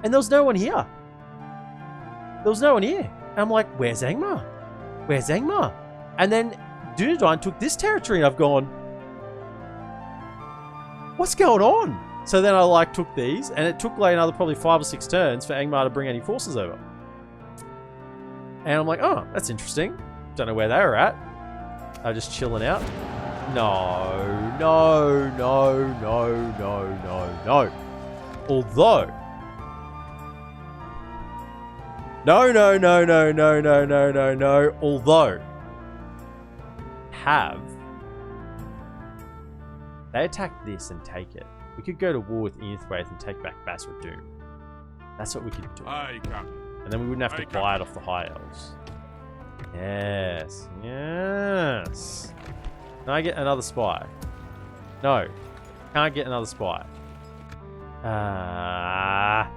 and there was no one here. There was no one here. And I'm like, where's Angmar? Where's Angmar? And then Dunedain took this territory, and I've gone, what's going on? So then I took these, and it took another probably 5 or 6 turns for Angmar to bring any forces over. And I'm like, oh, that's interesting. Don't know where they were at. They're just chilling out. No. Although... No. Although... They attack this and take it. We could go to war with Vindsvept and take back Basra-Doom. That's what we could do. Aye, Captain. And then we wouldn't have to buy it off the High Elves. Yes. Yes. Can I get another spy? No. Can't get another spy. I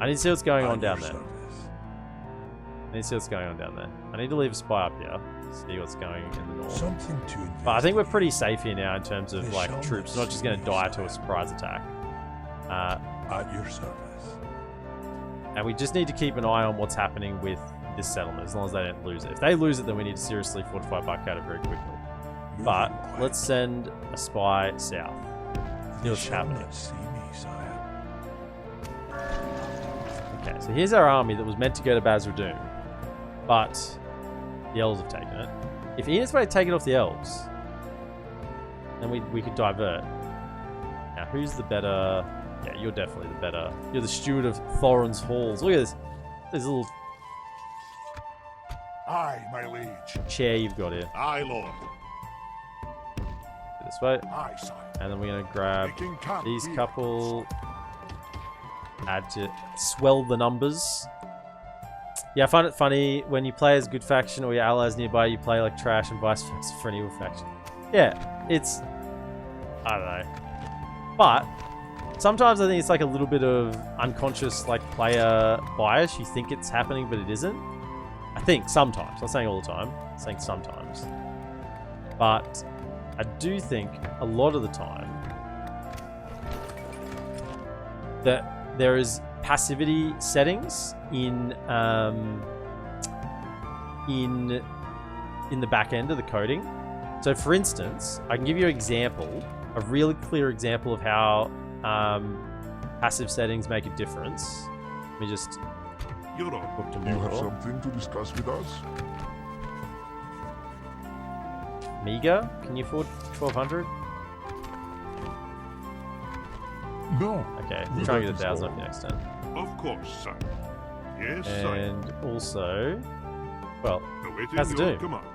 need to see what's going on down there. I need to see what's going on down there. I need to leave a spy up here. See what's going in the north. Something to But I think we're pretty safe here now in terms of like troops. Not just going to die to a surprise attack. at your service. And we just need to keep an eye on what's happening with this settlement, as long as they don't lose it. If they lose it, then we need to seriously fortify Barcata very quickly. But let's send a spy south. See what's happening. See me, sire. Okay, so here's our army that was meant to go to Basra-Doom, but the elves have taken it. If Vindsvept take it off the elves, then we could divert. Now, who's the better? Yeah, you're definitely the better. You're the steward of Thorin's halls. Look at this. This little Aye, my liege. chair you've got here. Aye, lord. This way. Aye, sire. And then we're going to grab Making camp these here. couple. Add to swell the numbers. Yeah, I find it funny when you play as good faction or your allies nearby, you play like trash and vice versa for an evil faction. Yeah, it's... I don't know. But sometimes I think it's like a little bit of unconscious like player bias. You think it's happening, but it isn't. I think sometimes. I'm not saying all the time. I'm saying sometimes. But I do think a lot of the time that there is passivity settings in the back end of the coding. So for instance, I can give you an example, a really clear example of how passive settings make a difference. Let me just You're on. book to You have more. something to discuss with us? Meager, can you afford 1200? No. Okay, Well, try and that get is 1000 all. off you next turn. Of course, sire. Yes, sire. And also, well, Awaiting how's it your doing? command.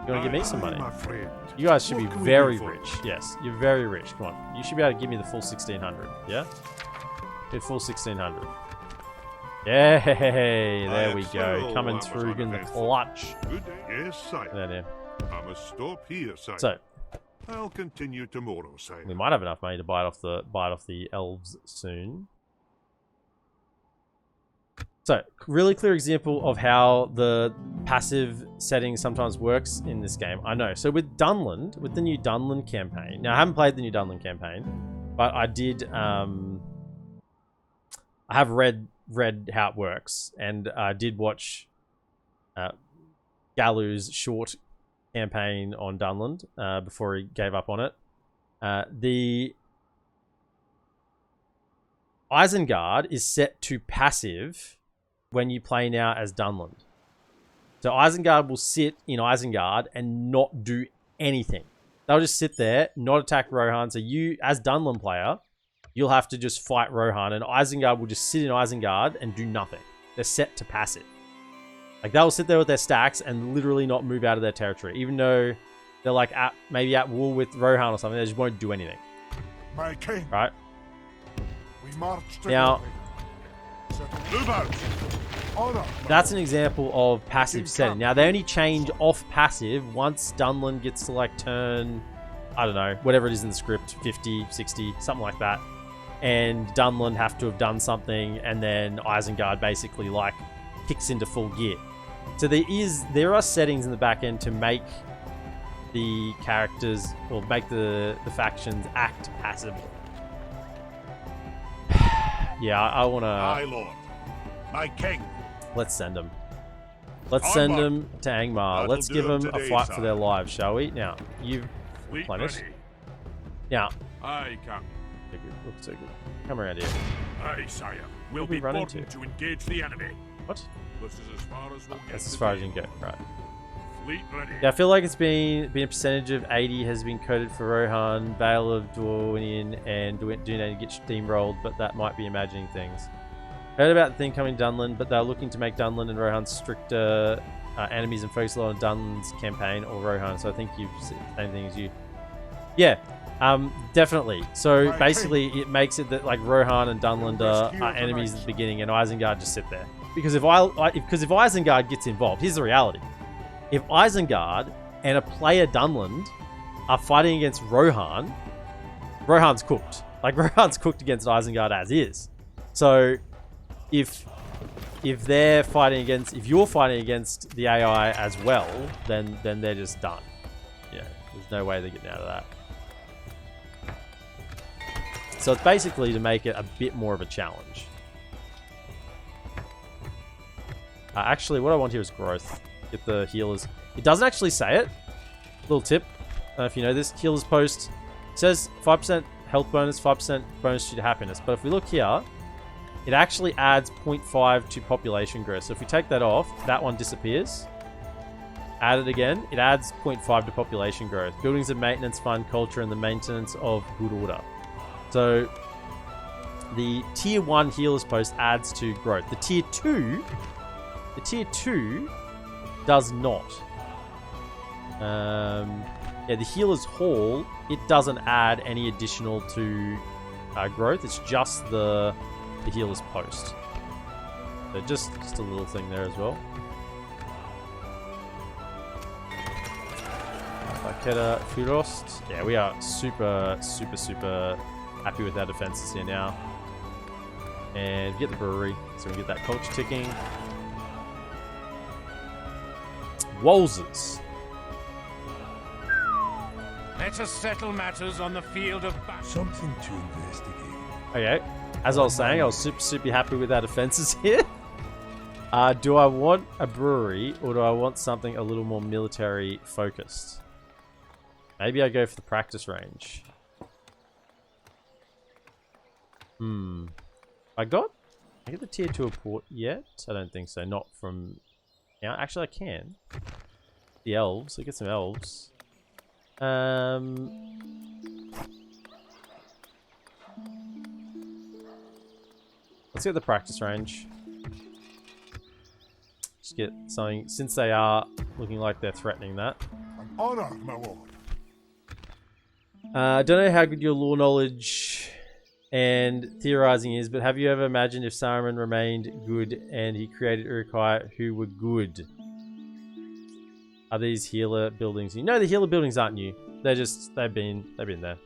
you want to give me some Aye, money? my friend. You guys should What be can we very do for rich. you? Yes, you're very rich. Come on. You should be able to give me the full 1600. Yeah? Get full 1600. Yay! There we go. so Coming was through in the uneventful. clutch. Good day. Yes, sire. There. I must stop here, sire. So, I'll continue tomorrow, sire. we might have enough money to buy it off the elves soon. So, really clear example of how the passive setting sometimes works in this game. I know. So with Dunland, with the new Dunland campaign. Now, I haven't played the new Dunland campaign, but I did. I have read how it works, and I did watch Galu's short campaign on Dunland before he gave up on it. The Isengard is set to passive when you play now as Dunland. So Isengard will sit in Isengard and not do anything. They'll just sit there, not attack Rohan. So you, as Dunland player, you'll have to just fight Rohan, and Isengard will just sit in Isengard and do nothing. They're set to passive. Like, they'll sit there with their stacks and literally not move out of their territory, even though they're like maybe at war with Rohan or something. They just won't do anything, My king, right? we march to Now, glory. Move out. Honor. that's an example of passive setting. Now, they only change off passive once Dunland gets to, like, turn, I don't know, whatever it is in the script, 50, 60, something like that. And Dunland have to have done something, and then Isengard basically, like, kicks into full gear. So there are settings in the back end to make the characters, or make the factions act passively. Yeah, I want Aye, to... lord. My king. Let's send them. Let's send them to Angmar. That'll Let's do give them them a today, fight for sire. their lives, shall we? Now, you've Fleet replenished. ready. Now, Aye, Captain. looks so good. Come around here. Aye, sire. We'll Where we be run bound into? to engage the enemy. What? This is as far as we'll get That's as far as you today. can go. Right. Fleet ready. Yeah, I feel like it's been a percentage of 80 has been coded for Rohan, Vale of Dwarwinian, and Dune get steamrolled, but that might be imagining things. Heard about the thing coming to Dunland, but they're looking to make Dunland and Rohan stricter enemies and focus a lot on Dunland's campaign or Rohan, so I think you've said the same thing as you. Yeah, definitely. So basically it makes it that like Rohan and Dunland are enemies at the beginning and Isengard just sit there. Because if Isengard gets involved, here's the reality. If Isengard and a player Dunland are fighting against Rohan, Rohan's cooked. Like Rohan's cooked against Isengard as is. So if they're fighting against, if you're fighting against the AI as well, then they're just done. Yeah, there's no way they're getting out of that. So it's basically to make it a bit more of a challenge. Actually, what I want here is growth. Get the healers. It doesn't actually say it. Little tip. I don't know if you know this. Healers post. It says 5% health bonus, 5% bonus to happiness. But if we look here, it actually adds 0.5 to population growth. So if we take that off, that one disappears. Add it again. It adds 0.5 to population growth. Buildings and maintenance fund culture and the maintenance of good order. So the tier 1 healers post adds to growth. The tier 2 does not. Yeah, the healer's hall, it doesn't add any additional to growth. It's just the healer's post. So just a little thing there as well. Baketa, Fornost. Yeah, we are super happy with our defenses here now. And get the brewery, so we get that culture ticking. Wolsers. Let us settle matters on the field of battle. Something to investigate. Okay, as I was saying, I was super happy with our defenses here. Do I want a brewery or do I want something a little more military focused? Maybe I go for the practice range. I get the tier 2 port yet? I don't think so. Not from now. Actually, I can. The elves. I get some elves. Let's get the practice range. Just get something, since they are looking like they're threatening that. An honor, my lord. I don't know how good your lore knowledge and theorizing is, but have you ever imagined if Saruman remained good and he created Uruk-hai who were good? Are these healer buildings? You know, the healer buildings aren't new. They're just they've been there.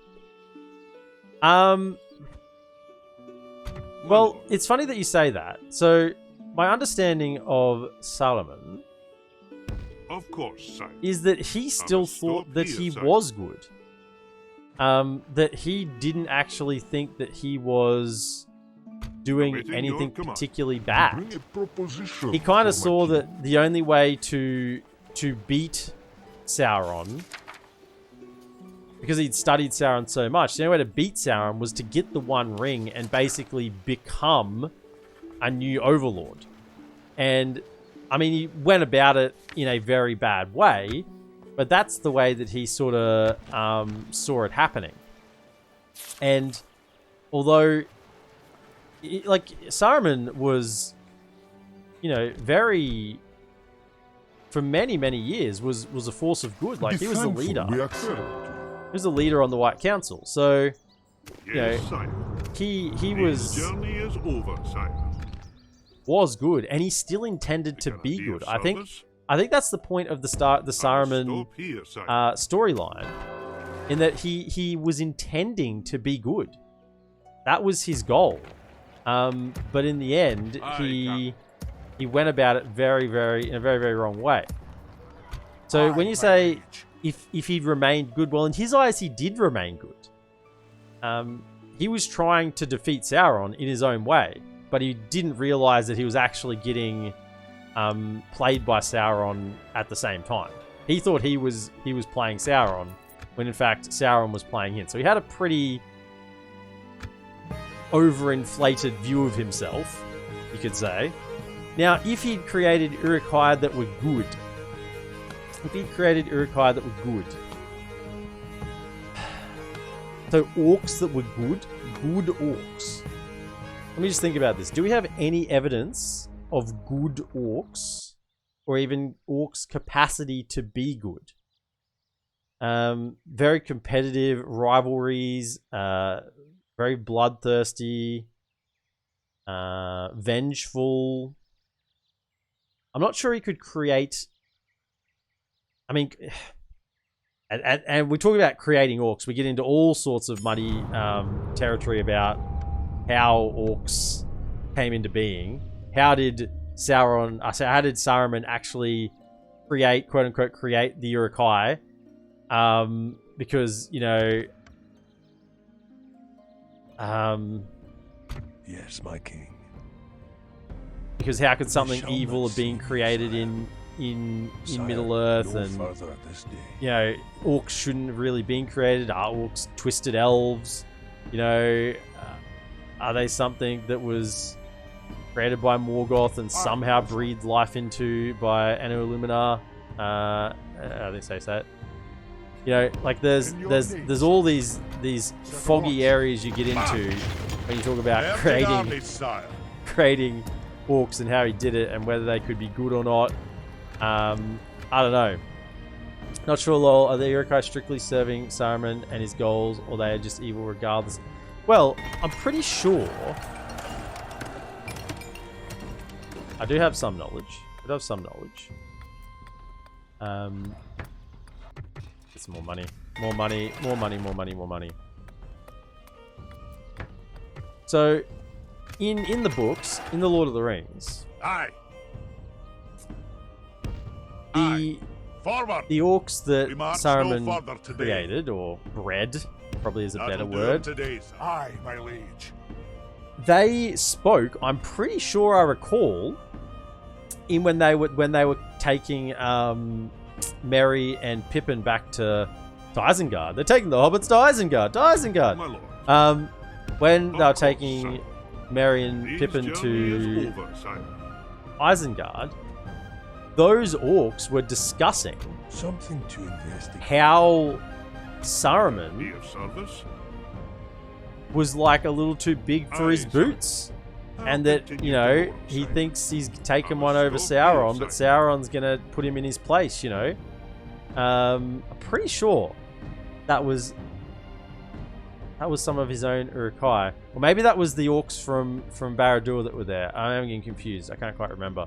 Well, it's funny that you say that. So, my understanding of Saruman, Of course, sire. is that he still thought that he was good. That he didn't actually think that he was doing Awaiting anything your command. particularly bad. Bring a proposition He kind of for my saw king. that the only way to beat Sauron, because he'd studied Sauron so much, the only way to beat Sauron was to get the One Ring and basically become a new overlord. And, I mean, he went about it in a very bad way, but that's the way that he sort of saw it happening. And although, like, Saruman was, you know, very, for many, many years, was a force of good. Like, Be he was the thankful leader. we accept. He was the leader on the White Council. So, Yes, know, sire. he His was journey is over, sire. good, and he still intended to be Be good. of I think service? that's the point of the Saruman Stop here, sire. storyline, in that he was intending to be good. That was his goal. But in the end, he went about it in a very, very wrong way. So when you say if he'd remained good, well, in his eyes, he did remain good. He was trying to defeat Sauron in his own way, but he didn't realize that he was actually getting played by Sauron at the same time. He thought he was playing Sauron, when in fact Sauron was playing him. So he had a pretty overinflated view of himself, you could say. Now, if he'd created Uruk-hai that were good, if he created Uruk-hai that were good. So orcs that were good orcs. Let me just think about this. Do we have any evidence of good orcs, or even orcs' capacity to be good? Very competitive rivalries, very bloodthirsty, vengeful. I'm not sure he could create. I mean, and we talk about creating orcs. We get into all sorts of muddy territory about how orcs came into being. How did Saruman actually create, quote unquote, create the Uruk-hai? Because, you know, yes, my king. Because how could something evil have been created in Middle Earth, and you know, orcs shouldn't have really been created? Are orcs twisted elves? You know, are they something that was created by Morgoth and somehow breathed life into by Anno Illumina? How do they say that? You know, like there's all these foggy areas you get into when you talk about creating orcs and how he did it and whether they could be good or not. I don't know. Not sure, lol. Are the Uruk-hai strictly serving Saruman and his goals, or they are just evil regardless? Well, I'm pretty sure. I do have some knowledge. Get some more money. More money. So, in the books, in the Lord of the Rings, Aye. Forward. the orcs that We march no Saruman further today. created, or bred, probably is a better That'll do word, it today, sir. Aye, my liege. they spoke, I'm pretty sure I recall, in when they were taking Merry and Pippin back to Isengard. They're taking the hobbits to Isengard. My lord. When they were course, taking Merry and These Pippin journey to is over, sire. Isengard, those orcs were discussing Something to investigate. how Be Saruman of service. was like a little too big for his Aye, sir. boots. I'll And that, continue you know, tomorrow, he sire. thinks he's taken I'm one over still here, Sauron, but sire. Sauron's gonna put him in his place, you know. I'm pretty sure that was some of his own Uruk-hai. Or maybe that was the orcs from Barad-dûr that were there. I am getting confused. I can't quite remember.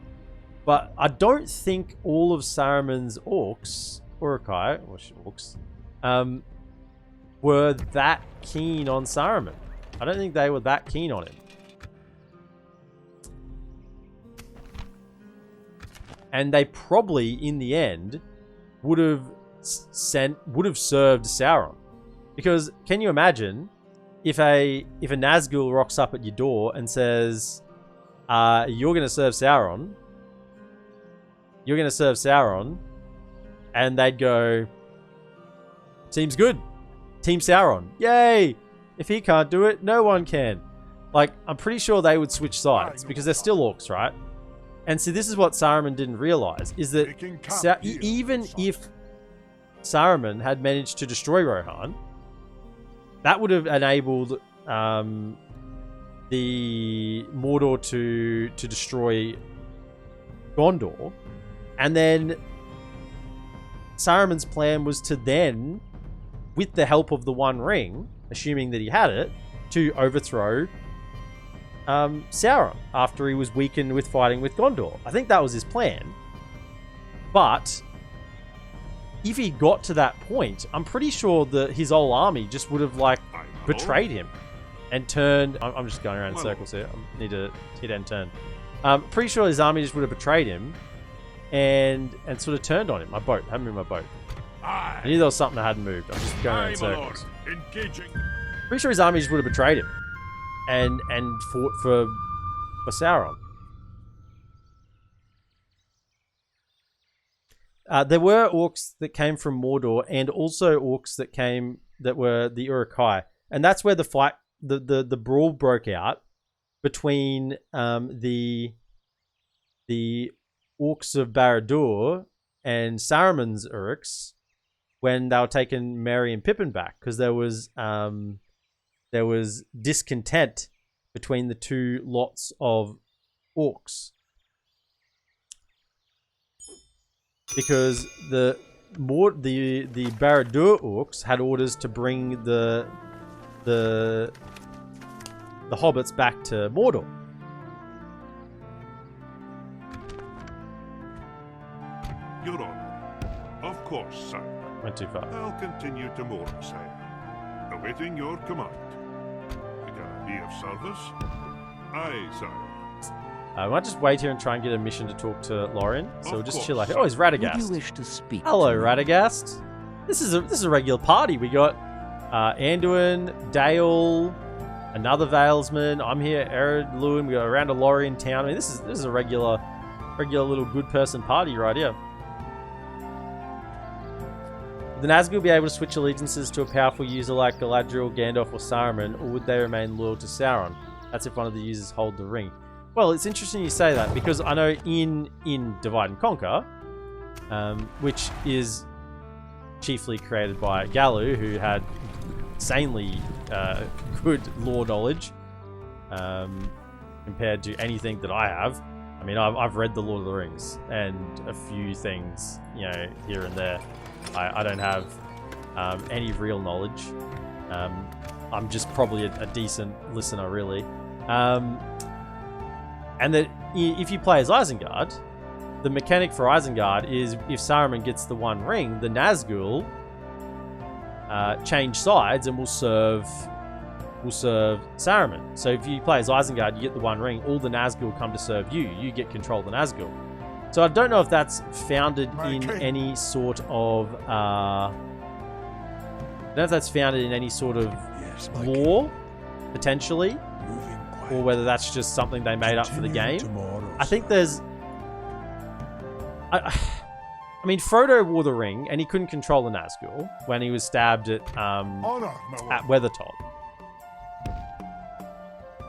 But I don't think all of Saruman's orcs, Uruk-hai, or orcs, were that keen on Saruman. I don't think they were that keen on him. And they probably, in the end, would have served Sauron. Because can you imagine if a Nazgul rocks up at your door and says, "You're going to serve Sauron. You're going to serve Sauron," and they'd go, "Seems good. Team Sauron. Yay! If he can't do it, no one can." Like, I'm pretty sure they would switch sides because they're still orcs, right? And so this is what Saruman didn't realize, is that even if Saruman had managed to destroy Rohan, that would have enabled the Mordor to destroy Gondor. And then Saruman's plan was to then, with the help of the One Ring, assuming that he had it, to overthrow Sauron after he was weakened with fighting with Gondor. I think that was his plan. But if he got to that point, I'm pretty sure that his whole army just would have like betrayed him and turned. I'm just going around in circles here. I need to hit end turn. Pretty sure his army just would have betrayed him and sort of turned on him. My boat. I haven't moved my boat. I knew there was something that hadn't moved. I'm just going around in circles. Engaging. Pretty sure his army just would have betrayed him and fought for Sauron. There were orcs that came from Mordor, and also orcs that were the Uruk-hai, and that's where the fight, the brawl broke out between the orcs of Barad-dûr and Saruman's Uruks when they were taking Merry and Pippin back, because there was discontent between the two lots of orcs, because the Barad-dûr orcs had orders to bring the hobbits back to Mordor. Your Honor. Of course, sire. Went too far. I'll continue tomorrow, sire. Awaiting your command. Can I be of service? Aye, sire. I might just wait here and try and get a mission to talk to Luin. So we'll just chill out here. course. Oh, it's Would you Radagast. wish to speak? Hello, to me? Radagast. This is a regular party. We got Anduin, Dale, another Valesman. I'm here, EredLuin. We got around a Lorien town. I mean, this is a regular little good person party right here. Would the Nazgûl be able to switch allegiances to a powerful user like Galadriel, Gandalf, or Saruman, or would they remain loyal to Sauron? That's if one of the users hold the ring. Well, it's interesting you say that, because I know in Divide and Conquer, which is chiefly created by Galu, who had insanely good lore knowledge compared to anything that I have. I mean, I've read the Lord of the Rings and a few things, you know, here and there. I don't have any real knowledge. I'm just probably a decent listener, really. And that if you play as Isengard, the mechanic for Isengard is if Saruman gets the One Ring, the Nazgûl change sides and will serve Saruman. So if you play as Isengard, you get the One Ring, all the Nazgûl come to serve you. You get control of the Nazgûl. So I don't know if that's founded in any sort of lore, potentially, or whether that's just something they made up for the game. I think there's... I mean, Frodo wore the ring, and he couldn't control the Nazgûl when he was stabbed at Weathertop.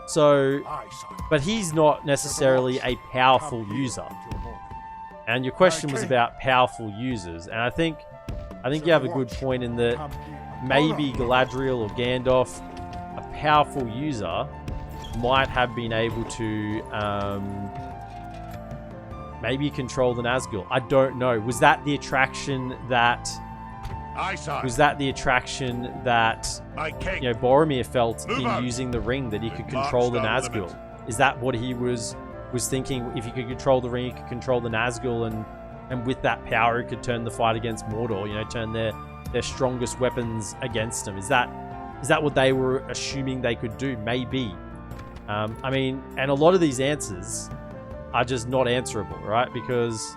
So, but he's not necessarily a powerful user. And your question was about powerful users, and I think you have a good point in that maybe Galadriel or Gandalf, a powerful user, might have been able to maybe control the Nazgûl. I don't know. Was that the attraction that Boromir felt in using the ring, that he could control the Nazgûl? Is that what he was thinking? If he could control the ring, he could control the Nazgûl, and with that power, he could turn the fight against Mordor. You know, turn their strongest weapons against him. Is that what they were assuming they could do? Maybe. I mean, and a lot of these answers are just not answerable, right? Because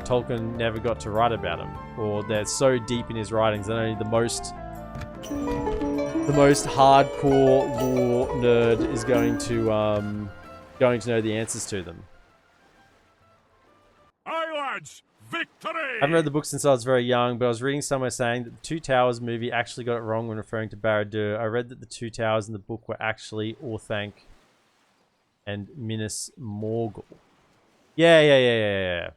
Tolkien never got to write about them, or they're so deep in his writings that only the most hardcore lore nerd is going to know the answers to them. Aye, lads! Victory! I haven't read the book since I was very young, but I was reading somewhere saying that the Two Towers movie actually got it wrong when referring to Barad-dûr. I read that the Two Towers in the book were actually Orthanc and Minas Morgul. Yeah.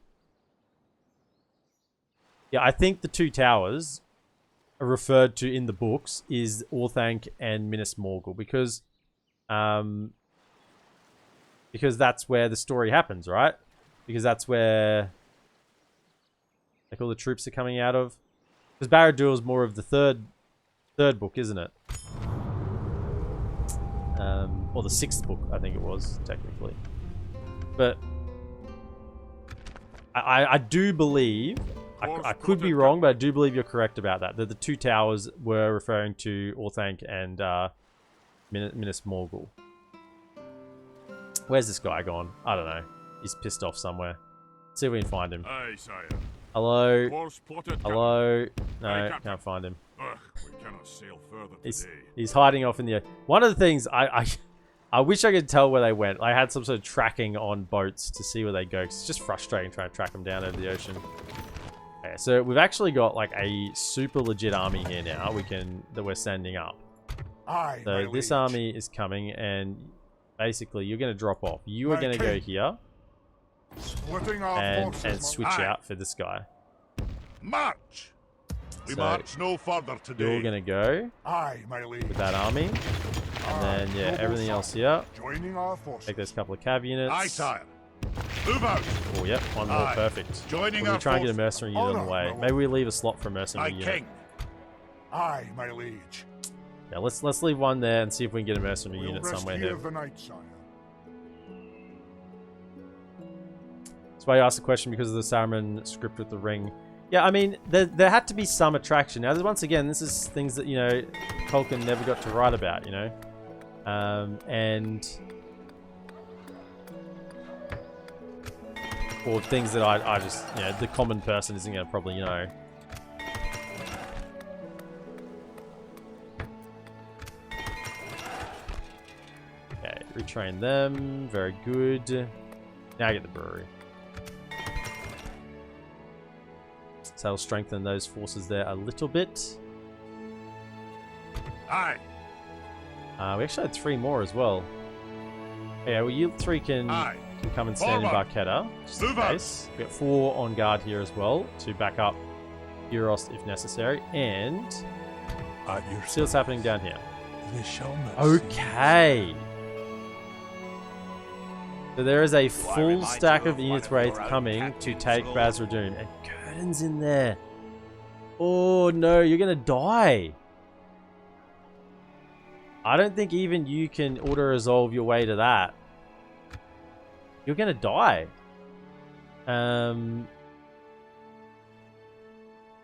Yeah, I think the Two Towers are referred to in the books is Orthanc and Minas Morgul, because that's where the story happens, right? Because that's where like all the troops are coming out of. Because Barad-dûr is more of the third book, isn't it? Or the sixth book, I think it was, technically. But I do believe, I could be wrong, but I do believe you're correct about that. That the Two Towers were referring to Orthanc and Minas Morgul. Where's this guy gone? I don't know. He's pissed off somewhere. Let's see if we can find him. Aye, sire. Hello? Course plotted, Hello? No, Aye, Captain. can't find him. Ugh, we cannot sail further today. He's hiding off in the... One of the things, I wish I could tell where they went. I had some sort of tracking on boats to see where they go. 'Cause it's just frustrating trying to track them down over the ocean. Okay, so we've actually got like a super legit army here now that we're sending up. Aye, So this army is coming, and basically you're going to drop off. You are going to go here. Splitting our and forces, switch out for this guy. March! We So, march no further today. You're gonna go Aye, my liege. with that army, and then yeah, noble everything sire. else here. Joining our forces. Take those couple of cav units. Aye, sire. Move out. Oh, yep, one more, Aye. perfect. Joining We'll our try and get a forces. mercenary unit on the way. Honor, Maybe we leave a slot for a My mercenary unit. king. Aye, my liege. Yeah, let's leave one there and see if we can get a mercenary We'll unit rest somewhere here here. the night, sire. That's why I asked the question, because of the Saruman script with the ring. Yeah, I mean, there had to be some attraction. Now, once again, this is things that, you know, Tolkien never got to write about, you know? Or things that I just, you know, the common person isn't going to probably know. Okay, retrain them. Very good. Now I get the brewery. So I'll strengthen those forces there a little bit. Aye. We actually had 3 more as well. Yeah, well, you 3 can come and stand in Forward. Barketta, just in Move out. case. We got 4 on guard here as well to back up Euros if necessary. And see what's happening down here. Okay. So there is a full stack of units wraith coming to take Basradun, and Curtain's in there. Oh no, you're gonna die. I don't think even you can auto-resolve your way to that. You're gonna die. If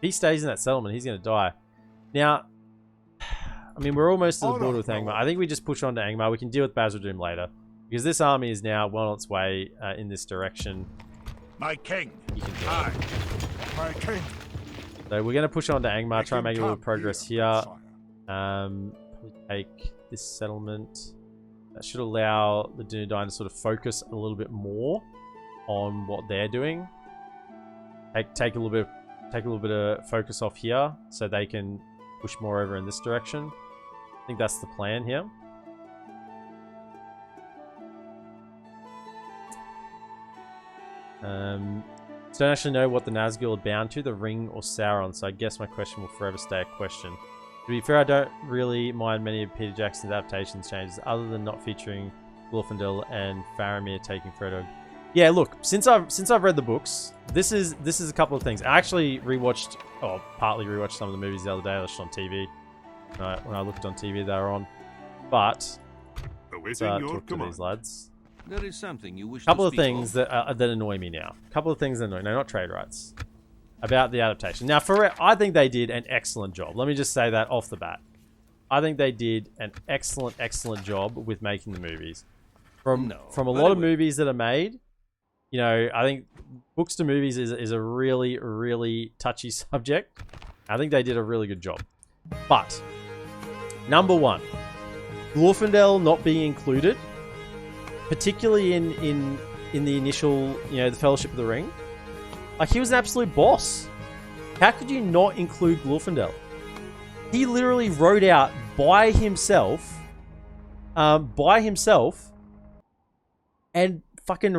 he stays in that settlement, he's gonna die. Now, I mean, we're almost to the border with Angmar. I think we just push on to Angmar. We can deal with Basradun later. Because this army is now well on its way in this direction. My king. You can do Aye. it. My king. So we're going to push on to Angmar, try and make a little Come progress here. sire. Probably take this settlement. That should allow the Dunedain to sort of focus a little bit more on what they're doing. Take a little bit of focus off here, so they can push more over in this direction. I think that's the plan here. So I don't actually know what the Nazgul are bound to, the Ring or Sauron, so I guess my question will forever stay a question. To be fair, I don't really mind many of Peter Jackson's adaptations changes, other than not featuring Glorfindel and Faramir taking Frodo. Yeah, look, since I've read the books, this is a couple of things. I actually partly rewatched some of the movies the other day. I watched on TV. When I looked on TV, they were on. But let's Awaiting your talk to command. these lads. There is something you wish Couple to of speak things of. that annoy me now. Couple of things that annoy. No, not trade rights. About the adaptation. Now, I think they did an excellent job. Let me just say that off the bat. I think they did an excellent job with making the movies. From a lot of movies that are made, you know, I think books to movies is a really touchy subject. I think they did a really good job. But number 1, Glorfindel not being included, particularly in the initial, you know, the Fellowship of the Ring. Like, he was an absolute boss. How could you not include Glorfindel? He literally rode out by himself, and fucking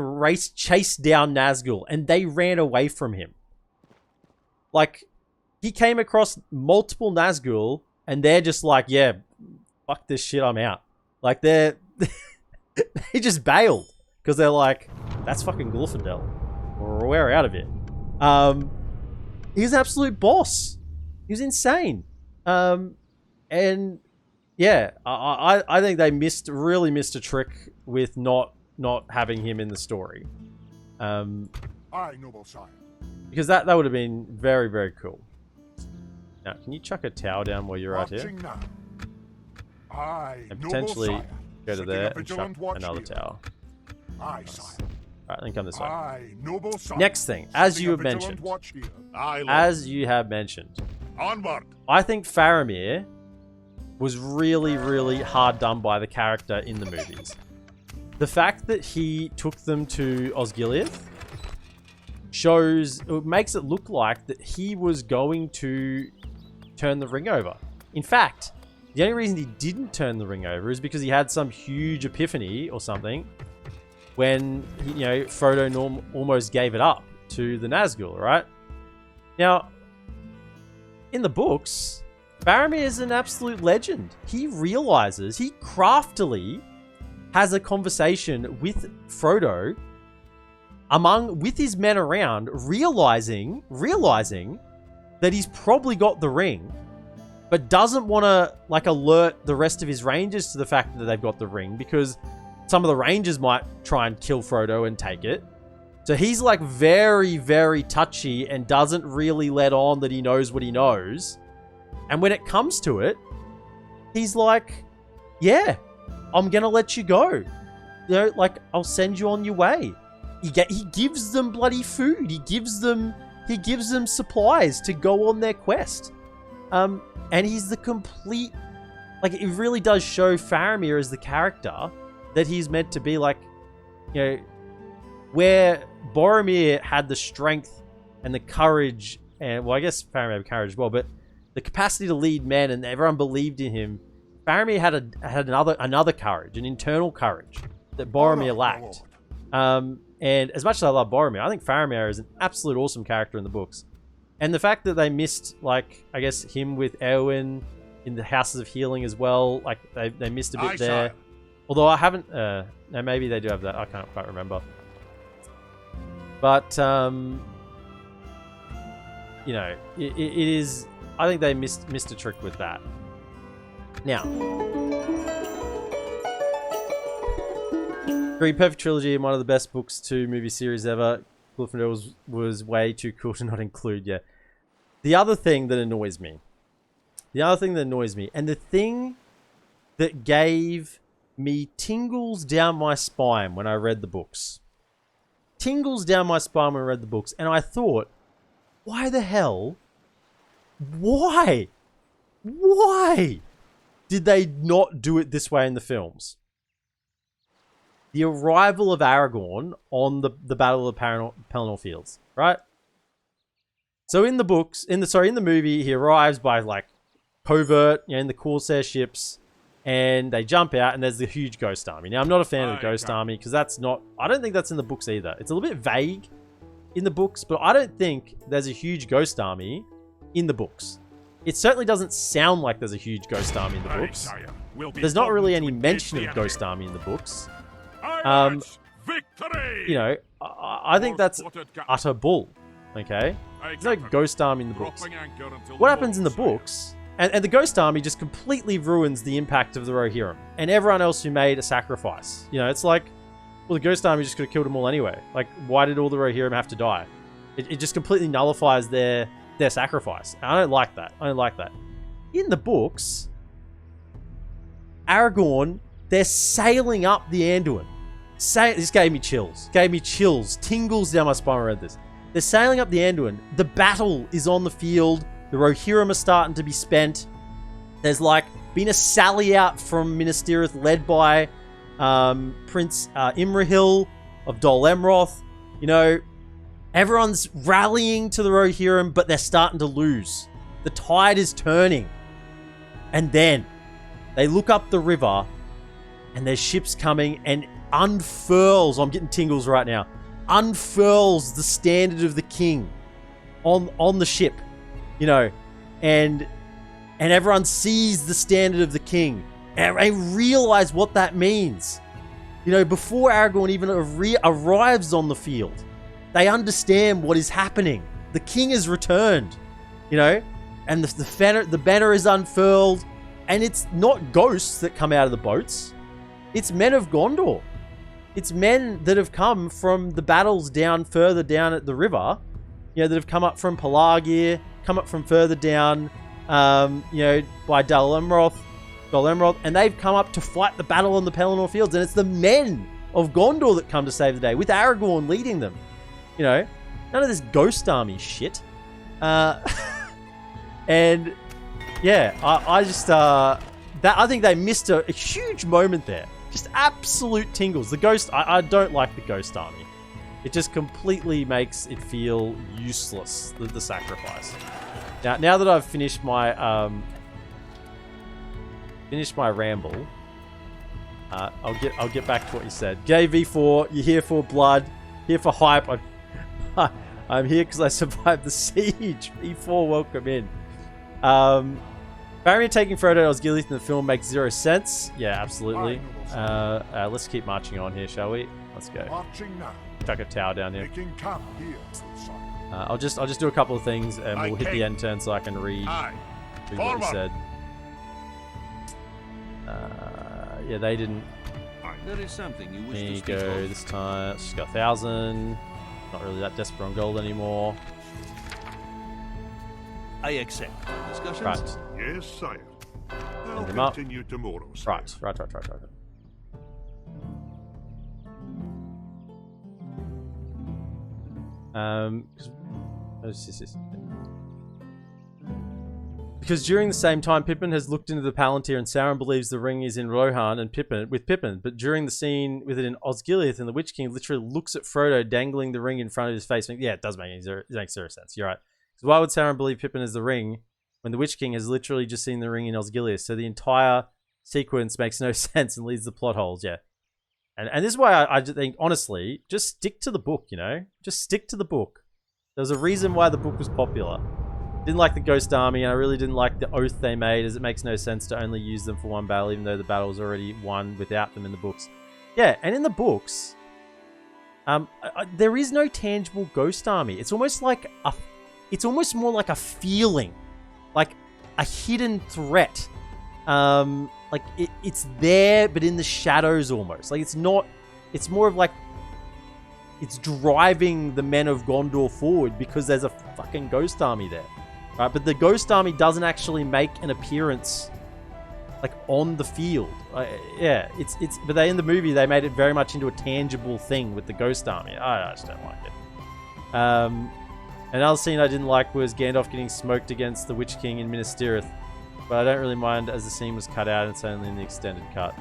chased down Nazgul, and they ran away from him. Like, he came across multiple Nazgul, and they're just like, yeah, fuck this shit, I'm out. Like, they just bailed, because they're like, that's fucking Glorfindel. We're out of here. He's an absolute boss. He was insane. And yeah, I think they really missed a trick with not having him in the story. Aye, noble sire. Because that would have been very cool. Now, can you chuck a tower down while you're out here? Marching now. Aye, And noble potentially sire. go to Setting there a and chuck vigilant watch another here. tower. Aye, sire. Alright, then come this way. Aye, noble sire. Next thing, as Setting you a have vigilant mentioned. watch here. Aye, lord. As you have mentioned. Onward. I think Faramir was really hard done by the character in the movies. The fact that he took them to Osgiliath makes it look like that he was going to turn the ring over. In fact, the only reason he didn't turn the ring over is because he had some huge epiphany or something, when, Frodo almost gave it up to the Nazgul, right? Now, in the books, Faramir is an absolute legend. He realizes, he craftily has a conversation with Frodo with his men around, realizing that he's probably got the ring, but doesn't want to alert the rest of his rangers to the fact that they've got the ring, because some of the rangers might try and kill Frodo and take it. So he's very, very touchy and doesn't really let on that he knows what he knows. And when it comes to it, he's like, yeah, I'm going to let you go. I'll send you on your way. He gives them bloody food. He gives them supplies to go on their quest. And he's the complete, it really does show Faramir as the character that he's meant to be, where Boromir had the strength and the courage, and, well, I guess Faramir had courage as well, but the capacity to lead men, and everyone believed in him. Faramir had another courage, an internal courage that Boromir lacked. And as much as I love Boromir, I think Faramir is an absolute awesome character in the books. And the fact that they missed, I guess, him with Eowyn in the Houses of Healing as well, they missed a bit there. Sire. Although I haven't, no, maybe they do have that, I can't quite remember. But, it is, I think they missed a trick with that. Now, Three Perfect Trilogy, one of the best books to movie series ever. Gryffindor was way too cool to not include, yeah. The other thing that annoys me, and the thing that gave me tingles down my spine when I read the books. Tingles down my spine when I read the books, and I thought, why the hell? Why did they not do it this way in the films? The arrival of Aragorn on the Battle of the Pelennor Fields, right? So in the books, in the movie, he arrives by covert, in the Corsair ships, and they jump out, and there's the huge ghost army. Now, I'm not a fan of the ghost army, because I don't think that's in the books either. It's a little bit vague in the books, but I don't think there's a huge ghost army in the books. It certainly doesn't sound like there's a huge ghost army in the books. There's not really any mention of ghost army in the books. I think that's utter bull. Okay? There's no ghost army in the books. What happens in the books, and the ghost army just completely ruins the impact of the Rohirrim and everyone else who made a sacrifice. It's well, the ghost army just could have killed them all anyway. Why did all the Rohirrim have to die? It just completely nullifies their sacrifice. And I don't like that. In the books, Aragorn, they're sailing up the Anduin. This gave me chills. Tingles down my spine when I read this. They're sailing up the Anduin. The battle is on the field. The Rohirrim are starting to be spent. There's been a sally out from Minas Tirith led by Prince Imrahil of Dol Amroth. Everyone's rallying to the Rohirrim, but they're starting to lose. The tide is turning. And then they look up the river, and there's ships coming, and unfurls, I'm getting tingles right now, unfurls the standard of the king on the ship, and everyone sees the standard of the king, and they realize what that means. Before Aragorn even arrives on the field, they understand what is happening. The king has returned, and the banner is unfurled, and it's not ghosts that come out of the boats. It's men of Gondor. It's men that have come from the battles further down at the river, that have come up from Pelargir, come up from further down, by Dol Amroth, and they've come up to fight the battle on the Pelennor Fields, and it's the men of Gondor that come to save the day, with Aragorn leading them. None of this ghost army shit. And yeah, I think they missed a huge moment there. Just absolute tingles. The ghost, I don't like the ghost army. It just completely makes it feel useless, the sacrifice. Now that I've finished my ramble, I'll get back to what you said. Gay V4, you're here for blood, here for hype. I'm here because I survived the siege. V4, welcome in. Faramir taking Frodo Osgiliath in the film makes zero sense. Yeah, absolutely. Let's keep marching on here, shall we? Let's go. Marching now. Chuck a tower down here. Making camp here, sire. I'll just do a couple of things, and we'll hit the end turn so I can read what he said. Yeah, they didn't. There is something you wish Here to you speak go. of. This time, let's just go 1,000. Not really that desperate on gold anymore. I accept. Discussions? Right. Yes, sire. I'll Send him up. continue tomorrow, sire. Right. Because during the same time, Pippin has looked into the Palantir and Sauron believes the ring is in Rohan and Pippin, but during the scene with it in Osgiliath and the Witch King literally looks at Frodo dangling the ring in front of his face. Yeah, it does make zero sense. You're right. So why would Sauron believe Pippin is the ring when the Witch King has literally just seen the ring in Osgiliath? So the entire sequence makes no sense and leads the plot holes, yeah. And this is why I just think, honestly, just stick to the book, you know? Just stick to the book. There's a reason why the book was popular. Didn't like the Ghost Army, and I really didn't like the oath they made, as it makes no sense to only use them for one battle, even though the battle was already won without them in the books. Yeah, and in the books, there is no tangible Ghost Army. It's almost like it's almost more like a feeling, like a hidden threat. Like it's there, but in the shadows almost. Like it's not. It's more of like it's driving the men of Gondor forward because there's a fucking Ghost Army there. Right, but the Ghost Army doesn't actually make an appearance, like, on the field. Yeah, but in the movie, they made it very much into a tangible thing with the Ghost Army. I just don't like it. Another scene I didn't like was Gandalf getting smoked against the Witch King in Minas Tirith, but I don't really mind as the scene was cut out and it's only in the extended cut.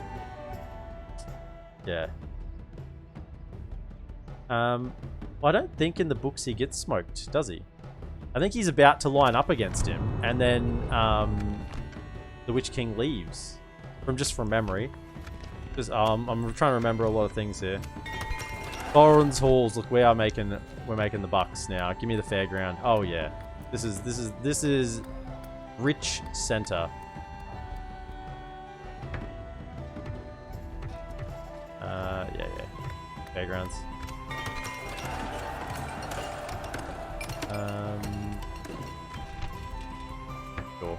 Yeah. Well, I don't think in the books he gets smoked, does he? I think he's about to line up against him, and then the Witch King leaves. From memory. Because I'm trying to remember a lot of things here. Thorin's Halls. Look, we're making the bucks now. Give me the fairground. Oh yeah, this is rich center. Yeah. Fairgrounds. Cool.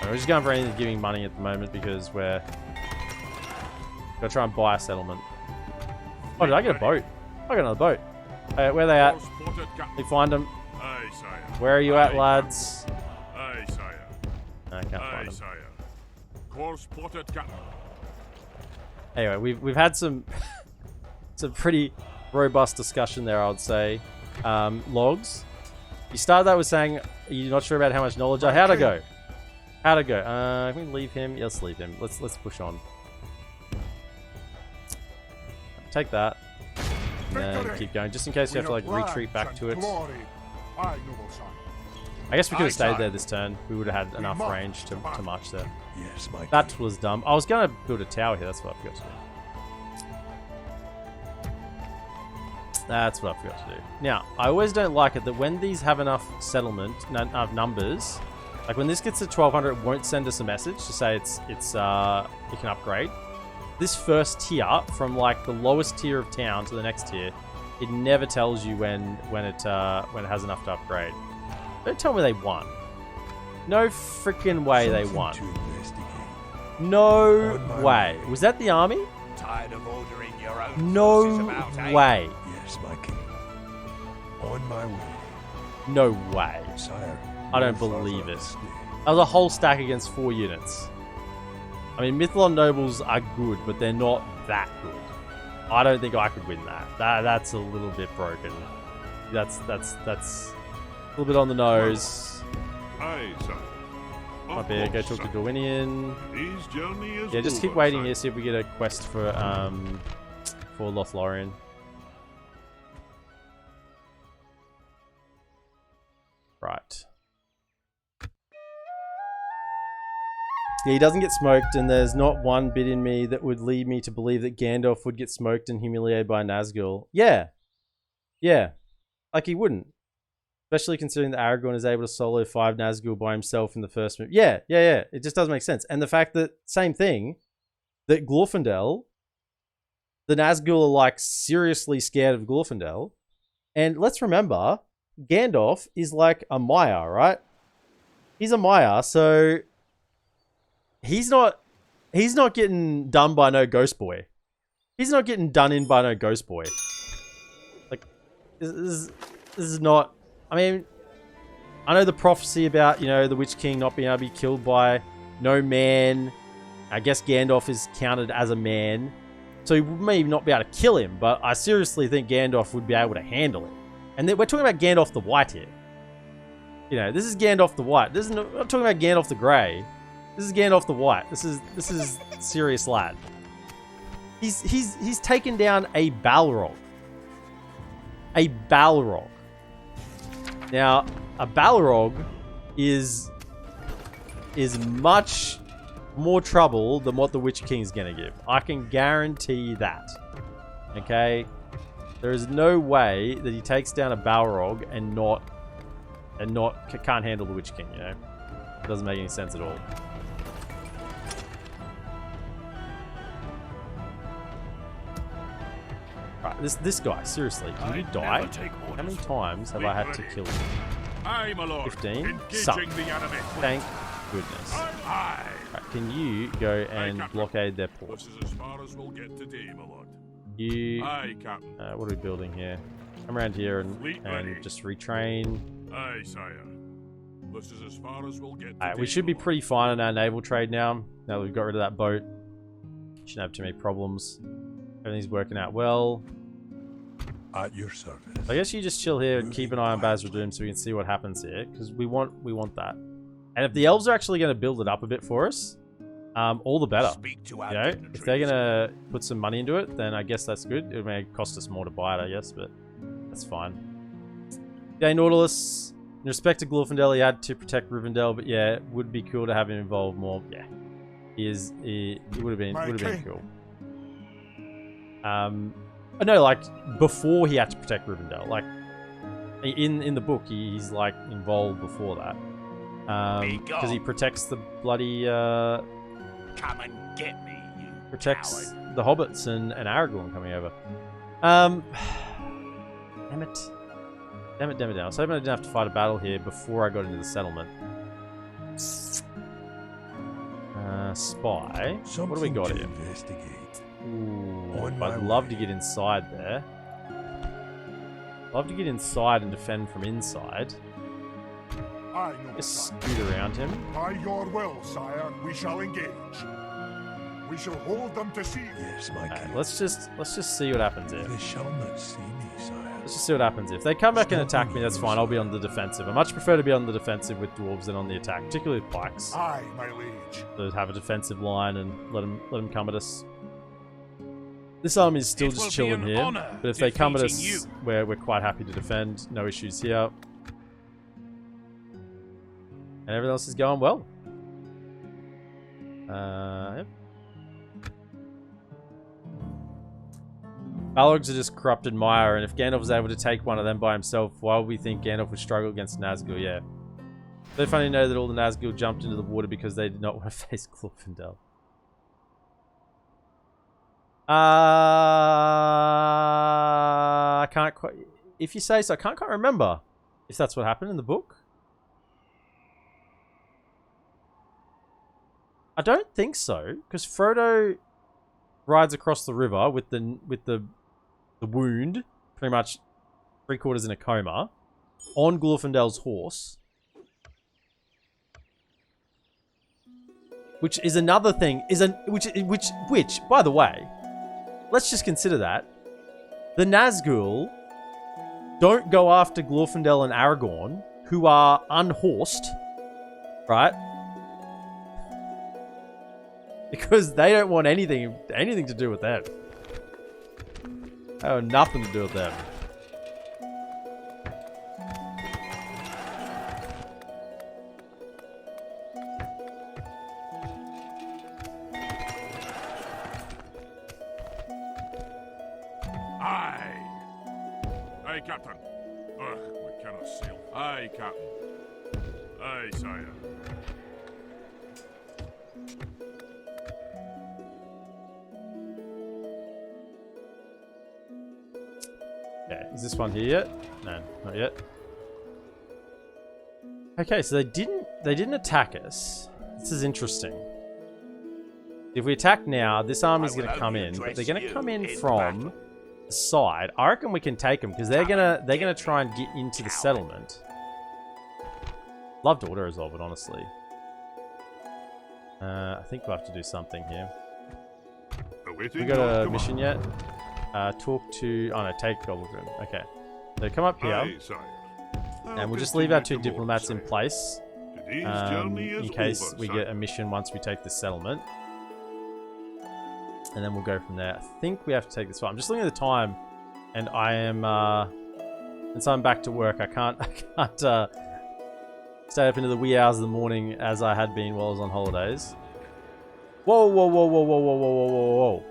We're just going for anything giving money at the moment because we're gonna try and buy a settlement. Oh, did I get a boat? I got another boat. Where are they at? We find them. Aye, sire. Where are you at, lads? Aye, sire. I can't Aye, find them. sire. Course spotted, Captain. Anyway, we've had some pretty robust discussion there, I would say. Logs. You started that with saying you're not sure about how much knowledge. How'd I go? Can we leave him? Yeah, let's leave him. Let's push on. Take that. And then keep going, just in case you have to like retreat back to it. I guess we could have stayed there this turn. We would have had enough range to march there. Yes, my That was dumb. I was going to build a tower here. That's what I forgot to do. That's what I forgot to do. Now, I always don't like it that when these have enough settlement, enough numbers, like when this gets to 1200, it won't send us a message to say it can upgrade. This first tier, from like the lowest tier of town to the next tier, it never tells you when it has enough to upgrade. Don't tell me they won. No freaking way they won. No way. Was that the army? Tired of ordering your own No way. Yes, my king. On my way. No way. Sire. I don't believe it. That was a whole stack against 4 units. I mean, Mythalon Nobles are good, but they're not that good. I don't think I could win that. That's a little bit broken. That's a little bit on the nose. Aye, sire. Might be go talk to Dwaynian. His journey is Yeah, just keep over, waiting sire. here, see if we get a quest for Lothlorien. Right. He doesn't get smoked, and there's not one bit in me that would lead me to believe that Gandalf would get smoked and humiliated by Nazgul. Yeah. Yeah. Like, he wouldn't. Especially considering that Aragorn is able to solo 5 Nazgul by himself in the first movie. Yeah. It just doesn't make sense. And the fact that, same thing, that Glorfindel, the Nazgul are, like, seriously scared of Glorfindel. And let's remember, Gandalf is like a Maya, right? He's a Maya, so he's not getting done by no ghost boy. He's not getting done in by no ghost boy. Like, this is not... I mean, I know the prophecy about, you know, the Witch King not being able to be killed by no man. I guess Gandalf is counted as a man. So he may not be able to kill him, but I seriously think Gandalf would be able to handle it. And we're talking about Gandalf the White here. You know, this is Gandalf the White. This is not, I'm not talking about Gandalf the Grey. This is Gandalf the White. This is serious lad. He's taken down a Balrog. A Balrog. Now, a Balrog is much more trouble than what the Witch King's gonna give. I can guarantee that. Okay? There is no way that he takes down a Balrog and can't handle the Witch King, you know? It doesn't make any sense at all. Right, this guy, seriously, can you die? How many times have I had to kill him? 15? Suck. Thank goodness. Right, can you go and blockade their port? This is as far as we'll get today, my lord. You... Aye, Captain. what are we building here? Come around here and just retrain. Aye, sire. This is as far as we'll get today. Alright, we should be pretty fine on our naval trade now. Now that we've got rid of that boat. Shouldn't have too many problems. Everything's working out well. At your service. I guess you just chill here and keep an eye on Basra-Doom so we can see what happens here, because we want that. And if the elves are actually going to build it up a bit for us, all the better. You know, if they're going to put some money into it, then I guess that's good. It may cost us more to buy it, I guess, but that's fine. Okay, Nautilus. In respect to Glorfindel, he had to protect Rivendell, but yeah, it would be cool to have him involved more. Yeah, it would have been cool. No, like before he had to protect Rivendell. Like in the book, he's like involved before that, because he protects the bloody Come and get me, you protects coward. the hobbits and Aragorn coming over. Damn it. Damn it. I was hoping I didn't have to fight a battle here before I got into the settlement. Spy. What do we got here? Ooh, I'd love to get inside there. Love to get inside and defend from inside. I know. Just scoot around him. By your will, sire, we shall engage. We shall hold them to sea. Yes, my king. Let's just see what happens here. They shall not see me, sire. Let's just see what happens. If they come back and attack me, that's fine. I'll be on the defensive. I much prefer to be on the defensive with dwarves than on the attack, particularly with pikes. Aye, my liege. To have a defensive line and let them come at us. This army is still just chilling here, but if they come at us, we're quite happy to defend. No issues here. And everything else is going well. Yep. Balrogs are just corrupted Maya, and if Gandalf was able to take one of them by himself, why would we think Gandalf would struggle against Nazgul? Yeah. So funny to know that all the Nazgul jumped into the water because they did not want to face Glorfindel. I can't quite... If you say so, I can't quite remember if that's what happened in the book. I don't think so, because Frodo rides across the river with the wound, pretty much 3/4 in a coma, on Glorfindel's horse. Which is another thing, which, by the way, let's just consider that. The Nazgul don't go after Glorfindel and Aragorn, who are unhorsed, right? Because they don't want anything to do with them. They have nothing to do with them. Captain. Ugh, we cannot sail. Aye, Captain. Aye, sire. Okay, is this one here yet? No, not yet. Okay, so they didn't attack us. This is interesting. If we attack now, this army's going to come in, but they're going to come in from the side. I reckon we can take them because they're gonna try and get into the settlement. Love to auto-resolve it, honestly. I think we'll have to do something here. We got a mission yet? Talk to... Oh no, take Goblin. Okay. So come up here. And we'll just leave our 2 diplomats in place. In case we get a mission once we take this settlement. And then we'll go from there. I think we have to take this fight. I'm just looking at the time. And I am... since I'm back to work, I can't stay up into the wee hours of the morning as I had been while I was on holidays. Whoa, whoa, whoa, whoa, whoa, whoa, whoa, whoa, whoa.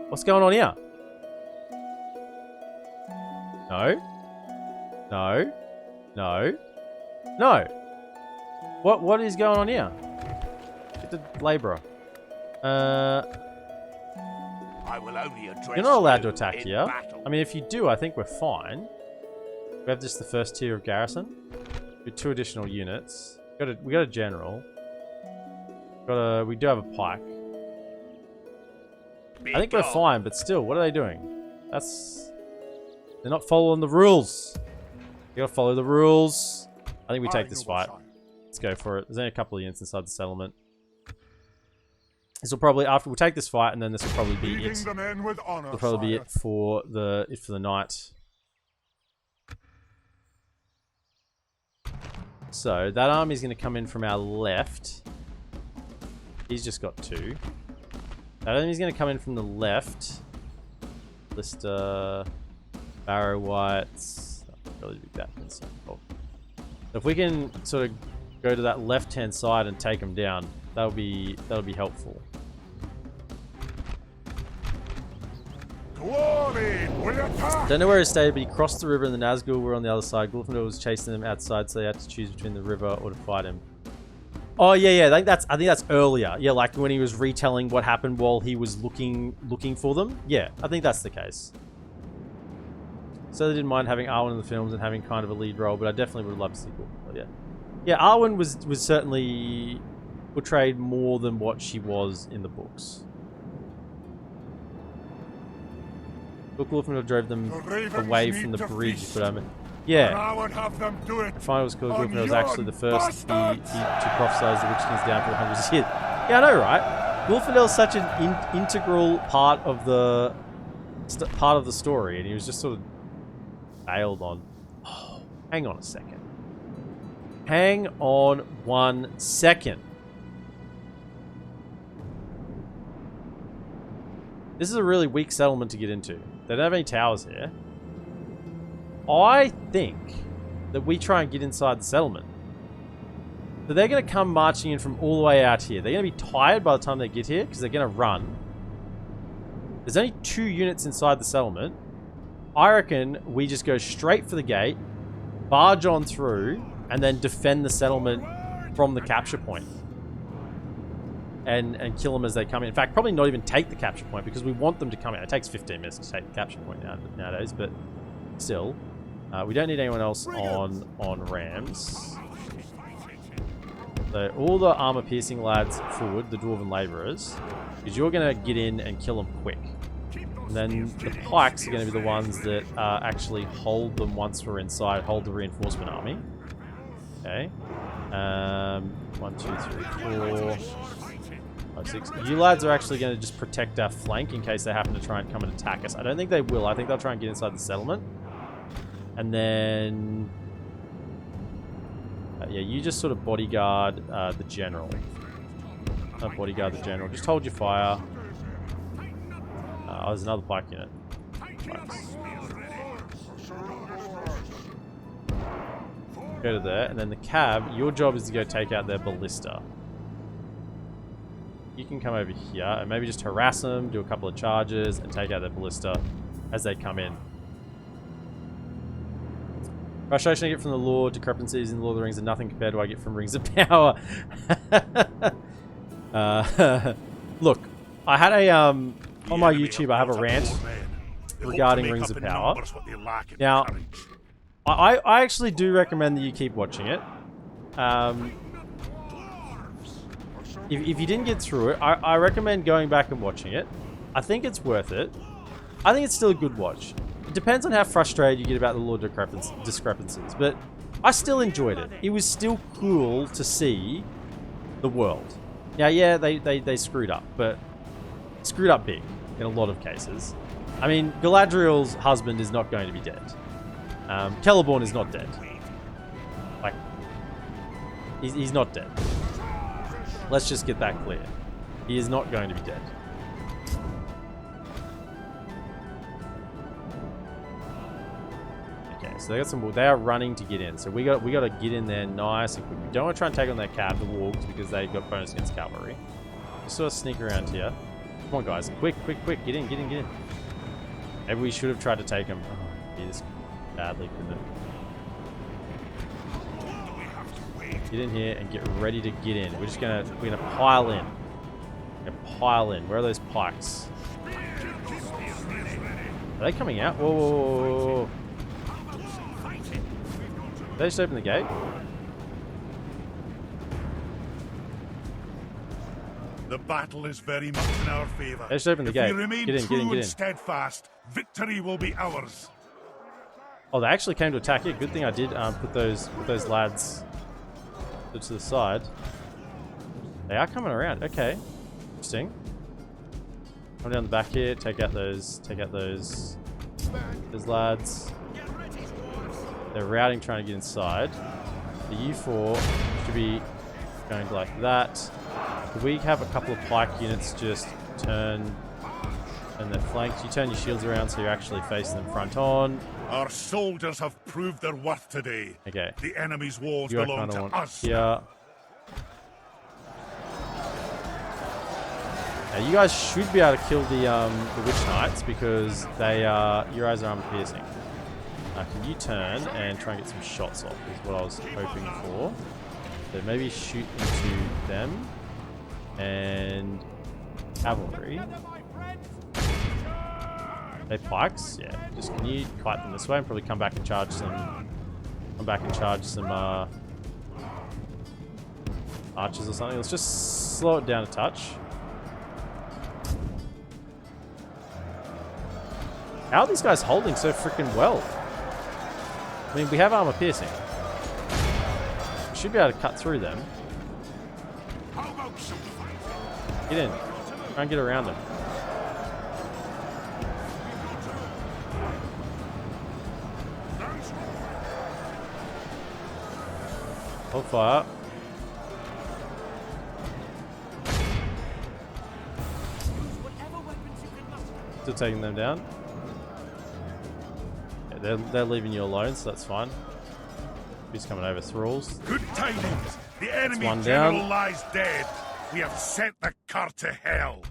What's going on here? No. No. No. No. What is going on here? Get the labourer. I will only address You're not allowed to you attack in here. battle. I mean, if you do, I think we're fine. We have just the first tier of garrison. With 2 additional units. We got a general. We do have a pike. I think we're fine, but still, what are they doing? They're not following the rules. You gotta follow the rules. I think we take this fight. Let's go for it. There's only a couple of units inside the settlement. This will probably, after we'll take this fight, and then this will probably be it. This will probably be it for the night. So that army is going to come in from our left. He's just got 2. That enemy's going to come in from the left. Lister, Barrow Whites. Really big back. So if we can sort of go to that left-hand side and take them down, that'll be helpful. Don't know where he stayed, but he crossed the river and the Nazgul were on the other side. Gryffindor was chasing them outside, so they had to choose between the river or to fight him. Oh yeah, I think that's earlier. Yeah, like when he was retelling what happened while he was looking for them. Yeah, I think that's the case. So they didn't mind having Arwen in the films and having kind of a lead role, but I definitely would have loved a sequel. But yeah, yeah, Arwen was certainly portrayed more than what she was in the books. Gryffindor drove them away from the bridge, but yeah. The final was called Gryffindor was actually the first to prophesize the Witch King's downfall hundreds of years. Yeah, I know, right? Gryffindor is such an integral part of the story, and he was just sort of bailed on. Oh, hang on a second. Hang on 1 second. This is a really weak settlement to get into. They don't have any towers here. I think that we try and get inside the settlement. So they're going to come marching in from all the way out here. They're going to be tired by the time they get here because they're going to run. There's only 2 units inside the settlement. I reckon we just go straight for the gate, barge on through, and then defend the settlement from the capture point. And kill them as they come in. In fact, probably not even take the capture point because we want them to come in. It takes 15 minutes to take the capture point nowadays, but still. We don't need anyone else on rams. So all the armor-piercing lads forward, the Dwarven labourers, because you're going to get in and kill them quick. And then the pikes are going to be the ones that actually hold them once we're inside, hold the reinforcement army. Okay. 1, 2, 3, 4... 5, 6. You lads are actually going to just protect our flank in case they happen to try and come and attack us. I don't think they will. I think they'll try and get inside the settlement. And then... yeah, you just sort of bodyguard the general. Not bodyguard the general. Just hold your fire. Oh, there's another pike unit. Pikes. Go to there. And then the cab, your job is to go take out their ballista. You can come over here and maybe just harass them, do a couple of charges, and take out their ballista as they come in. Frustration I get from the lore, discrepancies in Lord of the Rings, and nothing compared to what I get from Rings of Power. Look, I had a on my YouTube I have a rant regarding Rings of Power. Now, I actually do recommend that you keep watching it. If you didn't get through it, I recommend going back and watching it. I think it's worth it. I think it's still a good watch. It depends on how frustrated you get about the lore discrepancies, but I still enjoyed it. It was still cool to see the world. Now, yeah, they screwed up, but screwed up big in a lot of cases. I mean, Galadriel's husband is not going to be dead. Celeborn is not dead. Like, he's not dead. Let's just get that clear. He is not going to be dead. Okay, so they got some. They are running to get in. So we got to get in there nice and quick. We don't want to try and take on their the wargs because they got bonus against cavalry. Just sort of sneak around here. Come on, guys! Quick! Get in! Maybe we should have tried to take them. Oh, did this badly, couldn't it? Get in here and get ready to get in. We're gonna pile in. Where are those pikes? Are they coming out? Whoa. Did they just open the gate? The battle is very much in our favor. They just opened the gate. If we remain true and steadfast, victory will be ours. Oh, they actually came to attack it. Good thing I did put those lads to the side. They are coming around. Okay, interesting. Come down the back here. Take out those lads. They're routing, trying to get inside. The U4 should be going like that. Could we have a couple of pike units just turn and their flanks? You turn your shields around so you're actually facing them front on. Our soldiers have proved their worth today. Okay. The enemy's walls You belong to us. Here. Now you guys should be able to kill the witch knights because they are your eyes are armor piercing. Can you turn and try and get some shots off? Is what I was hoping for. So maybe shoot into them and cavalry. They pikes? Yeah. Just can you kite them this way and probably come back and charge some archers or something. Let's just slow it down a touch. How are these guys holding so freaking well? I mean, we have armor piercing. We should be able to cut through them. Get in. Try and get around them. Hold fire. Still taking them down. Yeah, they're leaving you alone, so that's fine. He's coming over thralls. Good tidings. The enemy one general down. lies dead. We have sent the car to hell.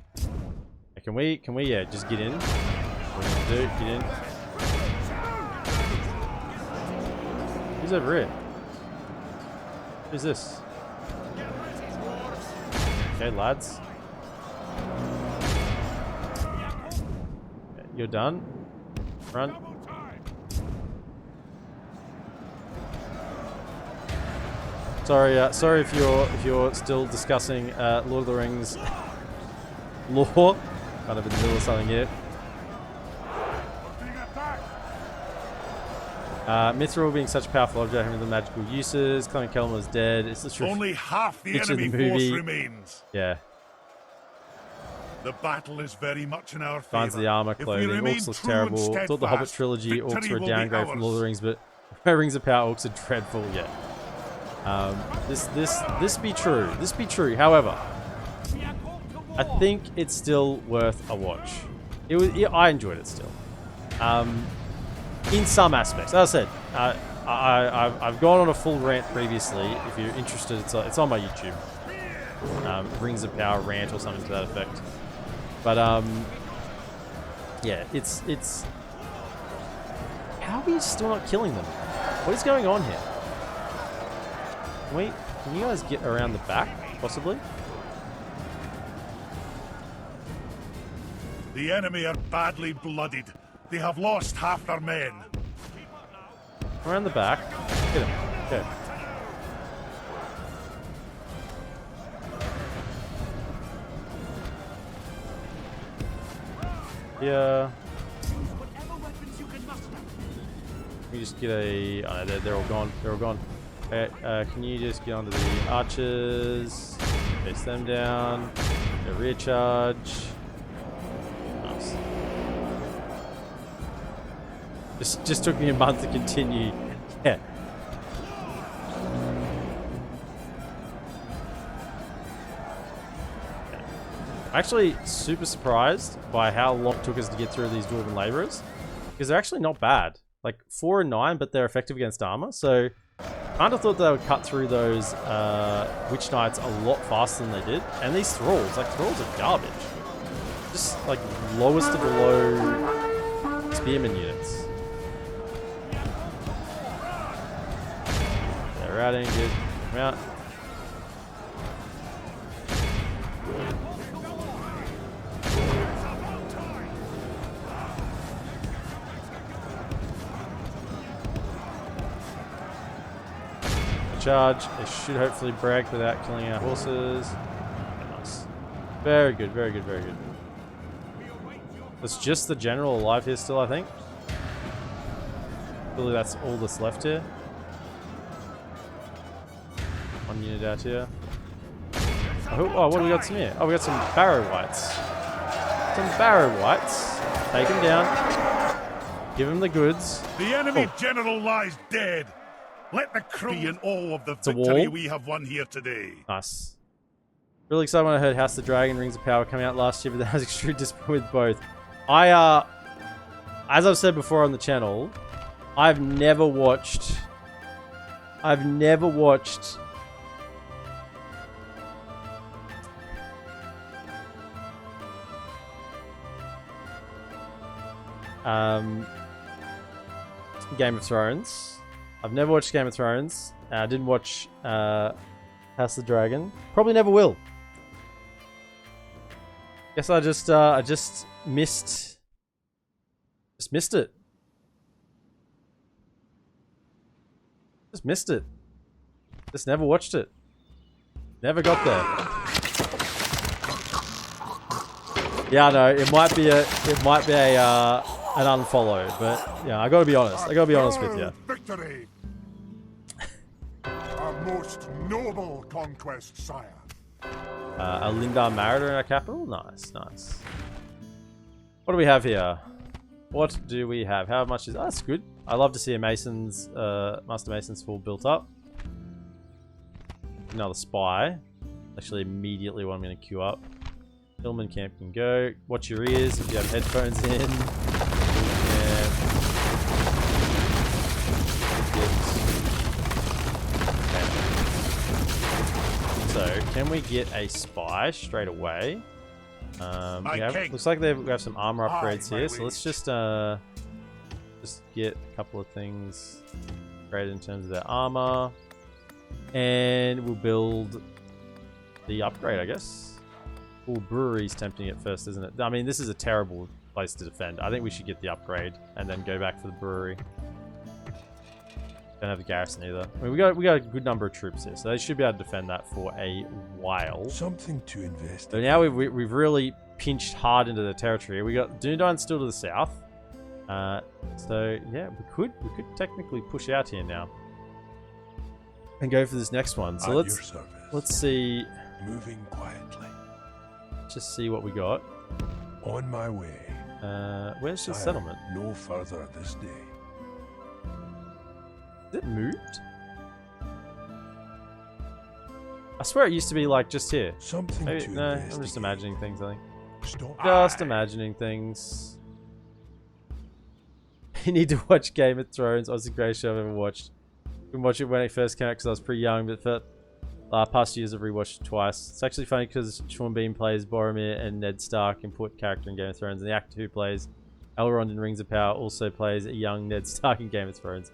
Can we yeah, just get in. What do we do? Get in. Who's over here? Who's this? Okay, lads. Okay, you're done. Run. Sorry if you're still discussing Lord of the Rings lore. Kind of in the middle of something here. Mithril being such a powerful object, having the magical uses. Clement Kelmer is dead. It's the truth. Only half the Picture enemy the movie. force remains. Yeah. The battle is very much in our favor. Finds the armor, clothing. Orcs look terrible. Thought the Hobbit trilogy orcs were a downgrade from Lord of the Rings, but Rings of Power orcs are dreadful. Yeah. This be true. This be true. However, I think it's still worth a watch. I enjoyed it still. In some aspects, as I said, I've gone on a full rant previously. If you're interested, it's on my YouTube. Rings of Power rant or something to that effect. But yeah, it's how are we still not killing them? What is going on here? Can you guys get around the back, possibly? The enemy are badly blooded. They have lost half their men. Around the back. Get him. Okay. Yeah. We just get a. Oh, no, they're all gone. They're all gone. Okay, can you just get onto the archers? Face them down. The rear charge. Nice. Just took me a month to continue. Yeah. I'm actually super surprised by how long it took us to get through these Dwarven laborers, because they're actually not bad. Like 4 and 9, but they're effective against armor. So I kind of thought they would cut through those Witch Knights a lot faster than they did. And these Thralls, like Thralls are garbage. Just like lowest of the low spearman units. They're routing, good. Come out. Charge. They should hopefully break without killing our horses. Nice. Very good, very good, very good. It's just the general alive here still, I think. Really, that's all that's left here. One unit out here. Oh, what do we got some here? Oh, we got some Barrow Whites. Some Barrow Whites. Take them down. Give them the goods. The enemy general lies dead. Let the crew be in awe of the victory we have won here today. Nice. Really excited when I heard House of the Dragon Rings of Power coming out last year, but I was extremely disappointed with both. As I've said before on the channel, I've never watched Game of Thrones. I've never watched Game of Thrones. I didn't watch House of the Dragon. Probably never will. Guess I just missed it. Just missed it. Just never watched it. Never got there. Yeah, I know it might be an unfollow, but yeah, I gotta be honest. I gotta be honest with you. Victory. A most noble conquest, sire. A Lindar Marauder in our capital? Nice, nice. What do we have here? What do we have? How much is... Oh, that's good. I love to see a Mason's, Master Mason's full built up. Another Spy. Actually, immediately what I'm going to queue up. Hillman Camp can go. Watch your ears if you have headphones in. So, can we get a Spy straight away? Looks like we have some armor upgrades here, so let's just get a couple of things upgraded in terms of their armor, and we'll build the upgrade, I guess. Well, brewery's tempting at first, isn't it? I mean, this is a terrible place to defend. I think we should get the upgrade and then go back for the brewery. Don't have the garrison either. I mean, we got a good number of troops here, so they should be able to defend that for a while. Something to invest. So now we've really pinched hard into the territory. We got Dunedain still to the south. So yeah, we could technically push out here now and go for this next one. So let's see. Moving quietly. Just see what we got. On my way. Where's the settlement? No further this day. Is it moved? I swear it used to be like just here. Something Maybe, to no, I'm just imagining things, I think. Stop. Just imagining things. You need to watch Game of Thrones. It was the greatest show I've ever watched. Didn't watch it when it first came out because I was pretty young, but for past years I've rewatched it twice. It's actually funny because Sean Bean plays Boromir and Ned Stark, important character in Game of Thrones, and the actor who plays Elrond in Rings of Power also plays a young Ned Stark in Game of Thrones.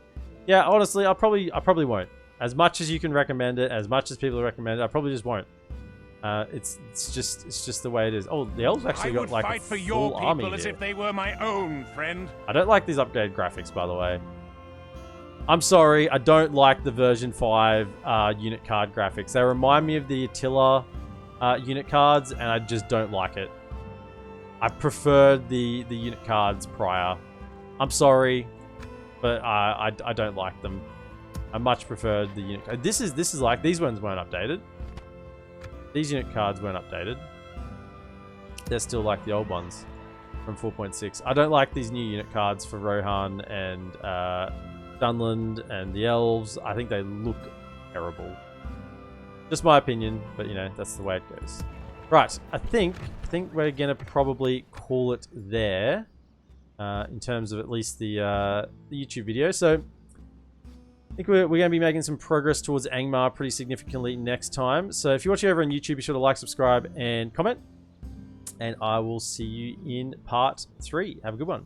Yeah, honestly, I probably won't. As much as you can recommend it, as much as people recommend it, I probably just won't. It's just the way it is. Oh, the elves actually got like a full army here. as if they were my own, friend. I don't like these upgrade graphics, by the way. I'm sorry, I don't like the version 5 unit card graphics. They remind me of the Attila unit cards, and I just don't like it. I preferred the unit cards prior. I'm sorry, but I don't like them. I much preferred the unit. This is like, these ones weren't updated. These unit cards weren't updated. They're still like the old ones from 4.6. I don't like these new unit cards for Rohan and Dunland and the elves. I think they look terrible. Just my opinion, but you know, that's the way it goes. Right, I think we're gonna probably call it there in terms of at least the YouTube video. So I think we're going to be making some progress towards Angmar pretty significantly next time. So if you're watching over on YouTube, be sure to like, subscribe, and comment. And I will see you in part 3. Have a good one.